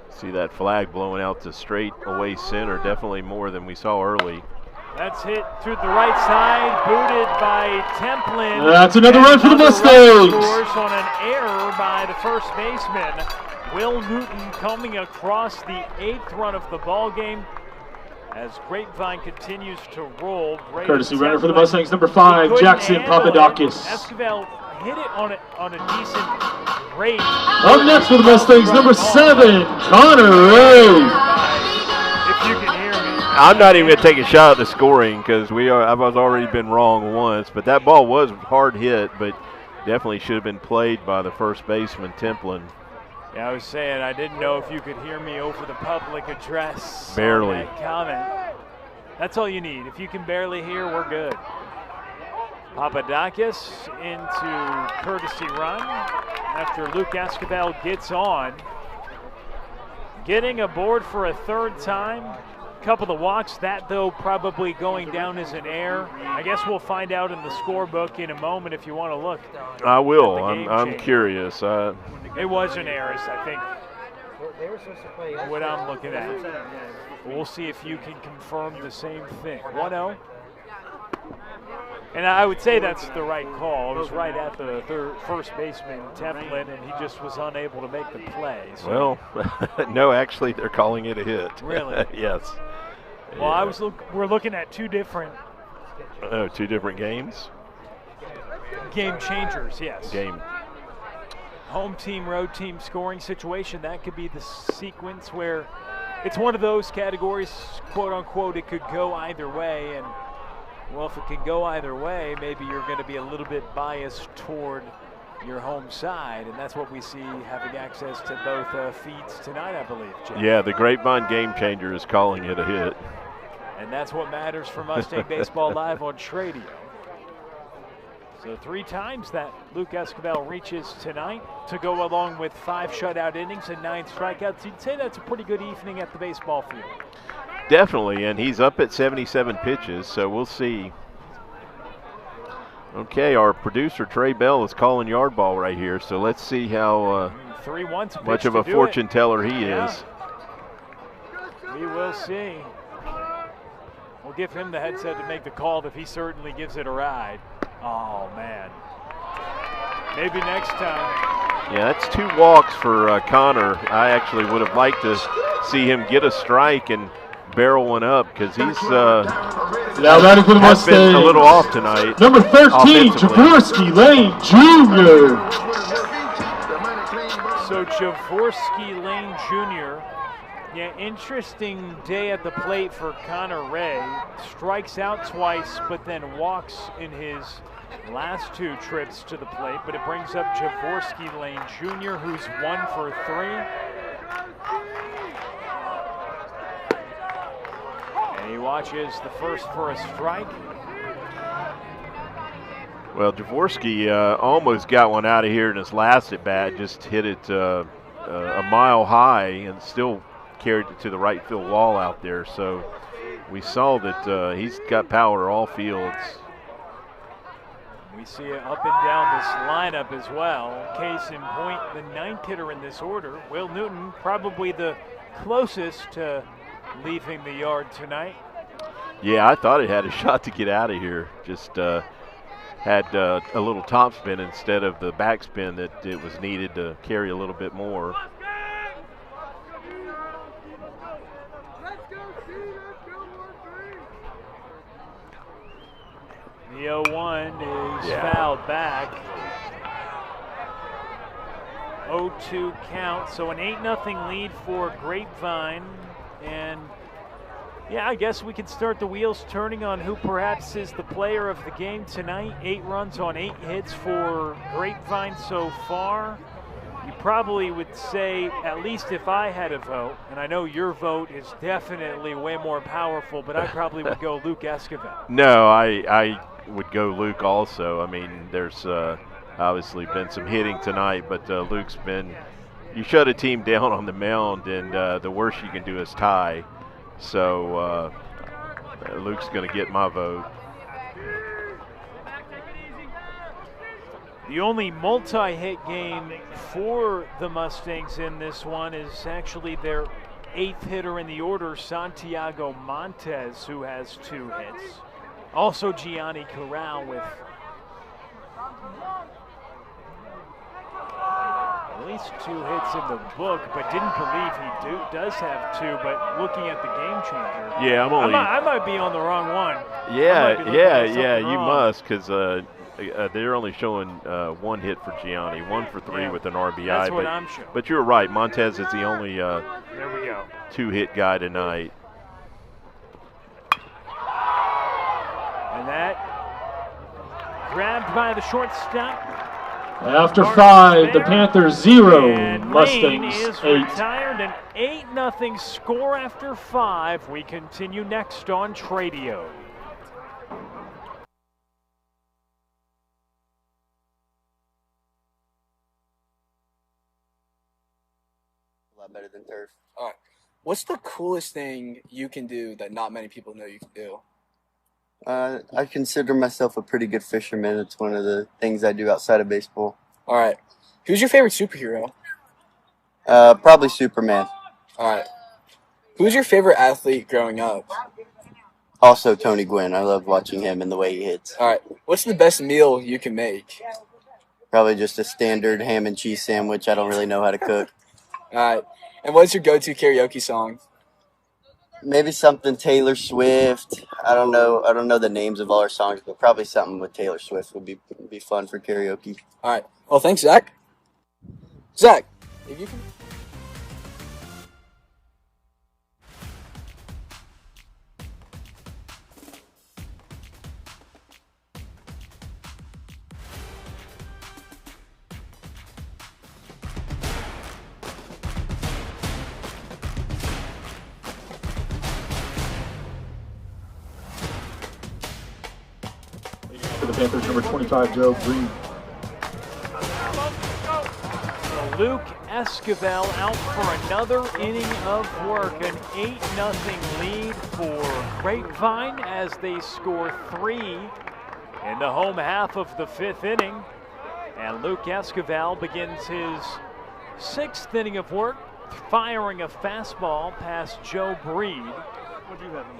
See that flag blowing out to straight away center, definitely more than we saw early. That's hit through the right side, booted by Templin. That's another run for the Mustangs. Scores on an error by the first baseman. Will Newton coming across the 8th run of the ball game as Grapevine continues to roll. Courtesy runner for the Mustangs, number 5, Jackson Papadakis. Esquivel hit it on a decent rate. Up next for the Mustangs, number 7, Connor Ray. If you can hear me. I'm not even going to take a shot at the scoring, because I've already been wrong once, but that ball was hard hit, but definitely should have been played by the first baseman, Templin. Yeah, I was saying I didn't know if you could hear me over the public address. Barely. On that comment. That's all you need. If you can barely hear, we're good. Papadakis into courtesy run after Luke Esquivel gets on. Getting aboard for a 3rd time. Couple of walks, that though probably going down as an error. I guess we'll find out in the scorebook in a moment if you want to look. I will. I'm curious. It was an error, I think. What I'm looking at. We'll see if you can confirm the same thing. 1-0. And I would say that's the right call. It was right at the first baseman, Templin, and he just was unable to make the play. So. Well, no, actually, they're calling it a hit. Really? Yes. Well, yeah. We're looking at 2 different. Oh, 2 different games? Game changers, yes. Game. Home team, road team scoring situation. That could be the sequence where it's one of those categories, quote unquote, it could go either way. And well, if it can go either way, maybe you're going to be a little bit biased toward your home side, and that's what we see having access to both feeds tonight, I believe, Jeff. Yeah, the Grapevine Game Changer is calling it a hit. And that's what matters for Mustang Baseball Live on Tradio. So 3 times that Luke Esquivel reaches tonight to go along with 5 shutout innings and 9 strikeouts. You'd say that's a pretty good evening at the baseball field. Definitely, and he's up at 77 pitches, so we'll see. Okay, our producer, Trey Bell, is calling yard ball right here, so let's see how much of a fortune teller he is. We will see. We'll give him the headset to make the call if he certainly gives it a ride. Oh, man. Maybe next time. Yeah, that's 2 walks for Connor. I actually would have liked to see him get a strike and barrel one up, because he's now batting for the Mustangs, been a little off tonight. Number 13, Jaworski Lane Jr. So Jaworski Lane Jr. Yeah, interesting day at the plate for Connor Ray. Strikes out twice, but then walks in his last 2 trips to the plate. But it brings up Jaworski Lane Jr., who's 1 for 3. He watches the first for a strike. Well, Jaworski almost got one out of here in his last at bat, just hit it a mile high and still carried it to the right field wall out there. So we saw that he's got power all fields. We see it up and down this lineup as well. Case in point, the 9th hitter in this order, Will Newton, probably the closest to leaving the yard tonight. Yeah, I thought it had a shot to get out of here. Just had a little topspin instead of the backspin that it was needed to carry a little bit more. The 0-1 is fouled back. 0-2 count, so an 8-0 lead for Grapevine. And yeah, I guess we could start the wheels turning on who perhaps is the player of the game tonight. 8 runs on 8 hits for Grapevine so far. You probably would say, at least if I had a vote, and I know your vote is definitely way more powerful, but I probably would go Luke Esquivel. No, I would go Luke also. I mean, there's obviously been some hitting tonight, but Luke's been – you shut a team down on the mound, and the worst you can do is tie. So Luke's going to get my vote. The only multi-hit game for the Mustangs in this one is actually their 8th hitter in the order, Santiago Montes, who has 2 hits. Also Gianni Corral with at least 2 hits in the book, but didn't believe he does have 2. But looking at the game changer, yeah, I might be on the wrong one. Yeah, you must, because they're only showing 1 hit for Gianni, 1 for 3 with an RBI. That's what I'm showing. But you're right, Montez is the only there we go. 2-hit guy tonight. And that grabbed by the shortstop. After 5, the Panthers 0, and Mustangs Lane is 8. retired, an 8-0 score after 5. We continue next on Tradio. A lot better than turf. All right. What's the coolest thing you can do that not many people know you can do? I consider myself a pretty good fisherman. It's one of the things I do outside of baseball. All right. Who's your favorite superhero? Probably Superman. All right. Who's your favorite athlete growing up? Also Tony Gwynn. I love watching him and the way he hits. All right. What's the best meal you can make? Probably just a standard ham and cheese sandwich. I don't really know how to cook. All right. And what's your go-to karaoke song? Maybe something Taylor Swift. I don't know the names of all our songs, but probably something with Taylor Swift would be fun for karaoke. All right. Well, thanks, Zach. Zach, if you can. For the Panthers, number 25, Joe Green. Luke Esquivel out for another inning of work. An 8-0 lead for Grapevine as they score 3 in the home half of the 5th inning. And Luke Esquivel begins his 6th inning of work, firing a fastball past Joe Breed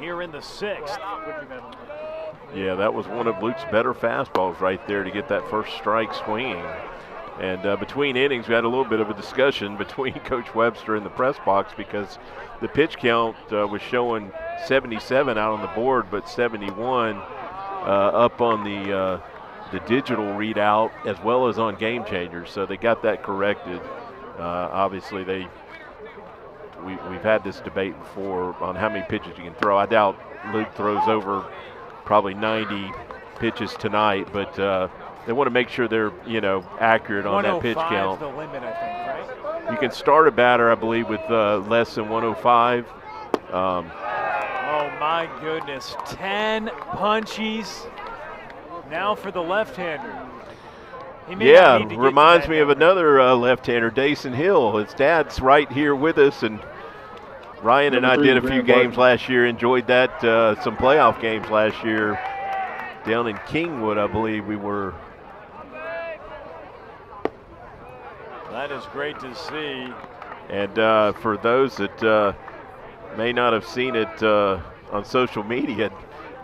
here in the 6th. Yeah, that was one of Luke's better fastballs right there to get that first strike swinging. And between innings, we had a little bit of a discussion between Coach Webster and the press box because the pitch count was showing 77 out on the board, but 71 up on the digital readout as well as on Game Changers. So they got that corrected. Obviously, we've had this debate before on how many pitches you can throw. I doubt Luke throws over probably 90 pitches tonight, but they want to make sure they're, accurate on that pitch count. 105 the limit, I think, right? You can start a batter, I believe, with less than 105. Oh, My goodness, 10 punchies now for the left-hander. Yeah, reminds me of another left-hander, Dason Hill. His dad's right here with us, and Ryan and I did a few games last year, enjoyed that, some playoff games last year down in Kingwood, I believe we were. That is great to see. And for those that may not have seen it on social media,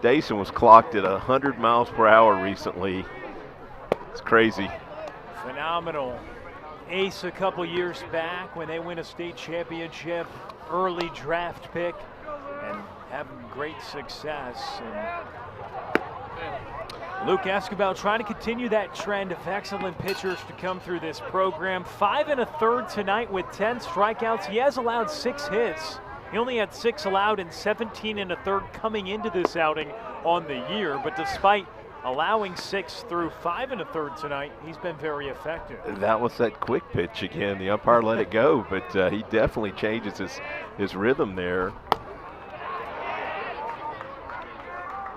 Dason was clocked at 100 miles per hour recently. It's crazy. Phenomenal. Ace a couple years back when they win a state championship, early draft pick, and having great success. And Luke Escobar trying to continue that trend of excellent pitchers to come through this program. 5 1/3 tonight with 10 strikeouts. He has allowed 6 hits. He only had 6 allowed and 17 1/3 coming into this outing on the year, but despite allowing 6 through 5 1/3 tonight, he's been very effective. That was that quick pitch again. The umpire let it go, but he definitely changes his rhythm there.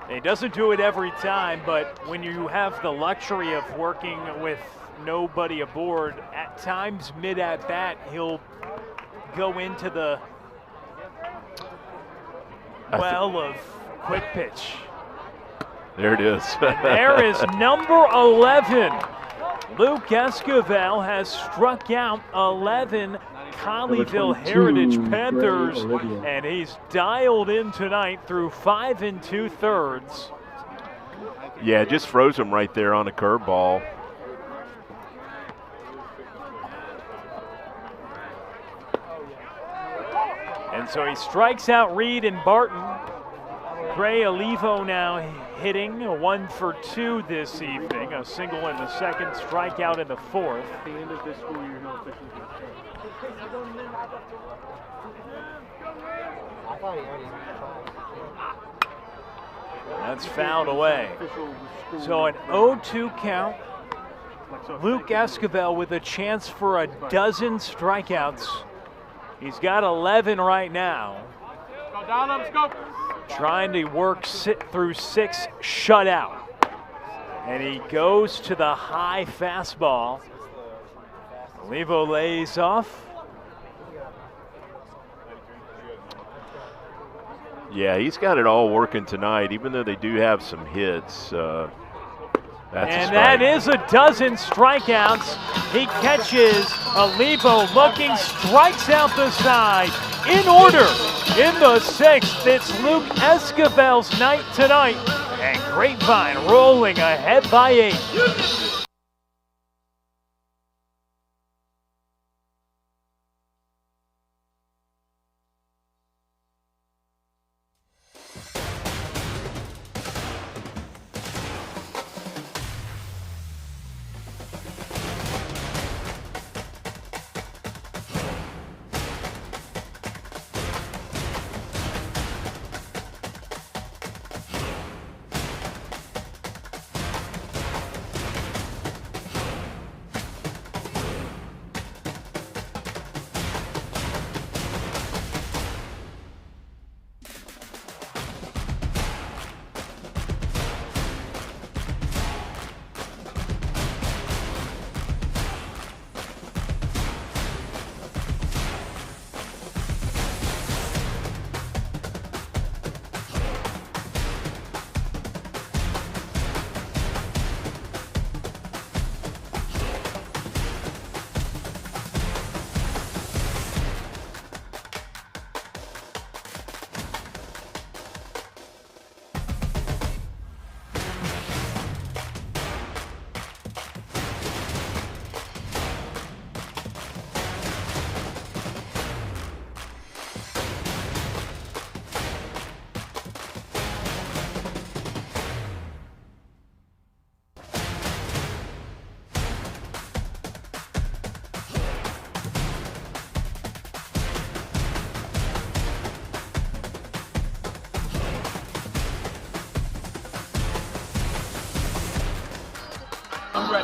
He doesn't do it every time, but when you have the luxury of working with nobody aboard, at times mid-at-bat, he'll go into the well of quick pitch. There it is. There is number 11. Luke Escobar has struck out 11 Colleyville Heritage Panthers, and he's dialed in tonight through 5 2/3. Yeah, just froze him right there on a curveball. And so he strikes out Reed and Barton. Gray Olivo now hitting a 1 for 2 this evening, a single in the second, strikeout in the fourth. The end of this school year, no official. That's fouled away. So an 0-2 count. Luke Escobar with a chance for a dozen strikeouts. He's got 11 right now. Go down, let's go. Trying to work through 6 shutout. And he goes to the high fastball. Olivo lays off. Yeah, he's got it all working tonight, even though they do have some hits. And that is a dozen strikeouts. He catches Olivo looking, strikes out the side. In order, in the 6th, it's Luke Escobar's night tonight. And Grapevine rolling ahead by 8.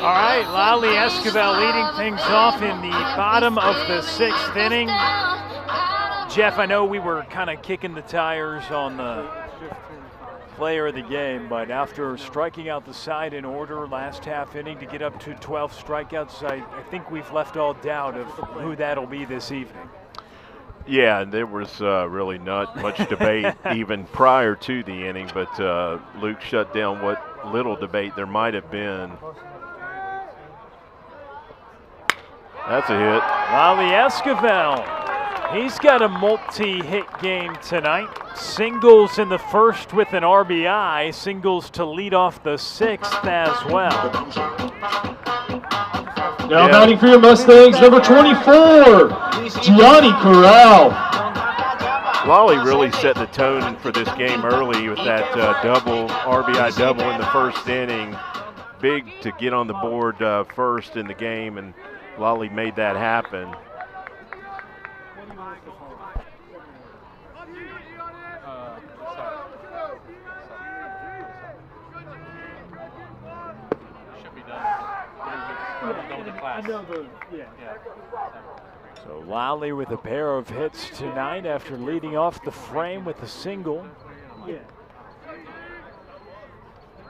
All right, Lally Escobar leading things off in the bottom of the 6th inning. Jeff, I know we were kind of kicking the tires on the player of the game, but after striking out the side in order last half inning to get up to 12 strikeouts, I think we've left all doubt of who that'll be this evening. Yeah, there was really not much debate even prior to the inning, but Luke shut down what little debate there might have been. That's a hit. Lally Esquivel, he's got a multi-hit game tonight. Singles in the first with an RBI, singles to lead off the sixth as well. Now batting for your Mustangs, number 24, Gianni Corral. Lally really set the tone for this game early with that RBI double in the first inning. Big to get on the board first in the game, and Lally made that happen. So Lally with a pair of hits tonight after leading off the frame with a single.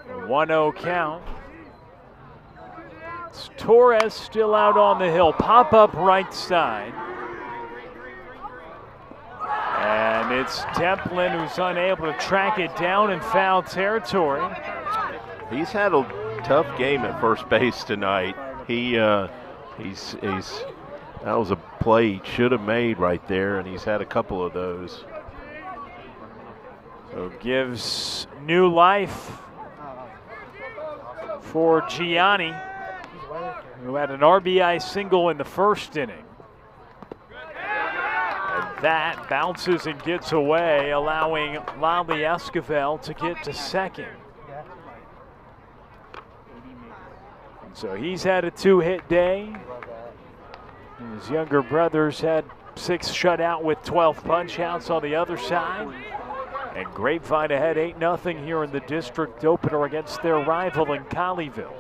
1-0 count. It's Torres still out on the hill. Pop up right side. And it's Templin who's unable to track it down in foul territory. He's had a tough game at first base tonight. That was a play he should have made right there, and he's had a couple of those. So gives new life for Gianni, who had an RBI single in the first inning. And that bounces and gets away, allowing Lally Esquivel to get to second. So he's had a 2-hit day. His younger brothers had 6 shutout with 12 punch-outs on the other side. And Grapevine ahead 8-0 here in the district opener against their rival in Colleyville.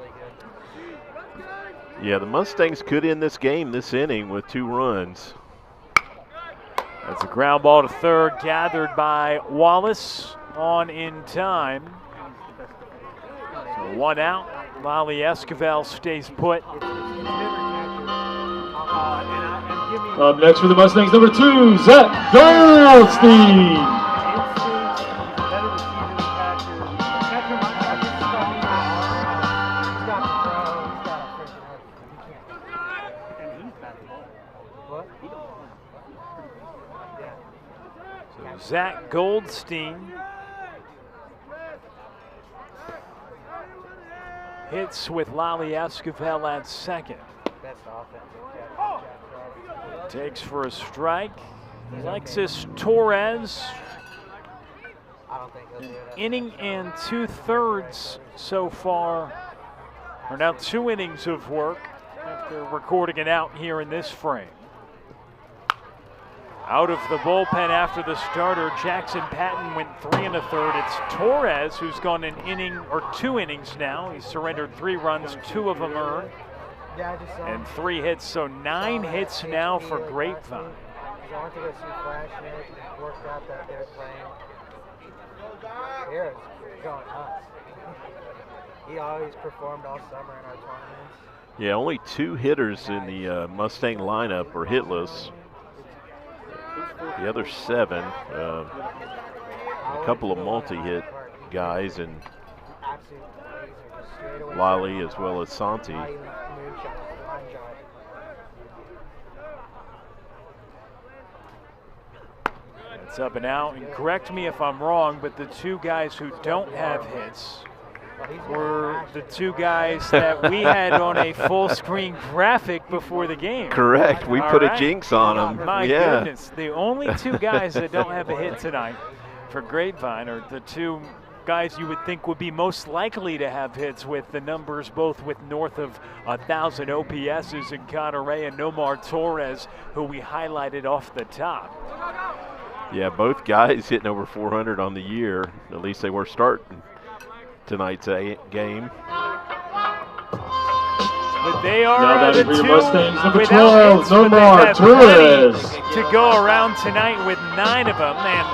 Yeah, the Mustangs could end this game this inning with 2 runs. That's a ground ball to third, gathered by Wallace on in time. So 1 out. Lally Esquivel stays put. Up next for the Mustangs, number 2, Zach Goldstein. So Zach Goldstein hits with Lally Esquivel at second. Takes for a strike. Alexis Torres. Inning and 2/3 so far. Or now 2 innings of work after recording it out here in this frame. Out of the bullpen after the starter, Jackson Patton went 3 1/3. It's Torres who's gone an inning or 2 innings now. He's surrendered 3 runs, 2 of them earned, and 3 hits. So 9 hits now for Grapevine. I went to go see Flash and it worked out that they're playing. Here it's going nuts. He always performed all summer in our tournaments. Yeah, only 2 hitters in the Mustang lineup are hitless. The other 7, a couple of multi-hit guys, and Lally as well as Santi. It's up and out. And correct me if I'm wrong, but the 2 guys who don't have hits were the 2 guys that we had on a full-screen graphic before the game. Correct. We put a jinx on them. My goodness. The only 2 guys that don't have a hit tonight for Grapevine are the 2 guys you would think would be most likely to have hits, with the numbers both with north of 1,000 OPSs in Conneray and Nomar Torres, who we highlighted off the top. Yeah, both guys hitting over 400 on the year. At least they were starting tonight's game. But they are the 2 number 12, without hits, Nomar Torres Torres. to go around tonight with 9 of them. And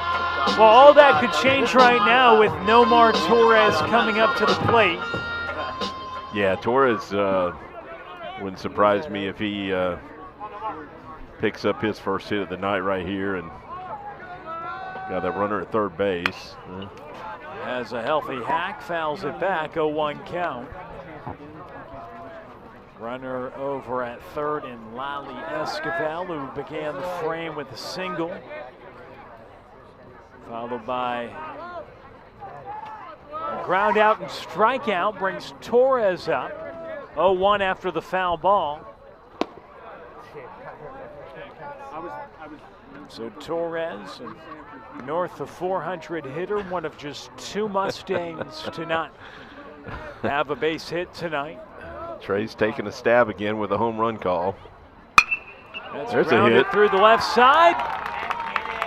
Well, all that could change right now with Nomar Torres coming up to the plate. Yeah, Torres wouldn't surprise me if he picks up his first hit of the night right here and got that runner at third base. Has a healthy hack, fouls it back, 0-1 count. Runner over at third in Lally Esquivel, who began the frame with a single. Followed by a ground out and strikeout brings Torres up. 0-1 after the foul ball. So Torres, a north of 400 hitter, one of just 2 Mustangs to not have a base hit tonight. Trey's taking a stab again with a home run call. There's a hit through the left side.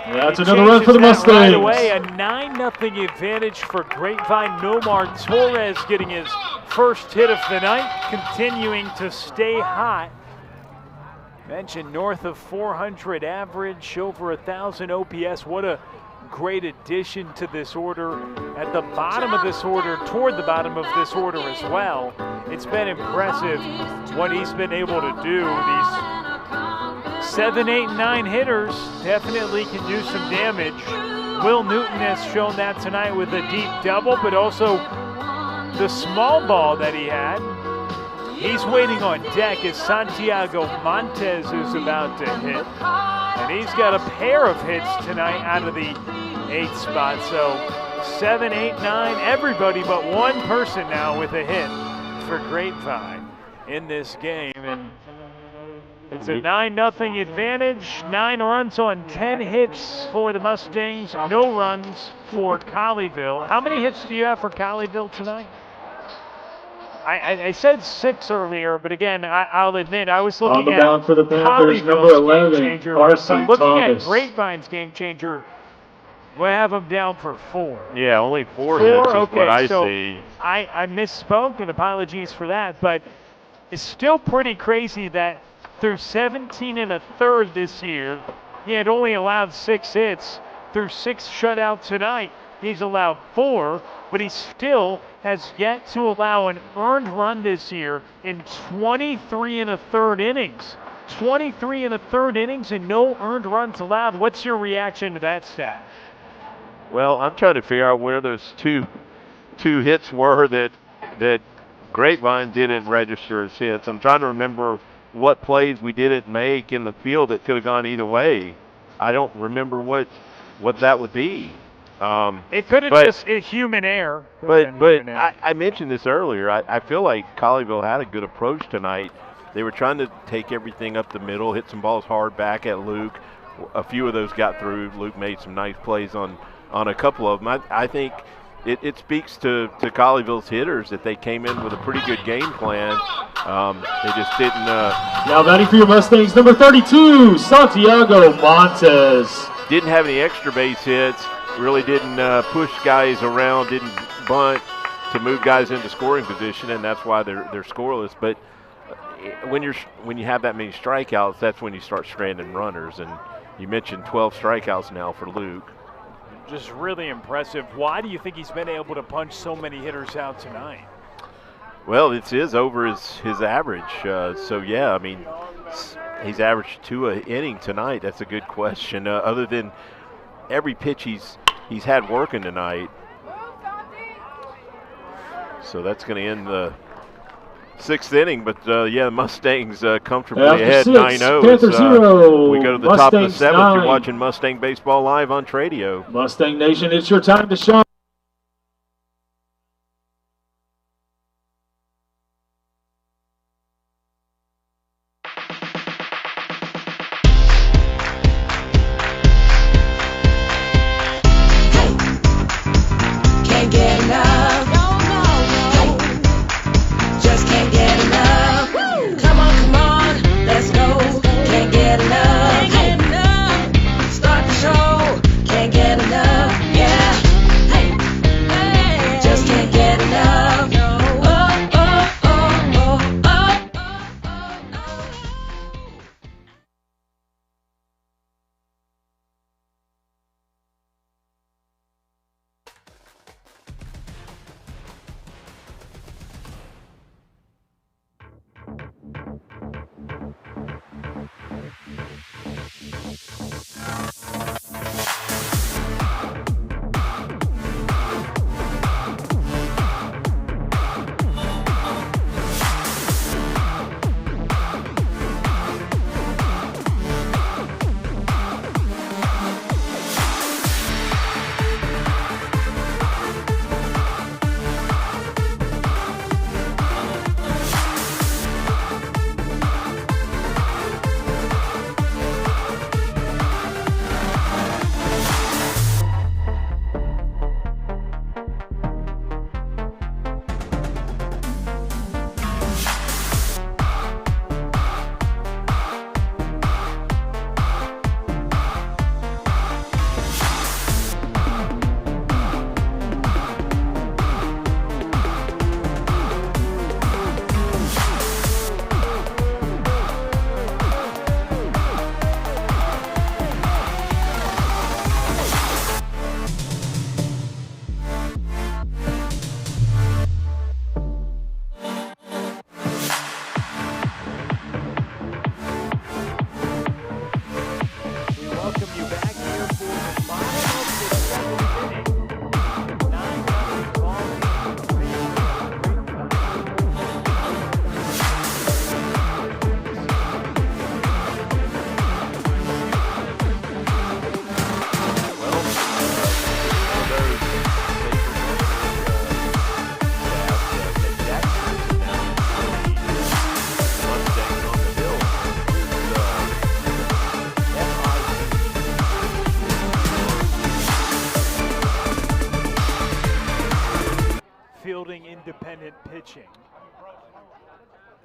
Yeah, that's another run for the Mustangs. Right away, a 9-0 advantage for Grapevine. Nomar Torres getting his first hit of the night, continuing to stay hot. Mentioned north of 400 average, over 1,000 OPS. What a great addition to this order. At the bottom of this order, toward the bottom of this order as well. It's been impressive what he's been able to do. These 7, 8, 9 hitters definitely can do some damage. Will Newton has shown that tonight with a deep double, but also the small ball that he had. He's waiting on deck as Santiago Montes is about to hit. And he's got a pair of hits tonight out of the 8th spot. So 7, 8, 9, everybody but one person now with a hit for Grapevine in this game. And it's a 9-0 advantage. 9 runs on 10 hits for the Mustangs. No runs for Colleyville. How many hits do you have for Colleyville tonight? I said 6 earlier, but again, I'll admit I was looking at on the mound for the Panthers, number 11, Carson looking Thomas. at Grapevine's game changer. We have him down for 4. Yeah, only 4 hits is okay, what I so see. I misspoke, and apologies for that, but it's still pretty crazy that through 17 1/3 this year, he had only allowed 6 hits. Through 6 shutouts tonight, he's allowed 4, but he still has yet to allow an earned run this year in 23 1/3 innings. 23 1/3 innings and no earned runs allowed. What's your reaction to that stat? Well, I'm trying to figure out where those two hits were that Grapevine didn't register as hits. I'm trying to remember what plays we didn't make in the field that could have gone either way. I don't remember what that would be. It could have just a human error. But I mentioned this earlier. I feel like Colleyville had a good approach tonight. They were trying to take everything up the middle, hit some balls hard back at Luke. A few of those got through. Luke made some nice plays on a couple of them. I think it speaks to Colleyville's hitters that they came in with a pretty good game plan. They just didn't. Now batting for your Mustangs, number 32, Santiago Montes. Didn't have any extra base hits. Really didn't push guys around, didn't bunt to move guys into scoring position, and that's why they're scoreless. But when you have that many strikeouts, that's when you start stranding runners. And you mentioned 12 strikeouts now for Luke. Just really impressive. Why do you think he's been able to punch so many hitters out tonight? Well, it is over his average. So yeah, I mean, he's averaged 2 an inning tonight. That's a good question. Other than every pitch he's had working tonight. So that's going to end the 6th inning. But yeah, the Mustangs comfortably ahead 9-0. Panthers 0. We go to the Mustangs top of the 7th. 9. You're watching Mustang Baseball Live on Tradio. Mustang Nation, it's your time to shine. Can't get enough. Just can't get enough. Come on, let's go. Can't get enough. Start the show. Can't get enough. Yeah.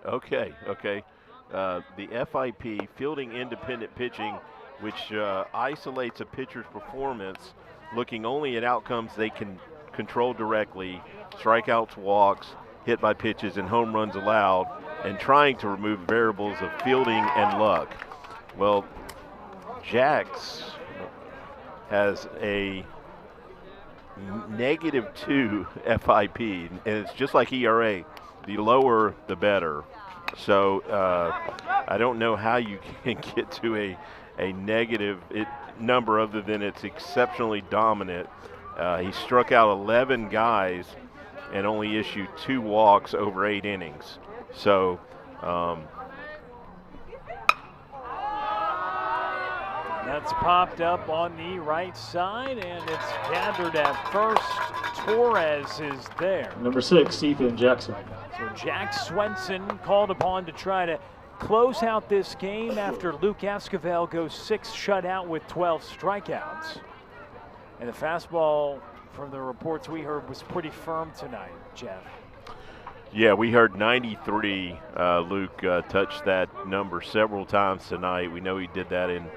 Okay. The FIP, fielding independent pitching, which isolates a pitcher's performance, looking only at outcomes they can control directly, strikeouts, walks, hit by pitches, and home runs allowed, and trying to remove variables of fielding and luck. Well, Jax has a -2 FIP, and it's just like ERA. The lower, the better. So I don't know how you can get to a negative number other than it's exceptionally dominant. He struck out 11 guys and only issued 2 walks over 8 innings. So that's popped up on the right side, and it's gathered at first. Torres is there. Number 6, Ethan Jackson. So Jack Swenson called upon to try to close out this game after Luke Esquivel goes 6 shutout with 12 strikeouts. And the fastball, from the reports we heard, was pretty firm tonight, Jeff. Yeah, we heard 93. Luke touched that number several times tonight. We know he did that in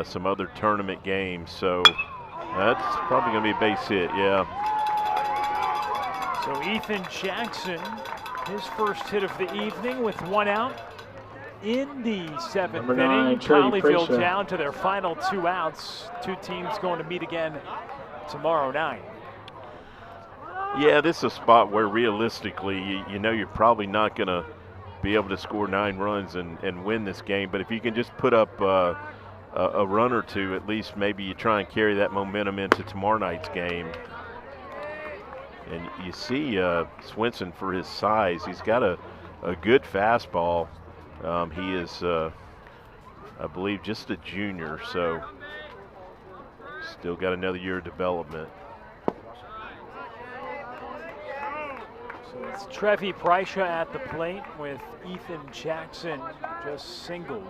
some other tournament games, so that's probably going to be a base hit, yeah. So Ethan Jackson, his first hit of the evening with 1 out in the 7th inning. Colleyville down to their final 2 outs. 2 teams going to meet again tomorrow night. Yeah, this is a spot where realistically, you know you're probably not going to be able to score 9 runs and win this game. But if you can just put up a run or 2, at least maybe you try and carry that momentum into tomorrow night's game. And you see Swenson, for his size, he's got a good fastball. He is, I believe, just a junior, so still got another year of development. So it's Trevi Prycha at the plate with Ethan Jackson just singled.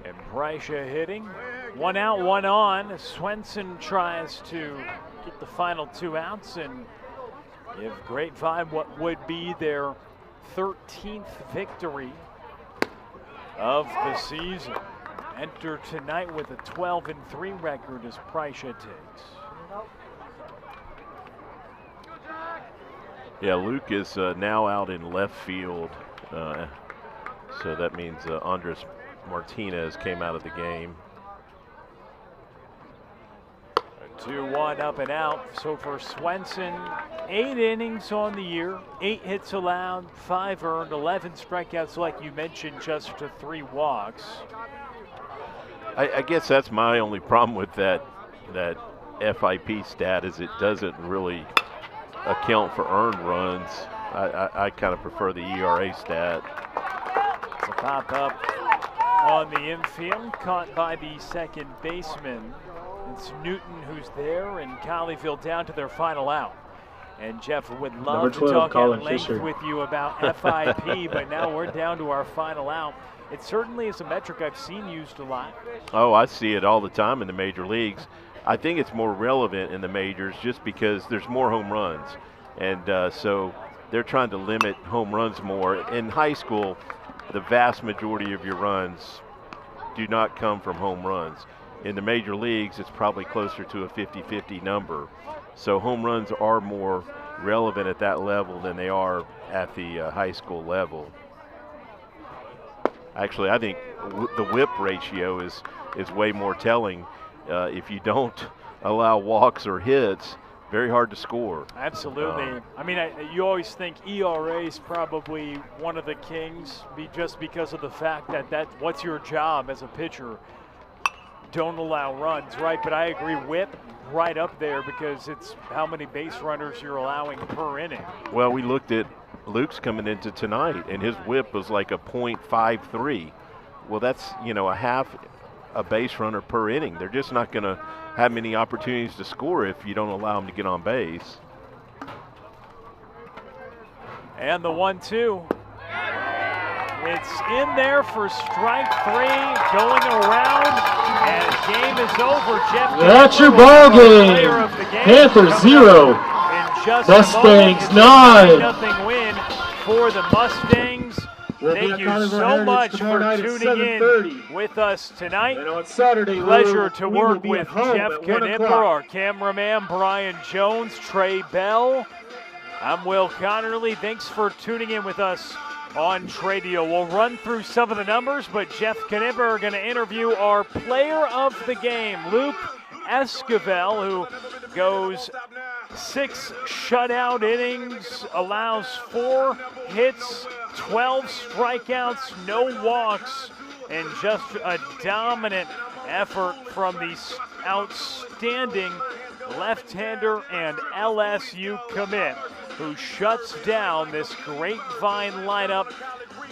And Prycha hitting. 1 out, 1 on. Swenson tries to get the final 2 outs and give Grapevine what would be their 13th victory of the season. Enter tonight with a 12-3 record as Prycha takes. Yeah, Luke is now out in left field, so that means Andres Martinez came out of the game. 2-1 up and out. So for Swenson, 8 innings on the year, 8 hits allowed, 5 earned, 11 strikeouts, like you mentioned, just to 3 walks. I guess that's my only problem with that FIP stat is it doesn't really account for earned runs. I kind of prefer the ERA stat. It's a pop up on the infield, caught by the second baseman. It's Newton who's there, and Colleyville down to their final out. And Jeff would love to talk at length with you about FIP, but now we're down to our final out. It certainly is a metric I've seen used a lot. Oh, I see it all the time in the major leagues. I think it's more relevant in the majors just because there's more home runs. And so they're trying to limit home runs more. In high school, the vast majority of your runs do not come from home runs. In the major leagues, it's probably closer to a 50-50 number. So home runs are more relevant at that level than they are at the high school level. Actually, I think the whip ratio is way more telling. If you don't allow walks or hits, very hard to score. Absolutely. I mean, you always think ERA is probably one of the kings just because of the fact that what's your job as a pitcher? Don't allow runs, right? But I agree, whip right up there because it's how many base runners you're allowing per inning. Well, we looked at Luke's coming into tonight, and his whip was like a .53. Well, that's, a half a base runner per inning. They're just not going to have many opportunities to score if you don't allow them to get on base. And the 1-2. It's in there for strike 3, going around, and game is over. Jeff, that's your ball game. Panthers 0, Mustangs 9. Nothing win for the Mustangs. Thank you so much for tuning in with us tonight. And on Saturday, pleasure to work with Jeff Knipper, our cameraman Brian Jones, Trey Bell. I'm Will Connerly. Thanks for tuning in with us on Tradio. We'll run through some of the numbers, but Jeff Knipper are going to interview our player of the game, Luke Esquivel, who goes 6 shutout innings, allows 4 hits, 12 strikeouts, no walks, and just a dominant effort from the outstanding left-hander and LSU commit, who shuts down this Grapevine lineup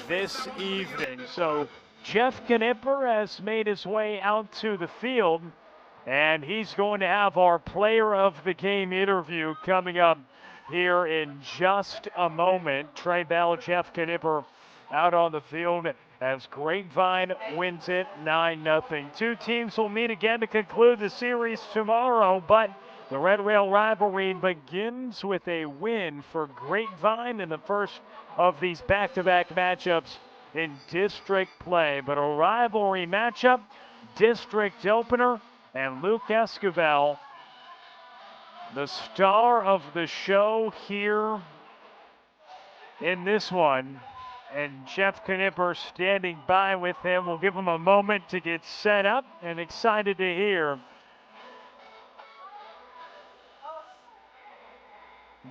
this evening. So Jeff Knipper has made his way out to the field, and he's going to have our player of the game interview coming up here in just a moment. Trey Bell, Jeff Knipper out on the field as Grapevine wins it 9-0. Two teams will meet again to conclude the series tomorrow, but the Red Rail rivalry begins with a win for Grapevine in the first of these back-to-back matchups in district play. But a rivalry matchup, district opener, and Luke Esquivel, the star of the show here in this one. And Jeff Knipper standing by with him. We'll give him a moment to get set up and excited to hear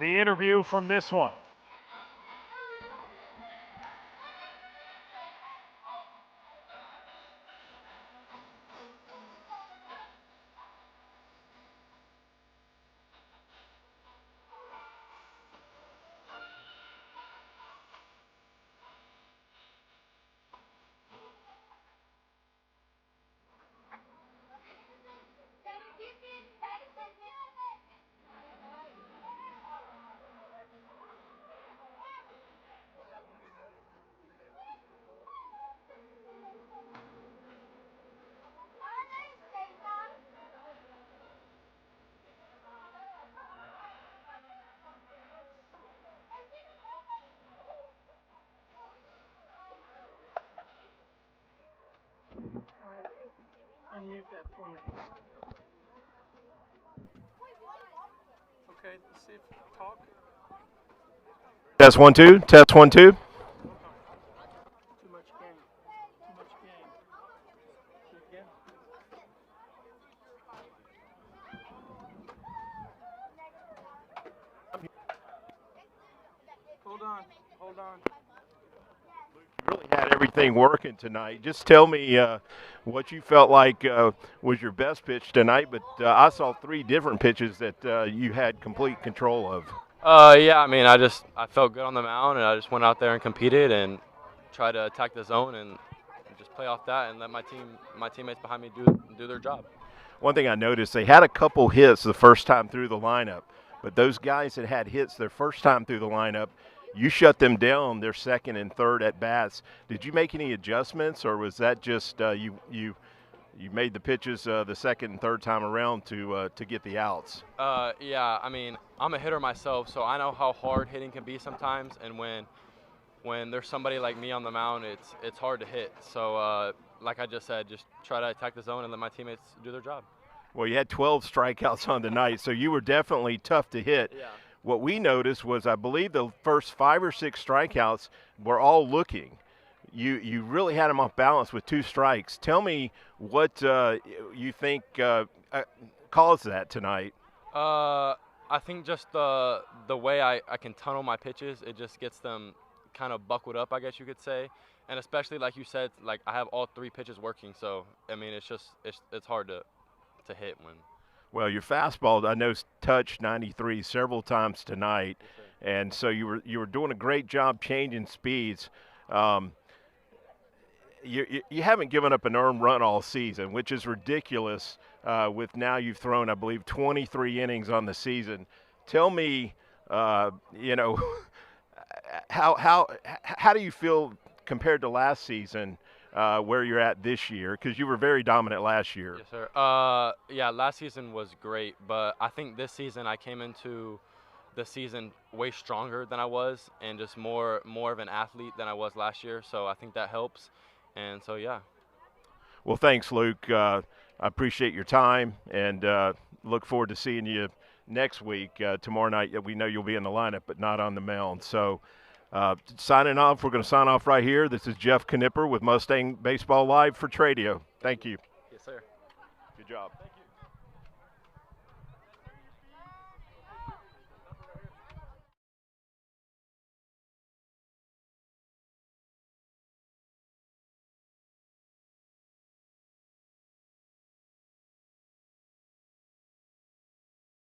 the interview from this one. Okay, let's see if talk. Test 1 2. Test 1 2. Too much game. Too much game. Again. Hold on. Hold on. Really had everything working tonight. Just tell me what you felt like was your best pitch tonight, but I saw 3 different pitches that you had complete control of. Yeah, I mean, I felt good on the mound, and I just went out there and competed and tried to attack the zone and just play off that and let my teammates behind me do their job. One thing I noticed, they had a couple hits the first time through the lineup, but those guys that had hits their first time through the lineup, you shut them down their second and third at bats. Did you make any adjustments, or was that just you made the pitches the second and third time around to get the outs? Yeah, I mean, I'm a hitter myself, so I know how hard hitting can be sometimes, and when there's somebody like me on the mound, it's hard to hit. So like I just said, just try to attack the zone and let my teammates do their job. Well, you had 12 strikeouts on the night, so you were definitely tough to hit. Yeah. What we noticed was, I believe the first 5 or 6 strikeouts were all looking. You really had them off balance with 2 strikes. Tell me what you think caused that tonight. I think just the way I can tunnel my pitches, it just gets them kind of buckled up, I guess you could say. And especially like you said, like I have all 3 pitches working, so I mean it's hard to hit when. Well, your fastball, I know, touched 93 several times tonight, and so you were doing a great job changing speeds. You haven't given up an earned run all season, which is ridiculous. With now you've thrown, I believe, 23 innings on the season. Tell me, how do you feel compared to last season, where you're at this year? Because you were very dominant last year. Yes, sir. Yeah, last season was great, but I think this season I came into the season way stronger than I was, and just more of an athlete than I was last year. So I think that helps, and so yeah. Well, thanks, Luke. I appreciate your time, and look forward to seeing you next week. Tomorrow night, we know you'll be in the lineup, but not on the mound. So signing off, we're going to sign off right here. This is Jeff Knipper with Mustang Baseball Live for Tradio. Thank you. Yes, sir. Good job. Thank you.